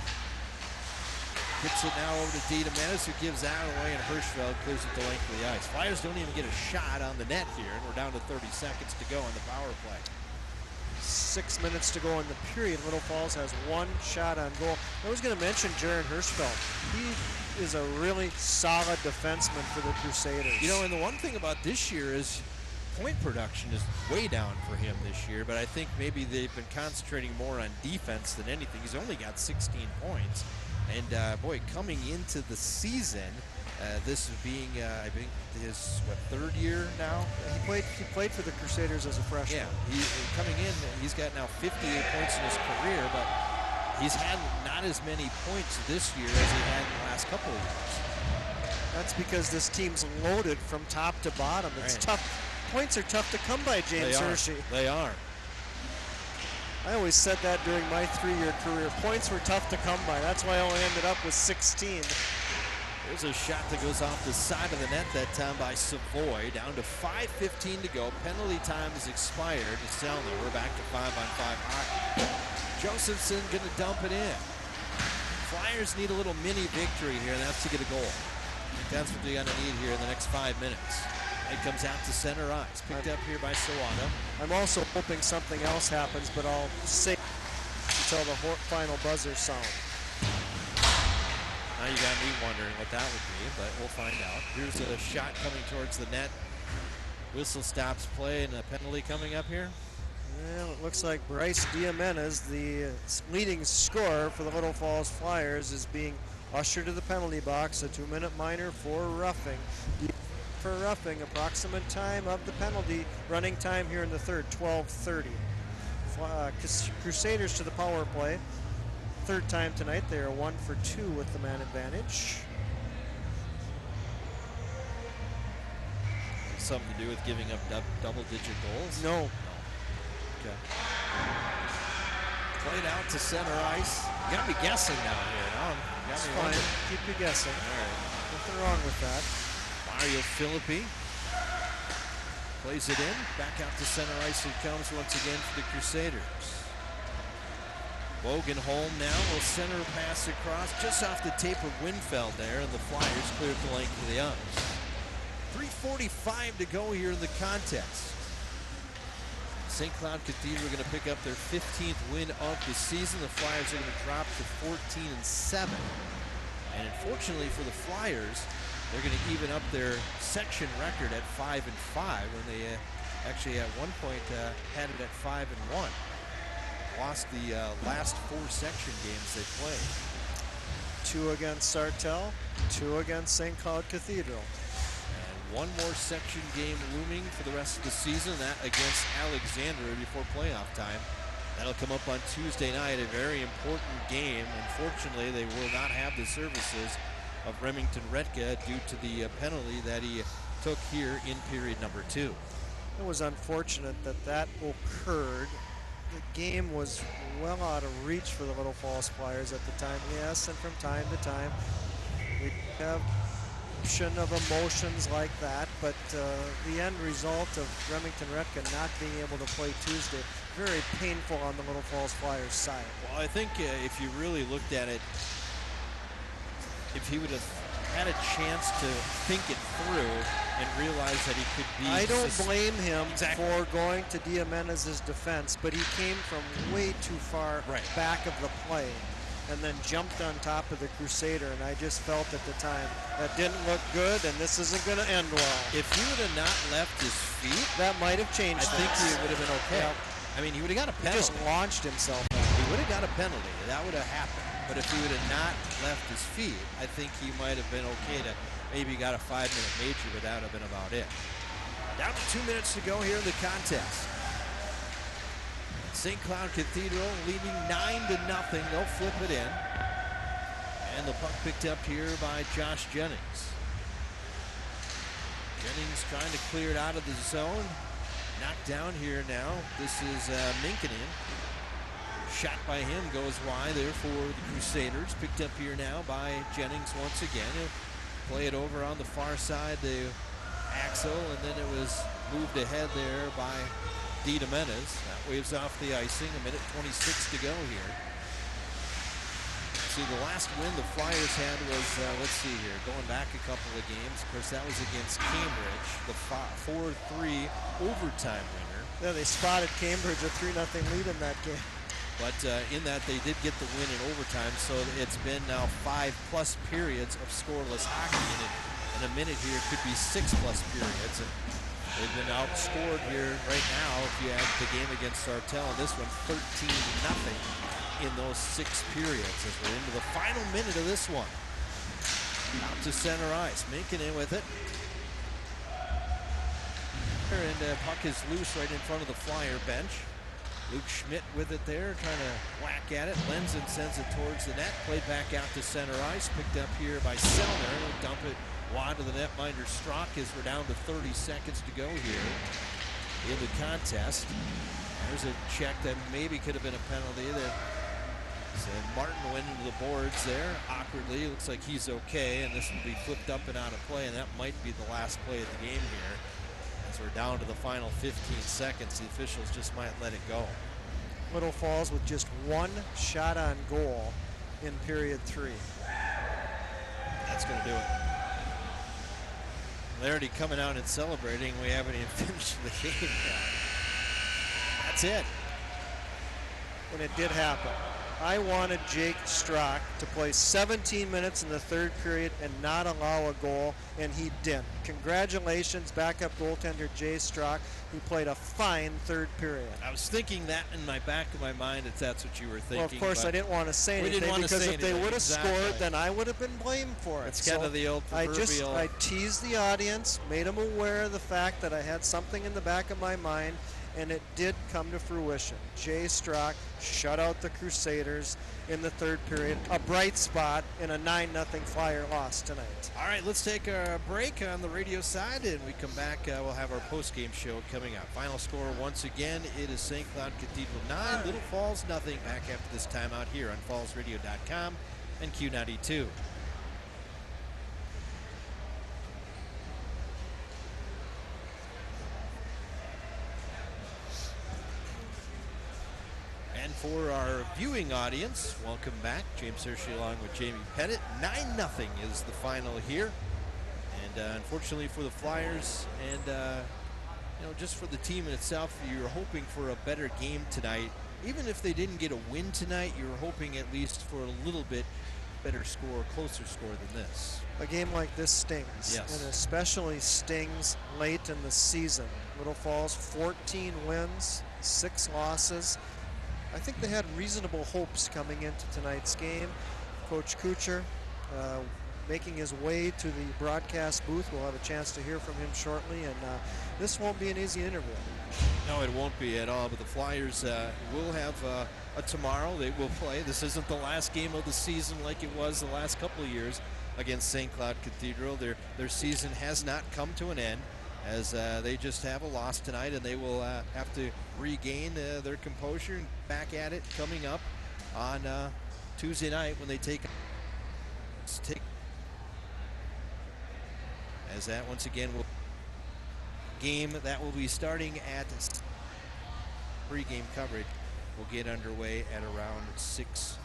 gets it now over to Diedemenes, who gives that away, and Hirschfeld clears it the length of the ice. Flyers don't even get a shot on the net here, and we're down to 30 seconds to go on the power play. 6 minutes to go in the period. Little Falls has 1 shot on goal. I was going to mention Jaron Hirschfeld. He is a really solid defenseman for the Crusaders. You know, and the one thing about this year is point production is way down for him this year, but I think maybe they've been concentrating more on defense than anything. He's only got 16 points. And boy, coming into the season, This being, I think, his third year now. He played for the Crusaders as a freshman. Yeah, coming in, he's got now 58 points in his career, but he's had not as many points this year as he had in the last couple of years. That's because this team's loaded from top to bottom. It's tough. Points are tough to come by, James Hershey. They are. I always said that during my 3-year career. Points were tough to come by. That's why I only ended up with 16. There's a shot that goes off the side of the net that time by Savoy. Down to 5:15 to go. Penalty time has expired. It's down there. We're back to 5-on-5 hockey. Josephson going to dump it in. Flyers need a little mini victory here, and that's to get a goal. I think that's what they're going to need here in the next 5 minutes. It comes out to center ice. Picked up here by Sawada. I'm also hoping something else happens, but I'll say until the final buzzer sound. Now you got me wondering what that would be, but we'll find out. Here's a shot coming towards the net. Whistle stops play and a penalty coming up here. Well, it looks like Bryce Diamenez, the leading scorer for the Little Falls Flyers, is being ushered to the penalty box. A 2-minute minor for roughing. For roughing, approximate time of the penalty, running time here in the third, 12:30. Crusaders to the power play. Third time tonight. They are 1 for 2 with the man advantage. Something to do with giving up double-digit goals? No. Okay. Played out to center ice. You gotta be guessing now here. That's fine. Keep you guessing. All right. Nothing wrong with that. Mario Philippi plays it in. Back out to center ice it comes once again for the Crusaders. Wogan home now will center pass across just off the tape of Winfeld there, and the Flyers cleared the length of the ice. 3:45 to go here in the contest. St. Cloud Cathedral going to pick up their 15th win of the season. The Flyers are going to drop to 14-7. And unfortunately for the Flyers, they're going to even up their section record at 5-5 when they actually at one point had it at 5-1. Lost the last 4 section games they played. 2 against Sartell, 2 against St. Cloud Cathedral. And one more section game looming for the rest of the season, that against Alexandria before playoff time. That'll come up on Tuesday night, a very important game. Unfortunately, they will not have the services of Remington Retka due to the penalty that he took here in period number 2. It was unfortunate that that occurred. The game was well out of reach for the Little Falls Flyers at the time. Yes, and from time to time we have of emotions like that, but the end result of Remington Retka not being able to play Tuesday, very painful on the Little Falls Flyers side. Well, I think if you really looked at it, if he would have had a chance to think it through and realize that he could be... I don't blame him for going to Diamenez's defense, but he came from way too far back of the play and then jumped on top of the Crusader, and I just felt at the time that didn't look good, and this isn't going to end well. If he would have not left his feet, that might have changed I think he would have been okay. Yeah. I mean, he would have got a penalty. He just launched himself. He would have got a penalty. That would have happened. But if he would have not left his feet, I think he might have been okay to maybe got a 5-minute major, but that would have been about it. Down to 2 minutes to go here in the contest. St. Cloud Cathedral leading 9-0. They'll flip it in. And the puck picked up here by Josh Jennings. Jennings trying to clear it out of the zone. Knocked down here now. This is Minkinen. Shot by him goes wide there for the Crusaders. Picked up here now by Jennings once again. He'll play it over on the far side to Axel, and then it was moved ahead there by Diamenez. That waves off the icing. 1:26 to go here. See, the last win the Flyers had was, let's see here, going back a couple of games. Of course, that was against Cambridge, the 4-3 overtime winner. Yeah, they spotted Cambridge a 3-0 lead in that game. But in that, they did get the win in overtime, so it's been now 5+ periods of scoreless hockey. And in a minute here, it could be 6+ periods. And they've been outscored here right now, if you add the game against Sartell, and this one 13-0 in those 6 periods as we're into the final minute of this one. Out to center ice. Minkin in with it. And puck is loose right in front of the Flyer bench. Luke Schmidt with it there, trying to whack at it. Lenzen sends it towards the net. Played back out to center ice. Picked up here by Selner. He'll dump it wide of the netminder Strock as we're down to 30 seconds to go here in the contest. There's a check that maybe could have been a penalty. So Martin went into the boards there awkwardly. Looks like he's okay, and this will be flipped up and out of play, and that might be the last play of the game here. As we're down to the final 15 seconds, the officials just might let it go. Little Falls with just one shot on goal in period 3. That's going to do it. Larry coming out and celebrating. We haven't even finished the game yet. That's it. And it did happen. I wanted Jake Strock to play 17 minutes in the third period and not allow a goal, and he didn't. Congratulations, backup goaltender Jay Strock. He played a fine third period. I was thinking that in my back of my mind, if that's what you were thinking. Well, of course, I didn't want to say anything because if they would have scored, then I would have been blamed for it. It's kind of the old proverbial. I teased the audience, made them aware of the fact that I had something in the back of my mind, and it did come to fruition. Jay Strock shut out the Crusaders in the third period. A bright spot in a 9-0 Flyer loss tonight. All right, let's take a break on the radio side, and we come back. We'll have our post-game show coming up. Final score once again, it is St. Cloud Cathedral 9, Little Falls nothing. Back after this time out here on fallsradio.com and Q92. And for our viewing audience, welcome back. James Hershey along with Jamie Pettit. 9-0 is the final here. And unfortunately for the Flyers and just for the team in itself, you're hoping for a better game tonight. Even if they didn't get a win tonight, you're hoping at least for a little bit better score, closer score than this. A game like this stings. Yes. And especially stings late in the season. Little Falls, 14 wins, 6 losses. I think they had reasonable hopes coming into tonight's game. Coach Kuchar making his way to the broadcast booth. We'll have a chance to hear from him shortly, and this won't be an easy interview. No, it won't be at all, but the Flyers will have a tomorrow. They will play. This isn't the last game of the season like it was the last couple of years against St. Cloud Cathedral. Their season has not come to an end, as they just have a loss tonight, and they will have to regain their composure and back at it coming up on Tuesday night when they take as that once again will game that will be starting at pre-game coverage will get underway at around 6:45.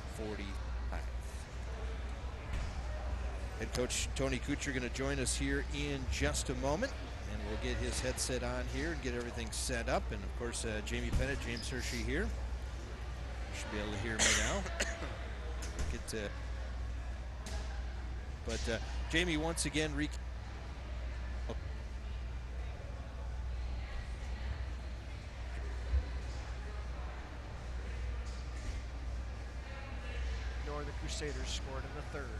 Head coach Tony Kuchar going to join us here in just a moment. And we'll get his headset on here and get everything set up. And, of course, Jamie Pettit, James Hershey here. Should be able to hear me now. But Jamie, once again, Nor the Crusaders scored in the third.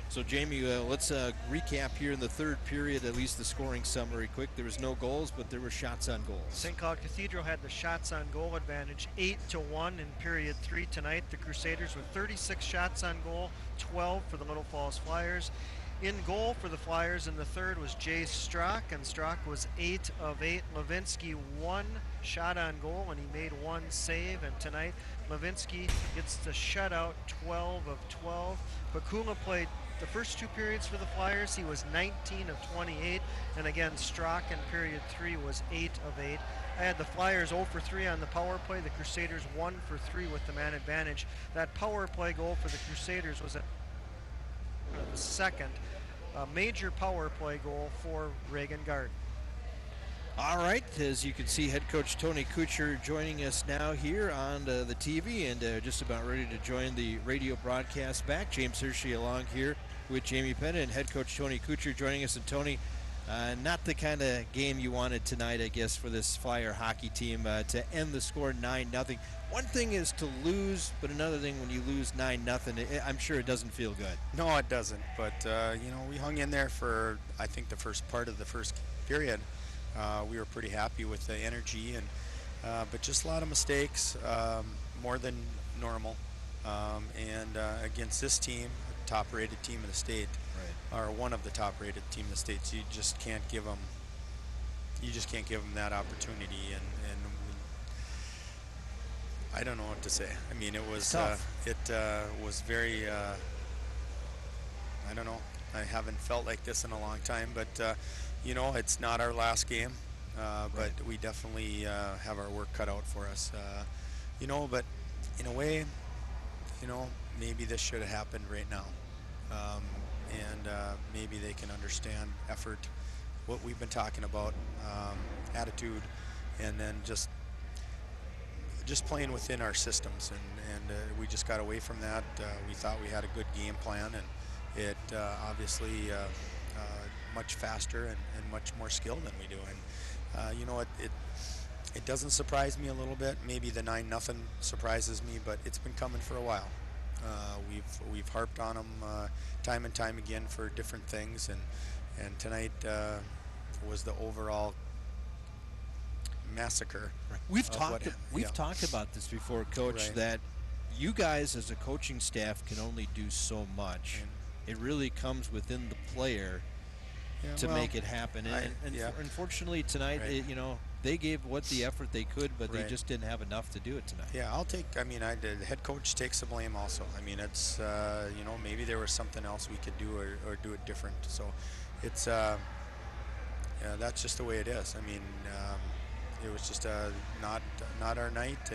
So, Jamie, let's recap here in the third period, at least the scoring summary quick. There was no goals, but there were shots on goals. St. Cloud Cathedral had the shots on goal advantage 8-1 in period 3 tonight. The Crusaders with 36 shots on goal, 12 for the Little Falls Flyers. In goal for the Flyers in the third was Jay Strock, and Strock was 8 of 8. Levinsky 1 shot on goal, and he made 1 save. And tonight, Levinsky gets the shutout, 12 of 12. Bakula played the first 2 periods for the Flyers. He was 19 of 28. And again, Strock in period 3 was 8 of 8. I had the Flyers 0 for 3 on the power play. The Crusaders 1 for 3 with the man advantage. That power play goal for the Crusaders was the second major power play goal for Reagan Garden. All right, as you can see, head coach Tony Kuchar joining us now here on the TV and just about ready to join the radio broadcast back. James Hershey along here with Jamie Pettit and head coach Tony Kuchar joining us. And Tony, Not the kind of game you wanted tonight, I guess, for this Flyer hockey team to end the score 9-0. One thing is to lose, but another thing when you lose 9-0, I'm sure it doesn't feel good. No, it doesn't. But we hung in there for, I think, the first part of the first period. We were pretty happy with the energy, and but just a lot of mistakes, more than normal. And against this team, a top-rated team in the state, or one of the top-rated team in the state, so you just can't give them. You just can't give them that opportunity, and I don't know what to say. I mean, it was was very. I don't know. I haven't felt like this in a long time, but it's not our last game, but we definitely have our work cut out for us. But in a way, maybe this should have happened right now, and maybe they can understand effort, what we've been talking about, attitude, and then just playing within our systems, and we just got away from that. We thought we had a good game plan, and it obviously much faster and much more skilled than we do. And it doesn't surprise me a little bit. Maybe the 9-0 surprises me, but it's been coming for a while. We've harped on them time and time again for different things, and tonight was the overall massacre. We've talked about this before, Coach, that you guys as a coaching staff can only do so much. It really comes within the player to make it happen. And unfortunately tonight, they gave the effort they could, but they just didn't have enough to do it tonight. Yeah, the head coach takes the blame also. I mean, it's, maybe there was something else we could do or do it different. So it's, that's just the way it is. I mean, it was just not our night,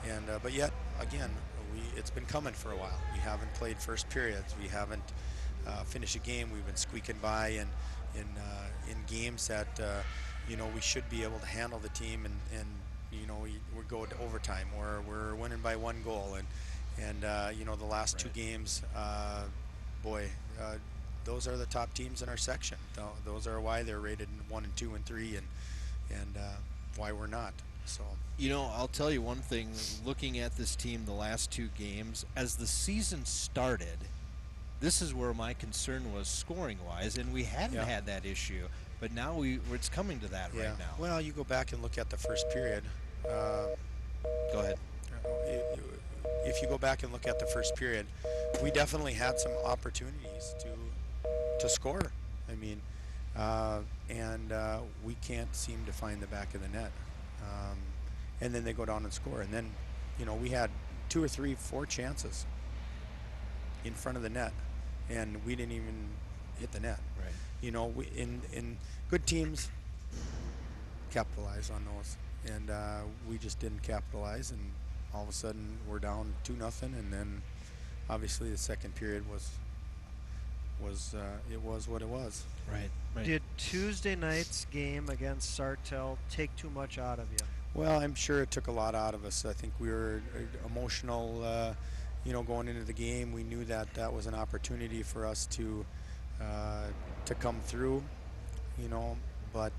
and but yet again, it's been coming for a while. We haven't played first periods. We haven't finished a game. We've been squeaking by in games that we should be able to handle the team, and we go to overtime, or we're winning by 1 goal, and the last 2 games, those are the top teams in our section. Those are why they're rated 1 and 2 and 3, and why we're not. So I'll tell you one thing, looking at this team the last 2 games, as the season started, this is where my concern was scoring wise, and we hadn't had that issue, but now it's coming to that right now. Well, you go back and look at the first period. Go ahead. If you go back and look at the first period, we definitely had some opportunities to score. I mean, and we can't seem to find the back of the net. And then they go down and score. And then, we had 2 or 3, 4 chances in front of the net, and we didn't even hit the net. Right. We, in good teams capitalize on those, and we just didn't capitalize, and all of a sudden we're down 2-0, and then obviously the second period was what it was. Right. Did Tuesday night's game against Sartell take too much out of you? Well, I'm sure it took a lot out of us. I think we were emotional, going into the game. We knew that was an opportunity for us to come through, but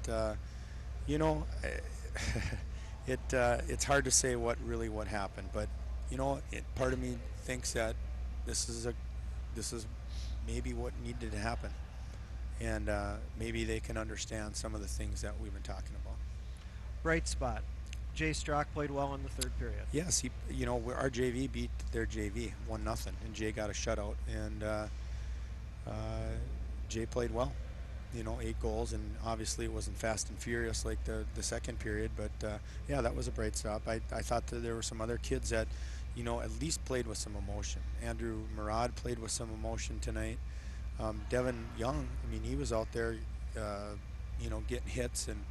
it's hard to say what happened. But part of me thinks that this is maybe what needed to happen, and maybe they can understand some of the things that we've been talking about. Bright spot. Jay Strock played well in the third period. Yes, our JV beat their JV 1-0, and Jay got a shutout, and Jay played well. 8 goals, and obviously it wasn't fast and furious like the second period, but that was a bright spot. I thought that there were some other kids that at least played with some emotion. Andrew Murad played with some emotion tonight. Devin Young, he was out there, getting hits, and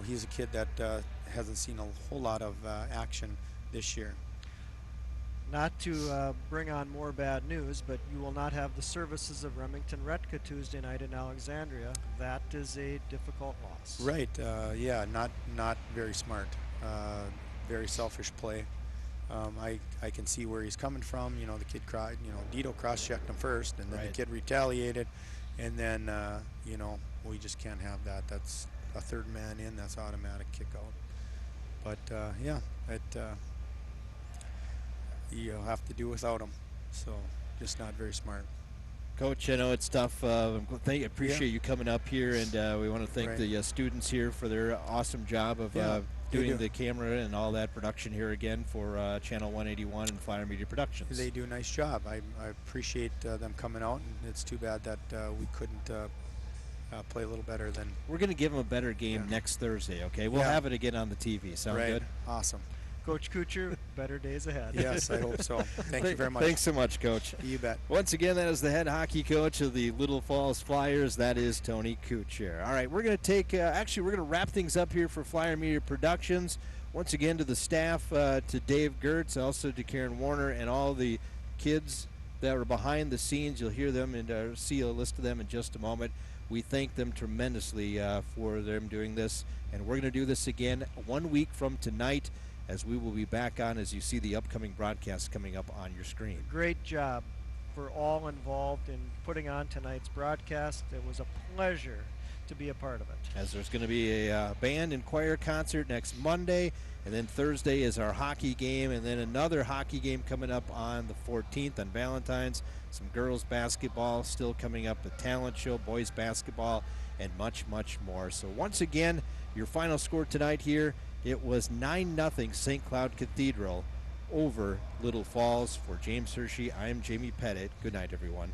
he's a kid that hasn't seen a whole lot of action this year. Not to bring on more bad news, but you will not have the services of Remington Retka Tuesday night in Alexandria. That is a difficult loss. Right. Not very smart. Very selfish play. I can see where he's coming from. The kid cried. Dito cross-checked him first, and then the kid retaliated, And then, you know, we just can't have that. That's a third man in, that's automatic kick out. But, yeah, you'll have to do without them. So, just not very smart. Coach, I know it's tough. Appreciate you coming up here, and we want to thank the students here for their awesome job of doing the camera and all that production here again for Channel 181 and Flyer Media Productions. They do a nice job. I appreciate them coming out, and it's too bad that we couldn't play a little better than. We're going to give them a better game next Thursday, okay? We'll have it again on the TV. Sound good? Awesome. Coach Kuchar, better days ahead. Yes, I hope so. Thank you very much. Thanks so much, Coach. You bet. Once again, that is the head hockey coach of the Little Falls Flyers. That is Tony Kuchar. All right, we're going to take, actually, we're going to wrap things up here for Flyer Media Productions. Once again, to the staff, to Dave Gertz, also to Karen Warner, and all the kids that are behind the scenes. You'll hear them and see a list of them in just a moment. We thank them tremendously for them doing this, and we're going to do this again 1 week from tonight, as we will be back on as you see the upcoming broadcasts coming up on your screen. Great job for all involved in putting on tonight's broadcast. It was a pleasure to be a part of it. As there's going to be a band and choir concert next Monday, and then Thursday is our hockey game, and then another hockey game coming up on the 14th on Valentine's. Some girls basketball still coming up, a talent show, boys basketball, and much, much more. So once again, your final score tonight here, it was 9-0 St. Cloud Cathedral over Little Falls. For James Hershey, I am Jamie Pettit. Good night, everyone.